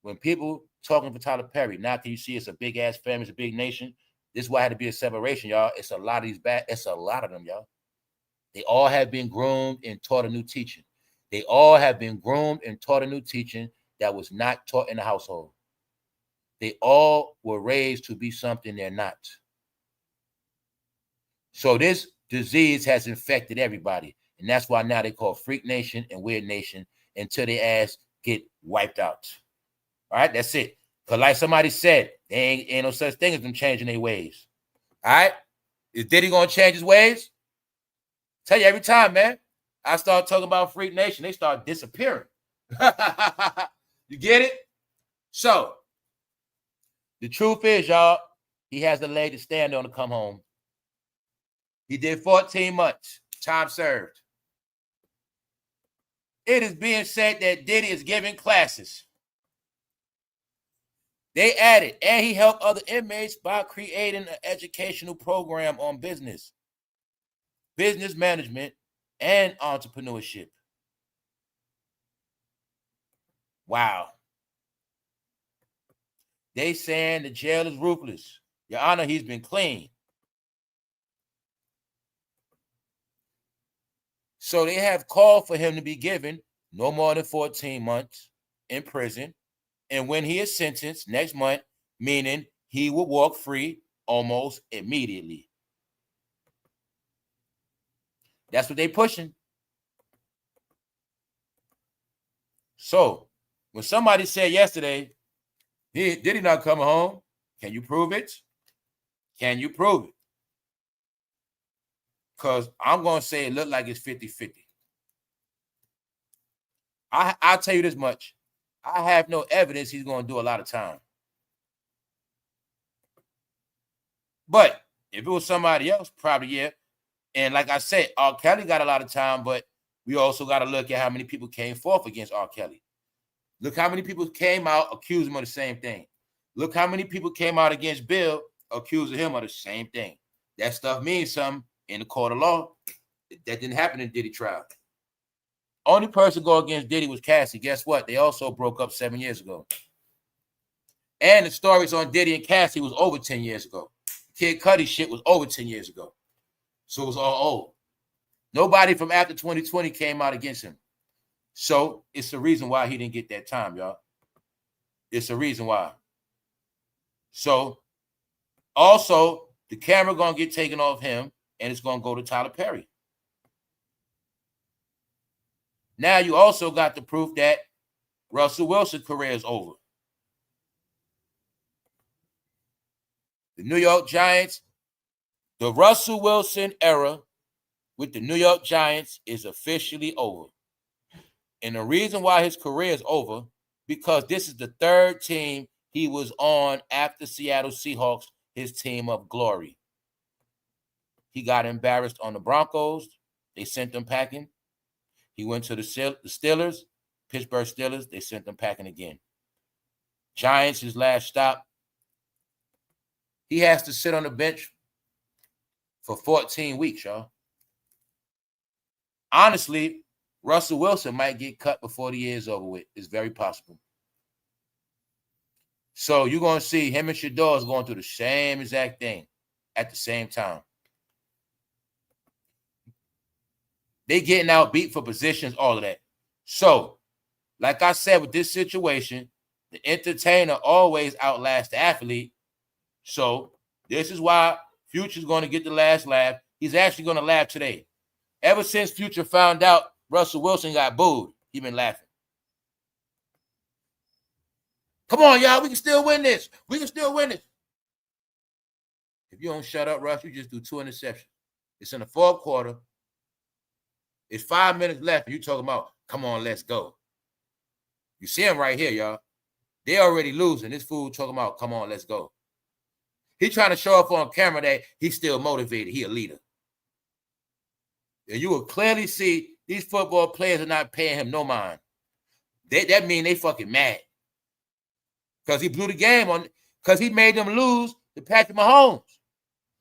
when people talking for Tyler Perry, now can you see it's a big ass family, it's a big nation. This is why I had to be a separation, y'all. It's a lot of these it's a lot of them, y'all. They all have been groomed and taught a new teaching. They all have been groomed and taught a new teaching that was not taught in the household. They all were raised to be something they're not. So this disease has infected everybody. And that's why now they call Freak Nation and Weird Nation until their ass get wiped out. All right, that's it. Because like somebody said, there ain't no such thing as them changing their ways. All right? Is Diddy going to change his ways? Tell you every time, man. I start talking about Freak Nation, they start disappearing. You get it? So, the truth is, y'all, he has the leg to stand on to come home. He did 14 months. Time served. It is being said that Diddy is giving classes. They added, and he helped other inmates by creating an educational program on business management, and entrepreneurship. Wow. They saying the jail is ruthless. Your Honor, he's been clean. So they have called for him to be given no more than 14 months in prison And when he is sentenced next month, meaning he will walk free almost immediately. That's what they pushing. So when somebody said yesterday, did he not come home? Can you prove it? Can you prove it? Because I'm going to say it looked like it's 50-50. I'll tell you this much. I have no evidence he's going to do a lot of time. But if it was somebody else, probably, yeah. And like I said, R. Kelly got a lot of time, but we also got to look at how many people came forth against R. Kelly. Look how many people came out accusing him of the same thing. Look how many people came out against Bill accusing him of the same thing. That stuff means something in the court of law. That didn't happen in Diddy trial. Only person go against Diddy was Cassie. Guess what? They also broke up 7 years ago. And the stories on Diddy and Cassie was over 10 years ago. Kid Cudi shit was over 10 years ago. So it was all old. Nobody from after 2020 came out against him. So it's the reason why he didn't get that time, y'all. It's the reason why. So also, the camera going to get taken off him, and it's going to go to Tyler Perry. Now you also got the proof that Russell Wilson's career is over. The New York Giants, the Russell Wilson era with the New York Giants is officially over. And the reason why his career is over, because this is the third team he was on after Seattle Seahawks, his team of glory. He got embarrassed on the Broncos. They sent him packing. He went to the Steelers, Pittsburgh Steelers. They sent him packing again. Giants, his last stop. He has to sit on the bench for 14 weeks, y'all. Honestly, Russell Wilson might get cut before the year is over with. It's very possible. So you're going to see him and Shedeur going through the same exact thing at the same time. They getting out beat for positions, all of that. So, like I said, with this situation, the entertainer always outlasts the athlete. So this is why Future's going to get the last laugh. He's actually going to laugh today. Ever since Future found out Russell Wilson got booed, he's been laughing. Come on, y'all. We can still win this. We can still win this. If you don't shut up, Russ, you just do 2 interceptions. It's in the fourth quarter. It's 5 minutes left, and you talking about, come on, let's go. You see him right here, y'all. They already losing. This fool talking about, come on, let's go. He trying to show up on camera that he's still motivated. He a leader. And you will clearly see these football players are not paying him no mind. That mean they fucking mad. Because he blew the game on, because he made them lose to Patrick Mahomes.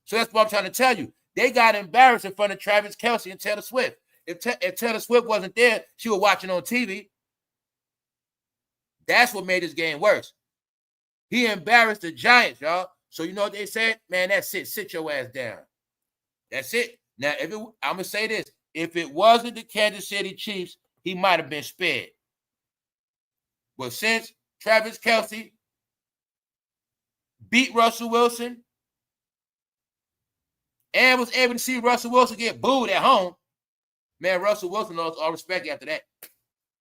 So that's what I'm trying to tell you. They got embarrassed in front of Travis Kelce and Taylor Swift. If Taylor Swift wasn't there, she was watching on TV. That's what made this game worse. He embarrassed the Giants, y'all. So you know what they said? Man, that's it. Sit your ass down. That's it. Now, I'm going to say this. If it wasn't the Kansas City Chiefs, he might have been spared. But since Travis Kelce beat Russell Wilson and was able to see Russell Wilson get booed at home, man, Russell Wilson lost all respect after that.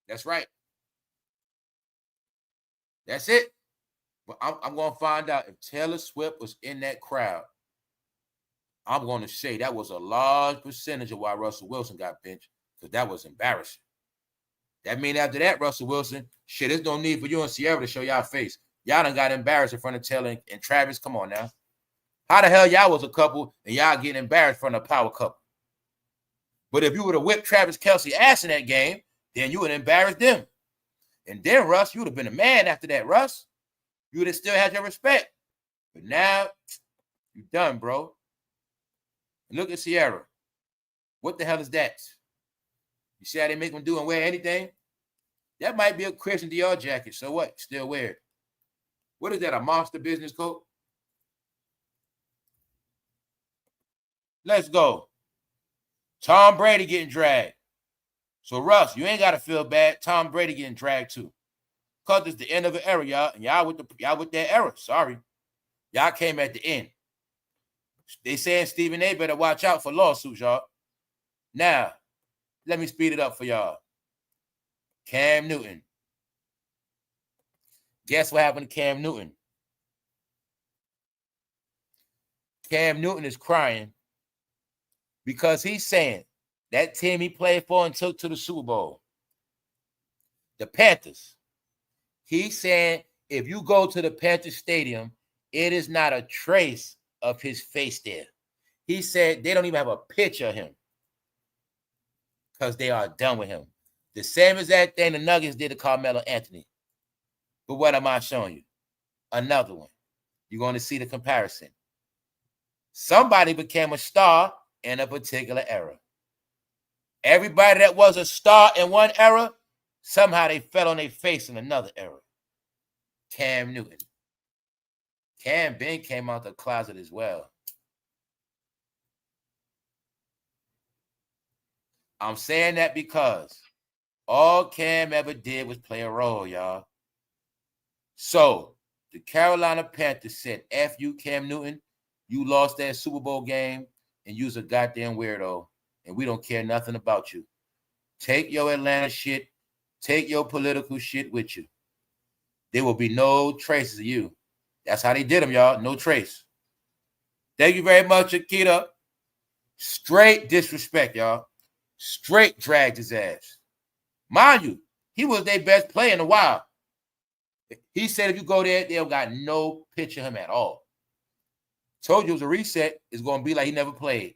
That's right. That's it. But I'm going to find out if Taylor Swift was in that crowd. I'm going to say that was a large percentage of why Russell Wilson got benched, because that was embarrassing. That means after that, Russell Wilson, shit, there's no need for you and CIARA to show y'all face. Y'all done got embarrassed in front of Taylor and Travis. Come on now. How the hell y'all was a couple and y'all getting embarrassed in front of a power couple? But if you would have whipped Travis Kelce ass in that game, then you would have embarrassed them. And then, Russ, you would have been a man after that, Russ. You would have still had your respect. But now, you done, bro. And look at CIARA. What the hell is that? You see how they make them do and wear anything? That might be a Christian Dior jacket. So what? Still wear it. What is that, a monster business coat? Let's go. Tom Brady getting dragged. So, Russ, you ain't got to feel bad. Tom Brady getting dragged too. because it's the end of an era, y'all. And y'all with that era. Sorry. Y'all came at the end. They saying Stephen A better watch out for lawsuits, y'all. Now, let me speed it up for y'all. Cam Newton. Guess what happened to Cam Newton? Cam Newton is crying because he's saying that team he played for and took to the Super Bowl, the Panthers, he's saying if you go to the Panthers Stadium, it is not a trace of his face there. He said they don't even have a picture of him because they are done with him. The same exact thing the Nuggets did to Carmelo Anthony. But what am I showing you? Another one. You're going to see the comparison. Somebody became a star in a particular era. Everybody that was a star in one era, somehow they fell on their face in another era. Cam Newton. Cam Ben came out the closet as well. I'm saying that because all Cam ever did was play a role, y'all. So the Carolina Panthers said, F you, Cam Newton, you lost that Super Bowl game and you's a goddamn weirdo and we don't care nothing about you. Take your Atlanta shit, take your political shit with you. There will be no traces of you. That's how they did him, y'all. No trace. Thank you very much, Akita. Straight disrespect, y'all. Straight dragged his ass. Mind you, he was their best player in a while. He said if you go there, they've got no picture of him at all. Told you it was a reset. It's going to be like he never played.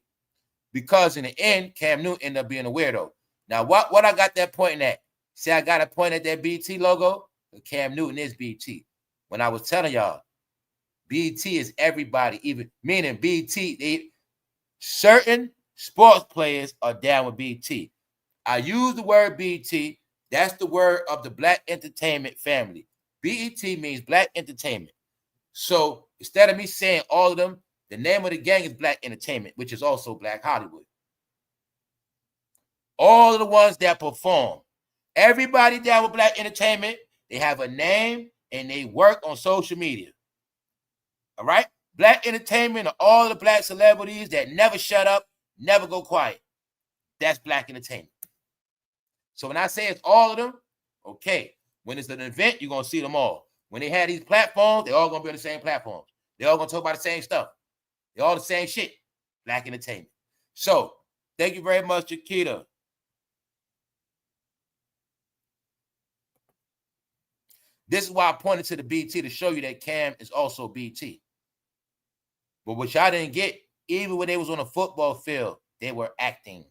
Because in the end, Cam Newton ended up being a weirdo. Now, what I got that pointing at? See, I got a point at that BT logo. Cam Newton is BT. When I was telling y'all, BT is everybody, even meaning BT, certain sports players are down with BT. I use the word BT. That's the word of the Black Entertainment family. BET means Black Entertainment. So instead of me saying all of them, the name of the gang is Black Entertainment, which is also Black Hollywood. All of the ones that perform. Everybody down with Black Entertainment, they have a name and they work on social media. All right? Black Entertainment are all the Black celebrities that never shut up, never go quiet. That's Black Entertainment. So when I say it's all of them, okay. When it's an event, you're going to see them all. When they have these platforms, they're all going to be on the same platforms. They're all going to talk about the same stuff. They're all the same shit. Black Entertainment. So, thank you very much, Chiquita. This is why I pointed to the BT to show you that Cam is also BT. But what y'all didn't get, even when they was on a football field, they were acting.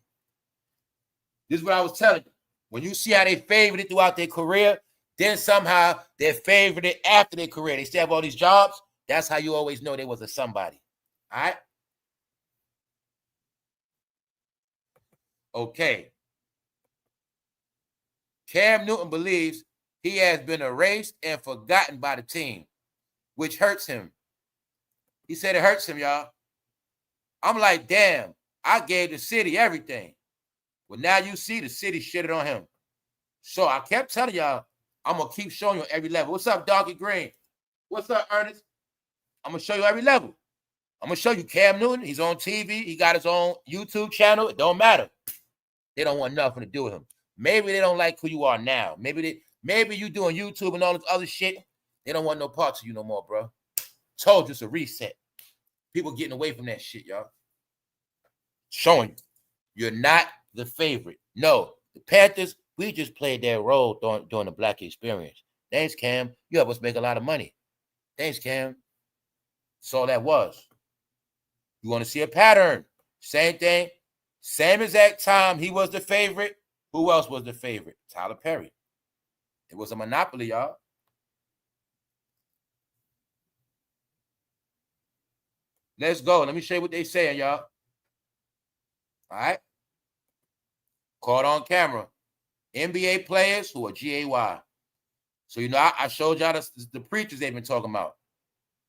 This is what I was telling you. When you see how they favored it throughout their career, then somehow they're favored it after their career. They still have all these jobs. That's how you always know they was a somebody. All right? Okay. Cam Newton believes he has been erased and forgotten by the team, which hurts him. He said it hurts him, y'all. I'm like, damn, I gave the city everything. Well, now you see the city shitted on him. So I kept telling y'all, I'm going to keep showing you every level. What's up, Donkey Green? What's up, Ernest? I'm going to show you every level. I'm going to show you Cam Newton. He's on TV. He got his own YouTube channel. It don't matter. They don't want nothing to do with him. Maybe they don't like who you are now. Maybe you doing YouTube and all this other shit. They don't want no parts of you no more, bro. Told you it's a reset. People getting away from that shit, y'all. Showing you. You're not the favorite. No, the Panthers, we just played their role during the Black experience. Thanks, Cam. You help us make a lot of money. Thanks, Cam. That's all that was. You want to see a pattern. Same thing. Same exact time he was the favorite. Who else was the favorite? Tyler Perry. It was a monopoly, y'all. Let's go. Let me show you what they saying, y'all. All right. Caught on camera. NBA players who are GAY. So, you know, I showed y'all the preachers they've been talking about.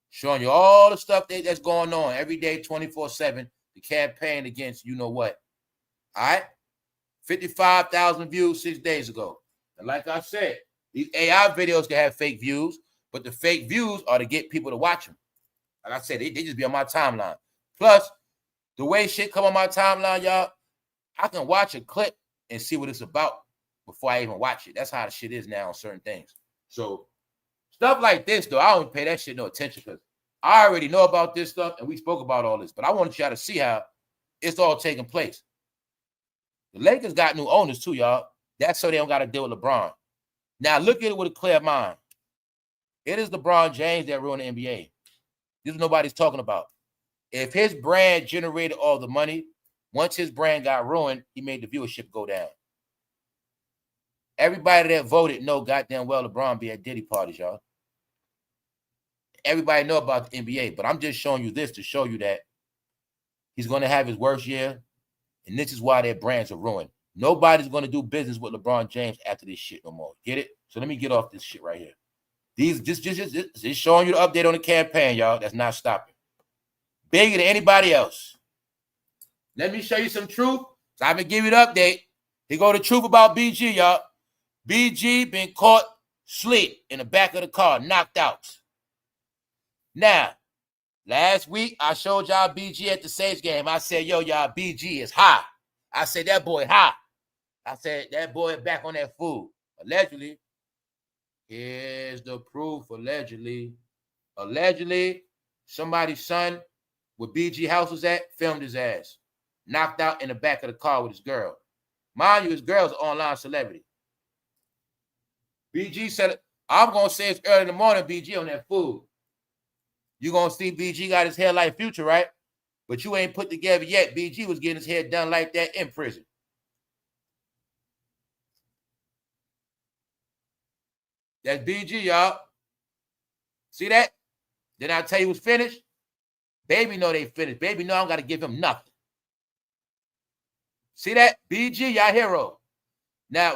Showing you all the stuff that's going on every day, 24/7. The campaign against you know what. All right? 55,000 views 6 days ago. And like I said, These AI videos can have fake views, but the fake views are to get people to watch them. Like I said, they just be on my timeline. Plus, the way shit come on my timeline, y'all, I can watch a clip and see what it's about before I even watch it. That's how the shit is now on certain things. So stuff like this, though, I don't pay that shit no attention because I already know about this stuff and we spoke about all this. But I want y'all to see how it's all taking place. The Lakers got new owners too, y'all. That's so they don't got to deal with LeBron. Now look at it with a clear mind. It is LeBron James that ruined the NBA. This is nobody's talking about. If his brand generated all the money, once his brand got ruined, he made the viewership go down. Everybody that voted know goddamn well LeBron be at Diddy parties, y'all. Everybody know about the NBA, but I'm just showing you this to show you that he's going to have his worst year, and this is why their brands are ruined. Nobody's going to do business with LeBron James after this shit no more. Get it? So let me get off this shit right here. These just showing you the update on the campaign, y'all. That's not stopping. Bigger than anybody else. Let me show you some truth. So I've been giving you the update. Here go the truth about BG, y'all. BG been caught asleep in the back of the car, knocked out. Now, last week I showed y'all BG at the Saints game. I said, yo, y'all, BG is high. I said, that boy high. I said, that boy back on that food. Allegedly. Here's the proof, allegedly. Allegedly, somebody's son where BG house was at, filmed his ass. Knocked out in the back of the car with his girl. Mind you, his girl's an online celebrity. BG said, I'm going to say it's early in the morning, BG on that food. You're going to see BG got his hair like Future, right? But you ain't put together yet. BG was getting his hair done like that in prison. That's BG, y'all. See that? Then I tell you what's finished. Baby know they finished. Baby know I don't got to give him nothing. See that? BG, y'all hero. Now,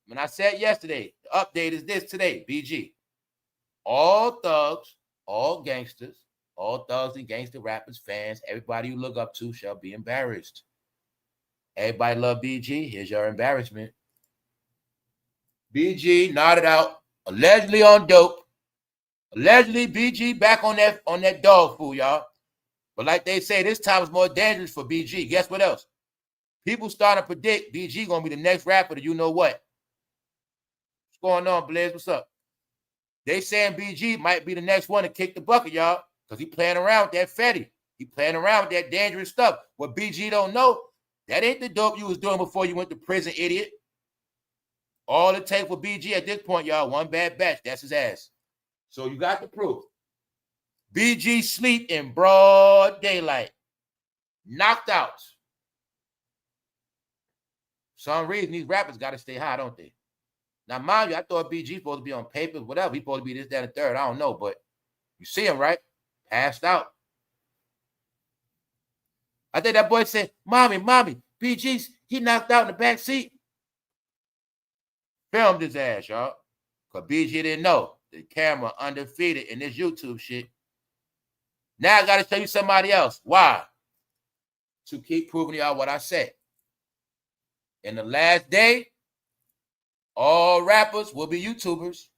when I said yesterday, the update is this today, BG. All thugs, all gangsters, all thugs and gangster rappers, fans, everybody you look up to shall be embarrassed. Everybody love BG. Here's your embarrassment. BG nodded out, allegedly on dope. Allegedly, BG back on that dog food, y'all. But like they say, this time is more dangerous for BG. Guess what else? People starting to predict BG going to be the next rapper to you know what. What's going on, Blaze? What's up? They saying BG might be the next one to kick the bucket, y'all, because he playing around with that fatty. He playing around with that dangerous stuff. What BG don't know, that ain't the dope you was doing before you went to prison, idiot. All it takes for BG at this point, y'all, one bad batch. That's his ass. So you got the proof. BG sleep in broad daylight. Knocked out. Some reason these rappers got to stay high, don't they? Now, mind you, I thought BG supposed to be on papers, whatever. He supposed to be this, that, and third. I don't know, but you see him, right? Passed out. I think that boy said, Mommy, BG's, he knocked out in the back seat. Filmed his ass, y'all. Because BG didn't know. The camera undefeated in this YouTube shit. Now I got to show you somebody else. Why? To keep proving y'all what I said. In the last day, all rappers will be YouTubers.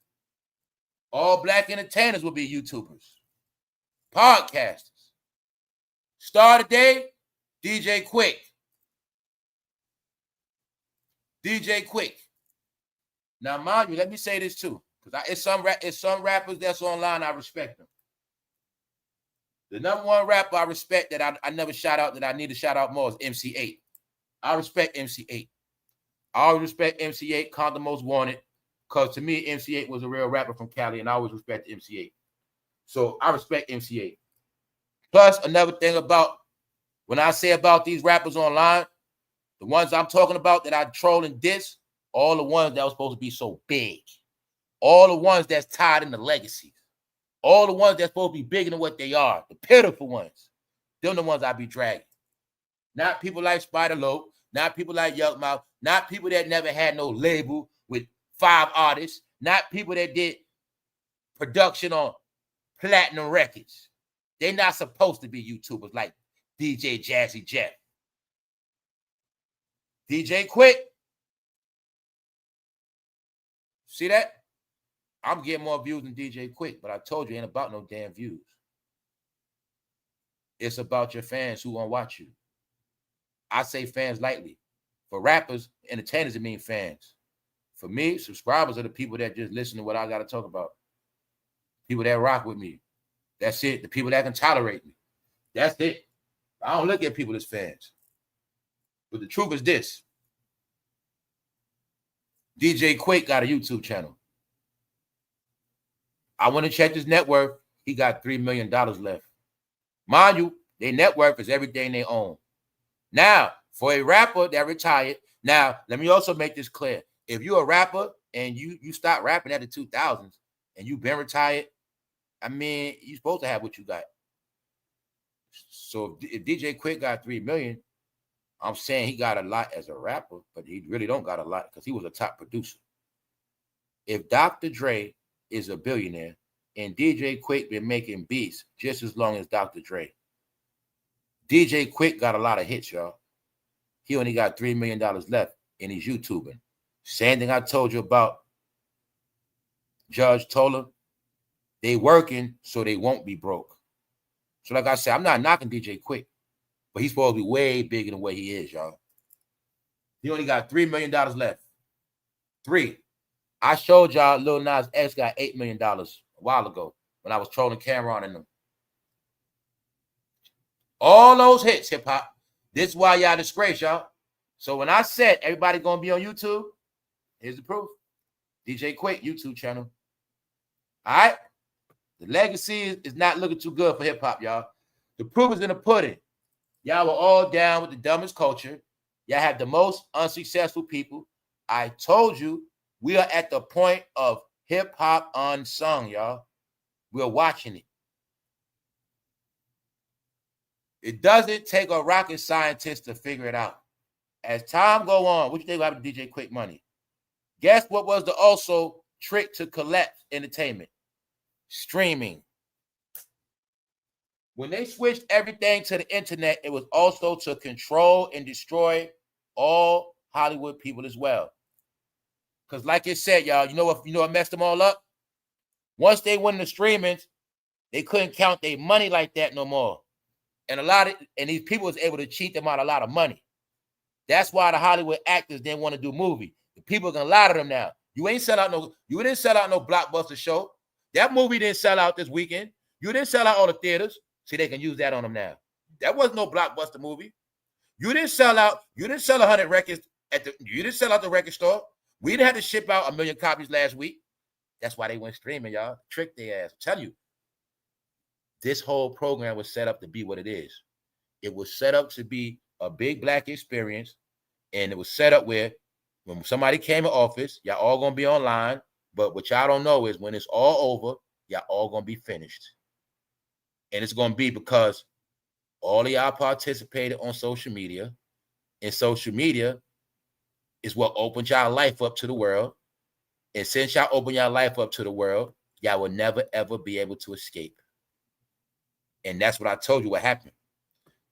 All black entertainers will be YouTubers. Podcasters. Star today, DJ Quick. DJ Quick. Now, mind you, let me say this too. Because it's some rappers that's online, I respect them. The number one rapper I respect that I never shout out that I need to shout out more is MC8. I respect MC8. I always respect MC8, Count the Most Wanted, because to me, MC8 was a real rapper from Cali, and I always respect MC8. So I respect MC8. Plus, another thing about when I say about these rappers online, the ones I'm talking about that I troll and diss, all the ones that were supposed to be so big. All the ones that's tied in the legacies. All the ones that's supposed to be bigger than what they are. The pitiful ones. Them the ones I be dragging. Not people like Spider Lope. Not people like Yuck Mouth. Not people that never had no label with 5 artists. Not people that did production on platinum records. They're not supposed to be YouTubers like DJ Jazzy Jeff. DJ Quick. See that? I'm getting more views than DJ Quick, but I told you it ain't about no damn views. It's about your fans who gonna watch you. I say fans lightly. For rappers, entertainers, it means fans. For me, subscribers are the people that just listen to what I got to talk about. People that rock with me. That's it. The people that can tolerate me. That's it. I don't look at people as fans. But the truth is this. DJ Quick got a YouTube channel. I went and checked his net worth. He got $3 million left. Mind you, their net worth is everything they own. Now, for a rapper that retired, now, let me also make this clear. If you're a rapper and you start rapping at the 2000s and you've been retired, I mean, you're supposed to have what you got. So if DJ Quick got $3 million, I'm saying he got a lot as a rapper, but he really don't got a lot because he was a top producer. If Dr. Dre is a billionaire and DJ Quick been making beats just as long as Dr. Dre, DJ Quick got a lot of hits, y'all. He only got $3 million left and he's YouTubing. Same thing I told you about Judge Toller. They working so they won't be broke. So like I said, I'm not knocking DJ Quick, but he's supposed to be way bigger than what he is, y'all. He only got $3 million left. 3. I showed y'all Lil Nas X got $8 million a while ago when I was trolling Cameron and them. All those hits, hip-hop. This is why y'all disgrace, y'all. So when I said everybody going to be on YouTube, here's the proof. DJ Quick YouTube channel. All right? The legacy is not looking too good for hip-hop, y'all. The proof is in the pudding. Y'all were all down with the dumbest culture. Y'all have the most unsuccessful people. I told you we are at the point of hip-hop unsung, y'all. We're watching it. It doesn't take a rocket scientist to figure it out. As time go on, what you think will happen to DJ Quick money? Guess what was the also trick to collect entertainment? Streaming. When they switched everything to the internet, it was also to control and destroy all Hollywood people as well. Because like it said, y'all, you know what messed them all up? Once they went into streamings, they couldn't count their money like that no more. And these people was able to cheat them out a lot of money. That's why the Hollywood actors didn't want to do movie. The people are gonna lie to them now. You didn't sell out no blockbuster show. That movie didn't sell out this weekend. You didn't sell out all the theaters. See, they can use that on them now. That was no blockbuster movie. You didn't sell out. You didn't sell 100 records you didn't sell out the record store. We didn't have to ship out 1 million copies last week. That's why they went streaming, y'all. Tricked their ass. I'm telling you, this whole program was set up to be what it is. It was set up to be a big black experience, and it was set up where when somebody came in office, y'all all gonna be online. But what y'all don't know is when it's all over, y'all all gonna be finished. And it's gonna be because all of y'all participated on social media, and social media is what opened y'all life up to the world. And since y'all open y'all life up to the world, y'all will never, ever be able to escape. And that's what I told you what happened.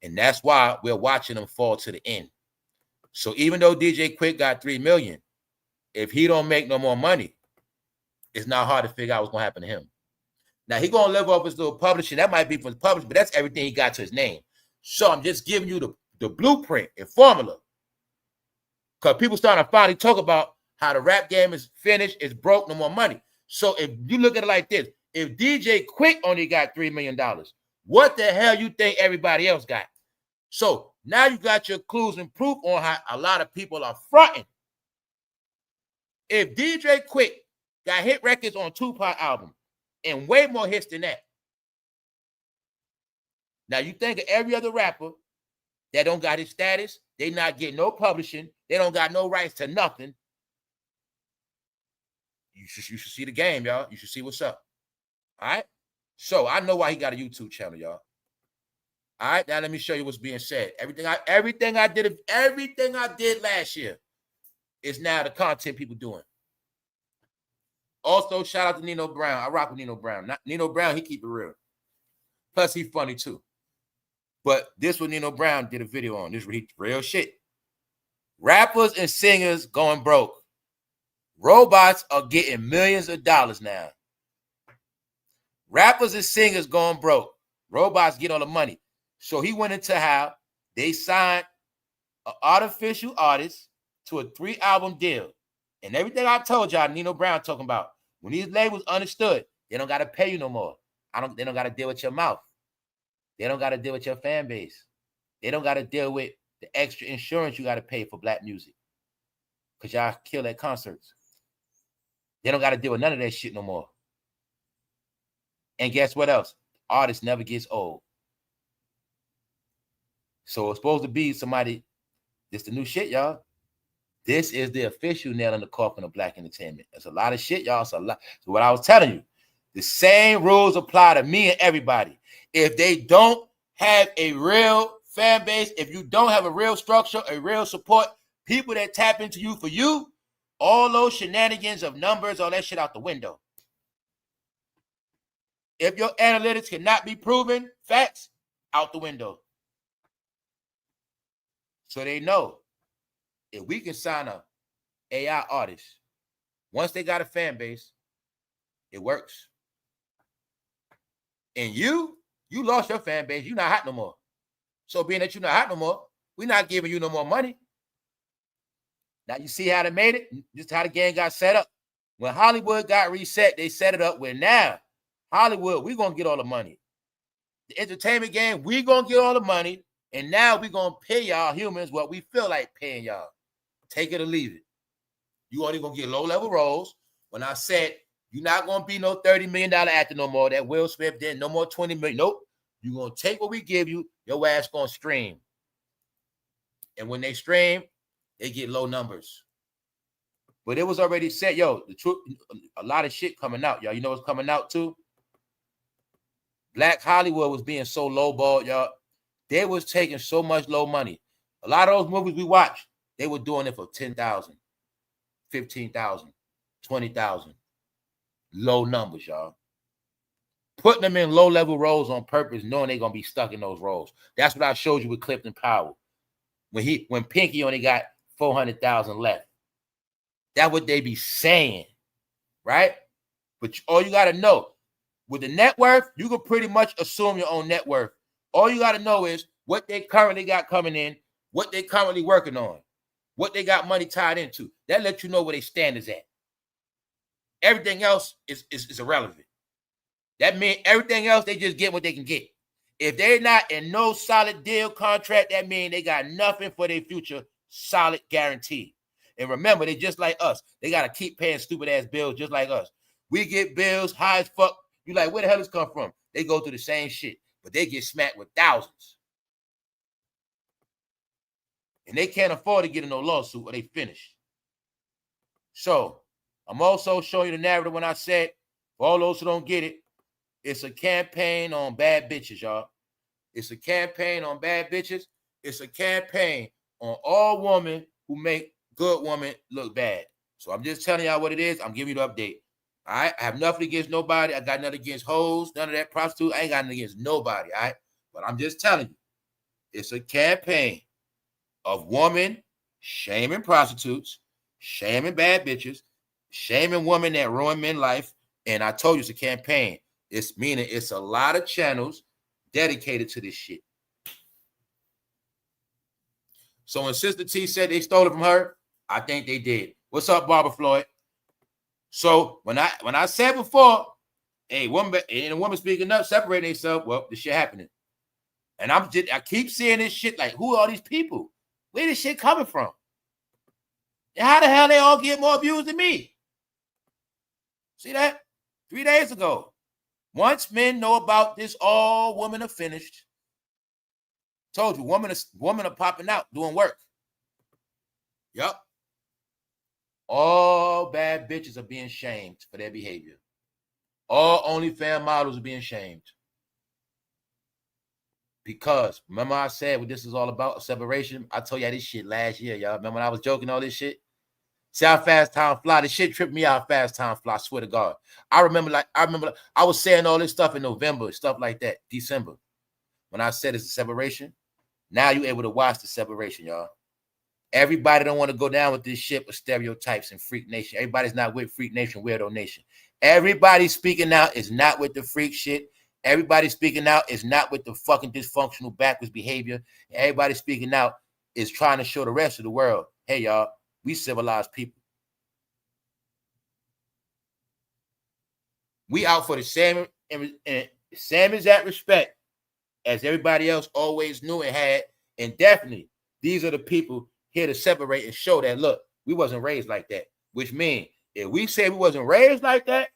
And that's why we're watching them fall to the end. So even though DJ Quick got $3 million, if he don't make no more money, it's not hard to figure out what's going to happen to him. Now, he's going to live off his little publishing. That might be for his publishing, but that's everything he got to his name. So I'm just giving you the blueprint and formula. Because people starting to finally talk about how the rap game is finished, it's broke, no more money. So if you look at it like this, if DJ Quick only got $3 million, what the hell you think everybody else got? So now you got your clues and proof on how a lot of people are fronting. If DJ Quick got hit records on Tupac album and way more hits than that, now you think of every other rapper that don't got his status, they not getting no publishing, they don't got no rights to nothing. You should see the game, y'all. You should see what's up. All right? So I know why he got a YouTube channel, y'all. All right, now let me show you what's being said. Everything I did last year is now the content people doing. Also, shout out to Nino Brown. I rock with Nino Brown. Nino Brown, he keep it real. Plus, he's funny too. But this what Nino Brown did a video on. This real shit. Rappers and singers going broke. Robots are getting millions of dollars now. Rappers and singers going broke. Robots get all the money. So he went into how they signed an artificial artist to a 3-album deal. And everything I told y'all, Nino Brown talking about, when these labels understood, they don't got to pay you no more. They don't got to deal with your mouth. They don't got to deal with your fan base. They don't got to deal with the extra insurance you got to pay for black music. Because y'all kill at concerts. They don't got to deal with none of that shit no more. And guess what else? Artist never gets old. So it's supposed to be somebody, this the new shit, y'all. This is the official nail in the coffin of black entertainment. It's a lot of shit, y'all. It's a lot. So what I was telling you, the same rules apply to me and everybody. If they don't have a real fan base, if you don't have a real structure, a real support, people that tap into you for you, all those shenanigans of numbers, all that shit out the window. If your analytics cannot be proven, facts, out the window. So they know if we can sign a AI artist, once they got a fan base, it works. And you lost your fan base. You're not hot no more. So being that you're not hot no more, we're not giving you no more money. Now you see how they made it? Just how the game got set up. When Hollywood got reset, they set it up where now Hollywood, we're going to get all the money. The entertainment game, we're going to get all the money. And now we're going to pay y'all humans what we feel like paying y'all. Take it or leave it. You only going to get low-level roles. When I said you're not going to be no $30 million actor no more, that Will Smith did, no more $20 million. Nope. You're going to take what we give you. Your ass going to stream. And when they stream, they get low numbers. But it was already set. Yo, the truth, a lot of shit coming out, y'all. You know what's coming out too? Black Hollywood was being so lowballed, y'all. They was taking so much low money. A lot of those movies we watched, they were doing it for 10,000, 15,000, 20,000. Low numbers, y'all. Putting them in low-level roles on purpose, knowing they're gonna be stuck in those roles. That's what I showed you with Clifton Powell. When Pinky only got 400,000 left. That's what they be saying, right? But all you gotta know, with the net worth, you can pretty much assume your own net worth. All you gotta know is what they currently got coming in, what they currently working on, what they got money tied into. That lets you know where they stand is at. Everything else is irrelevant. That means everything else, they just get what they can get. If they're not in no solid deal contract, that means they got nothing for their future solid guarantee. And remember, they just like us. They got to keep paying stupid-ass bills just like us. We get bills high as fuck. You like, where the hell this come from? They go through the same shit, but they get smacked with thousands. And they can't afford to get in no lawsuit or they finish. So I'm also showing you the narrative when I said, for all those who don't get it, it's a campaign on bad bitches, y'all. It's a campaign on bad bitches. It's a campaign on all women who make good women look bad. So I'm just telling y'all what it is. I'm giving you the update. All right? I have nothing against nobody. I got nothing against hoes, none of that prostitute. I ain't got nothing against nobody, all right? But I'm just telling you, it's a campaign of women shaming prostitutes, shaming bad bitches, shaming women that ruin men's life. And I told you it's a campaign. It's meaning it's a lot of channels dedicated to this shit. So when Sister T said they stole it from her, I think they did. What's up, Barbara Floyd? So when I said before, hey, woman and a woman speaking up, separating themselves, well, this shit happening. And I keep seeing this shit like, who are all these people? Where this shit coming from? And how the hell they all get more views than me? See that? 3 days ago. Once men know about this, all women are finished. Told you, women are popping out, doing work. Yup. All bad bitches are being shamed for their behavior. All OnlyFans models are being shamed. Because, remember I said what this is all about, a separation? I told y'all this shit last year, y'all. Remember when I was joking all this shit? See how fast time fly? This shit tripped me out how fast time fly, I swear to God. I remember I was saying all this stuff in November, stuff like that, December. When I said it's a separation, now you're able to watch the separation, y'all. Everybody don't want to go down with this shit with stereotypes and Freak Nation. Everybody's not with Freak Nation, Weirdo Nation. Everybody speaking out is not with the freak shit. Everybody speaking out is not with the fucking dysfunctional backwards behavior. Everybody speaking out is trying to show the rest of the world, hey, y'all, we civilized people. We out for the same exact respect as everybody else always knew and had. And definitely, these are the people here to separate and show that, look, we wasn't raised like that. Which means, if we say we wasn't raised like that,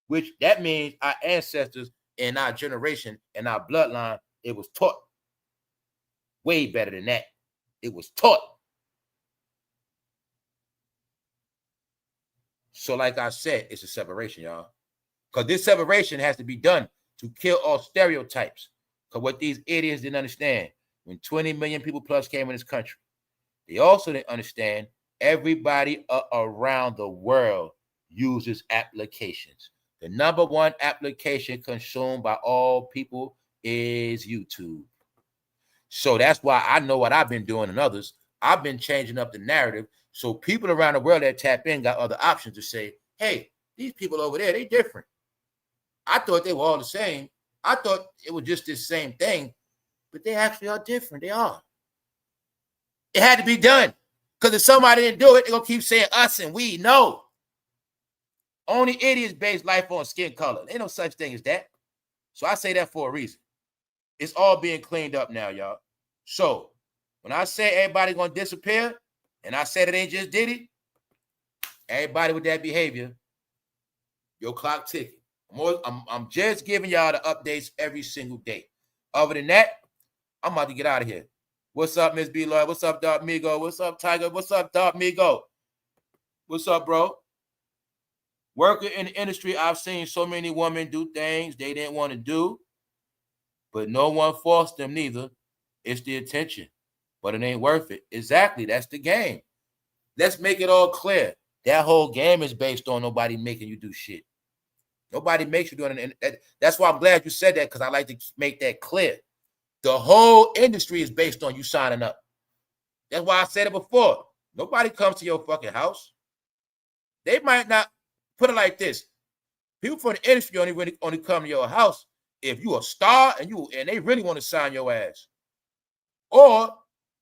which that means our ancestors and our generation and our bloodline, it was taught way better than that. It was taught. So like I said, it's a separation, y'all. Because this separation has to be done to kill all stereotypes. Because what these idiots didn't understand, when 20 million people plus came in this country, they also didn't understand everybody around the world uses applications. The number one application consumed by all people is YouTube. So that's why I know what I've been doing and others. I've been changing up the narrative. So people around the world that tap in got other options to say, hey, these people over there, they different. I thought they were all the same. I thought it was just this same thing, but they actually are different. They are. It had to be done. Because if somebody didn't do it, they're going to keep saying us and we. No. Only idiots base life on skin color. Ain't no such thing as that. So I say that for a reason. It's all being cleaned up now, y'all. So when I say everybody going to disappear, and I said it ain't just Diddy, everybody with that behavior, your clock ticking. I'm just giving y'all the updates every single day. Other than that, I'm about to get out of here. What's up, Miss B. Lloyd? What's up, Dog Migo? What's up, Tiger? What's up, Dog Migo? What's up, bro? Working in the industry, I've seen so many women do things they didn't want to do, but no one forced them neither. It's the attention, but it ain't worth it. Exactly, that's the game. Let's make it all clear. That whole game is based on nobody making you do shit. Nobody makes you do it. That's why I'm glad you said that, because I like to make that clear. The whole industry is based on you signing up. That's why I said it before. Nobody comes to your fucking house. They might not. Put it like this: people from the industry only come to your house if you a star and they really want to sign your ass, or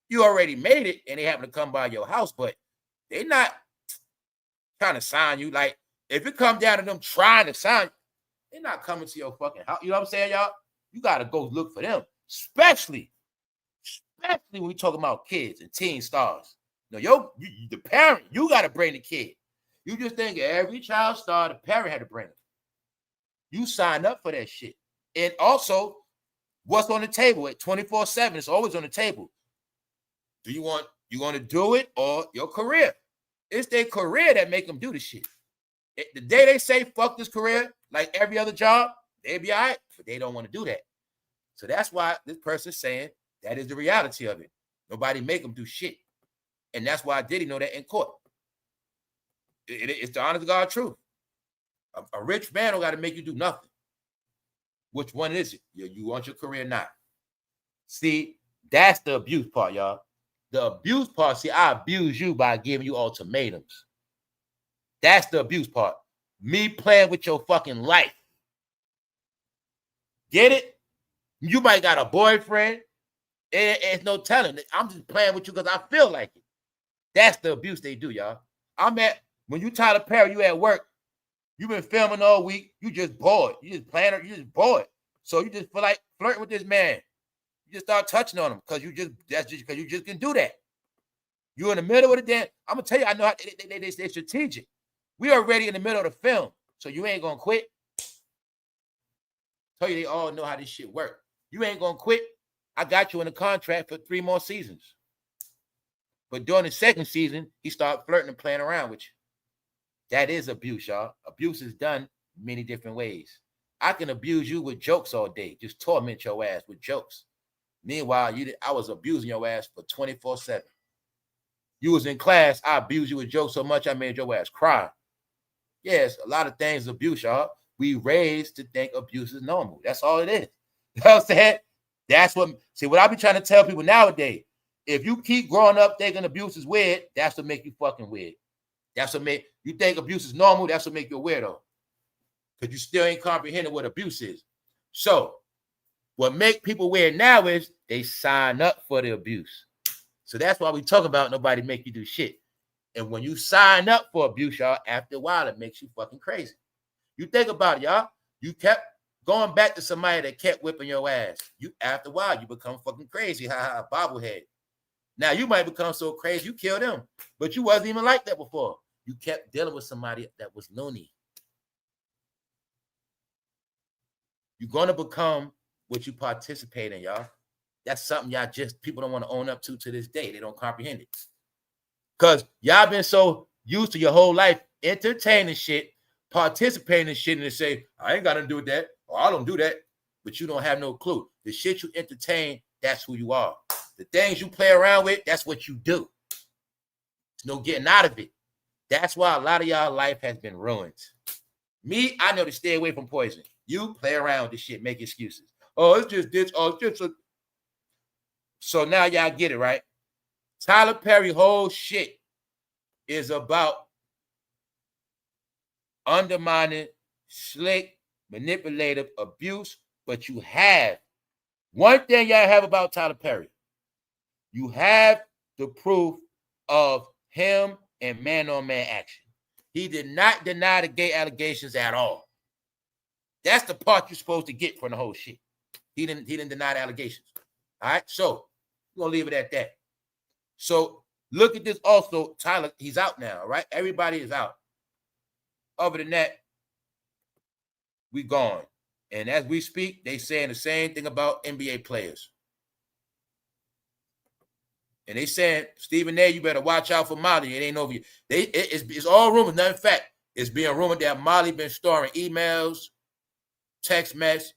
you already made it and they happen to come by your house, but they not trying to sign you. Like if it comes down to them trying to sign you, they're not coming to your fucking house. You know what I'm saying, y'all? You gotta go look for them, especially when we talking about kids and teen stars. No, the parent, you gotta bring the kid. You just think every child star, the parent had to bring it. You signed up for that shit. And also, what's on the table at 24/7? It's always on the table. Do you want to do it or your career? It's their career that make them do the shit. The day they say fuck this career, like every other job, they'll be all right, but they don't want to do that. So that's why this person's saying that is the reality of it. Nobody make them do shit. And that's why Diddy know that in court. It's the honest to God truth. A rich man don't got to make you do nothing. Which one is it? You want your career or not? See, that's the abuse part, y'all. The abuse part, see, I abuse you by giving you ultimatums. That's the abuse part. Me playing with your fucking life. Get it? You might got a boyfriend. It's no telling. I'm just playing with you because I feel like it. That's the abuse they do, y'all. When you Tyler Perry, you at work, you been filming all week, you just bored. You just playing, you just bored. So you just feel like flirting with this man. You just start touching on him because you just can do that. You're in the middle of the dance. I'm gonna tell you, I know how they're strategic. We already in the middle of the film, so you ain't gonna quit. Tell you they all know how this shit work. You ain't gonna quit. I got you in a contract for 3 more seasons. But during the second season, he started flirting and playing around with you. That is abuse, y'all. Abuse is done many different ways. I can abuse you with jokes all day, just torment your ass with jokes. Meanwhile, I was abusing your ass for 24/7. You was in class, I abused you with jokes so much I made your ass cry. Yes, a lot of things abuse, y'all. We raised to think abuse is normal. That's all it is. You know what I'm saying? That's what I be trying to tell people nowadays. If you keep growing up thinking abuse is weird, that's what make you fucking weird. That's what make you think abuse is normal. That's what make you a weirdo. Because you still ain't comprehending what abuse is. So what make people weird now is they sign up for the abuse. So that's why we talk about nobody make you do shit. And when you sign up for abuse, y'all, after a while, it makes you fucking crazy. You think about it, y'all. You kept going back to somebody that kept whipping your ass. You after a while, you become fucking crazy. Ha bobblehead. Now you might become so crazy you kill them, but you wasn't even like that before. You kept dealing with somebody that was loony. You're gonna become what you participate in, y'all. That's something y'all just people don't want to own up to this day. They don't comprehend it. Because y'all been so used to your whole life entertaining shit, participating in shit, and they say, I ain't got to do that, or I don't do that. But you don't have no clue. The shit you entertain, that's who you are. The things you play around with, that's what you do. There's no getting out of it. That's why a lot of y'all life has been ruined. Me, I know to stay away from poison. You play around with this shit, make excuses. Oh, it's just this. Oh, it's just a... So now y'all get it, right? Tyler Perry whole shit is about undermining, slick, manipulative abuse. But you have one thing y'all have about Tyler Perry. You have the proof of him and man-on-man action. He did not deny the gay allegations at all. That's the part you're supposed to get from the whole shit. He didn't deny the allegations. All right, so we're gonna leave it at that. So look at this also. Tyler, he's out now, right? Everybody is out. Other than that, we gone. And as we speak, they saying the same thing about NBA players. And they saying, Stephen A., you better watch out for Molly. It ain't over you. It's all rumors, not in fact. It's being rumored that Molly been storing emails, text messages,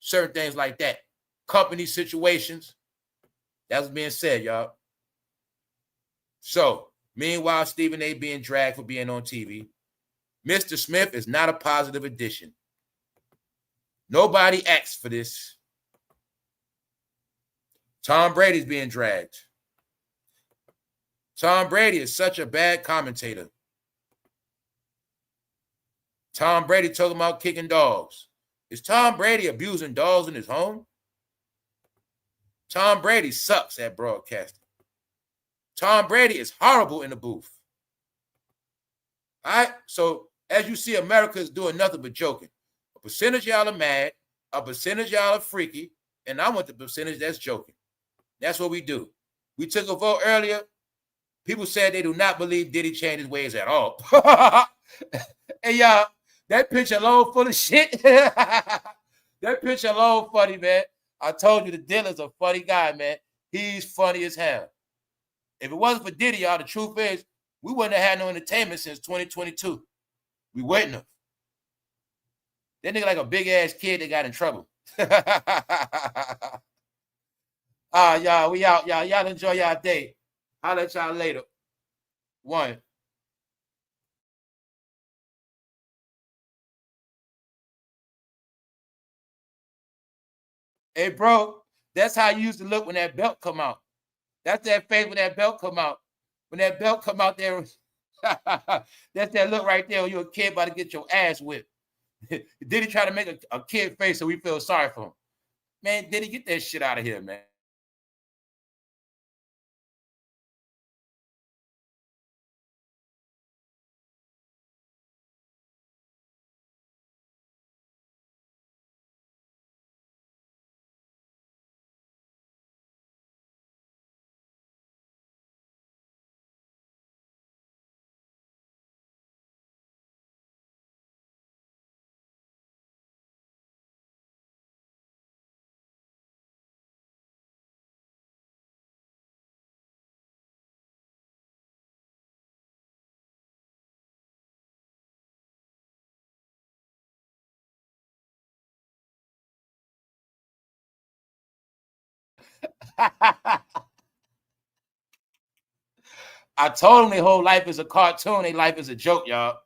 certain things like that. Company situations. That's what's being said, y'all. So, meanwhile, Stephen A. being dragged for being on TV. Mr. Smith is not a positive addition. Nobody asked for this. Tom Brady's being dragged. Tom Brady is such a bad commentator. Tom Brady talking about kicking dogs. Is Tom Brady abusing dogs in his home? Tom Brady sucks at broadcasting. Tom Brady is horrible in the booth. All right? So, as you see, America is doing nothing but joking. A percentage y'all are mad. A percentage y'all are freaky. And I want the percentage that's joking. That's what we do. We took a vote earlier. People said they do not believe Diddy changed his ways at all. Hey, y'all, that picture alone full of shit. That picture alone funny, man. I told you the dealer's a funny guy, man. He's funny as hell. If it wasn't for Diddy, y'all, the truth is, we wouldn't have had no entertainment since 2022. We wouldn't have. That nigga like a big-ass kid that got in trouble. Y'all, we out, y'all. Y'all enjoy y'all day. I'll let y'all later. One. Hey, bro, that's how you used to look when that belt come out. That's that face when that belt come out. When that belt come out there, that's that look right there when you're a kid about to get your ass whipped. Did he try to make a kid face so we feel sorry for him? Man, did he get that shit out of here, man? I told him their whole life is a cartoon, their life is a joke, y'all.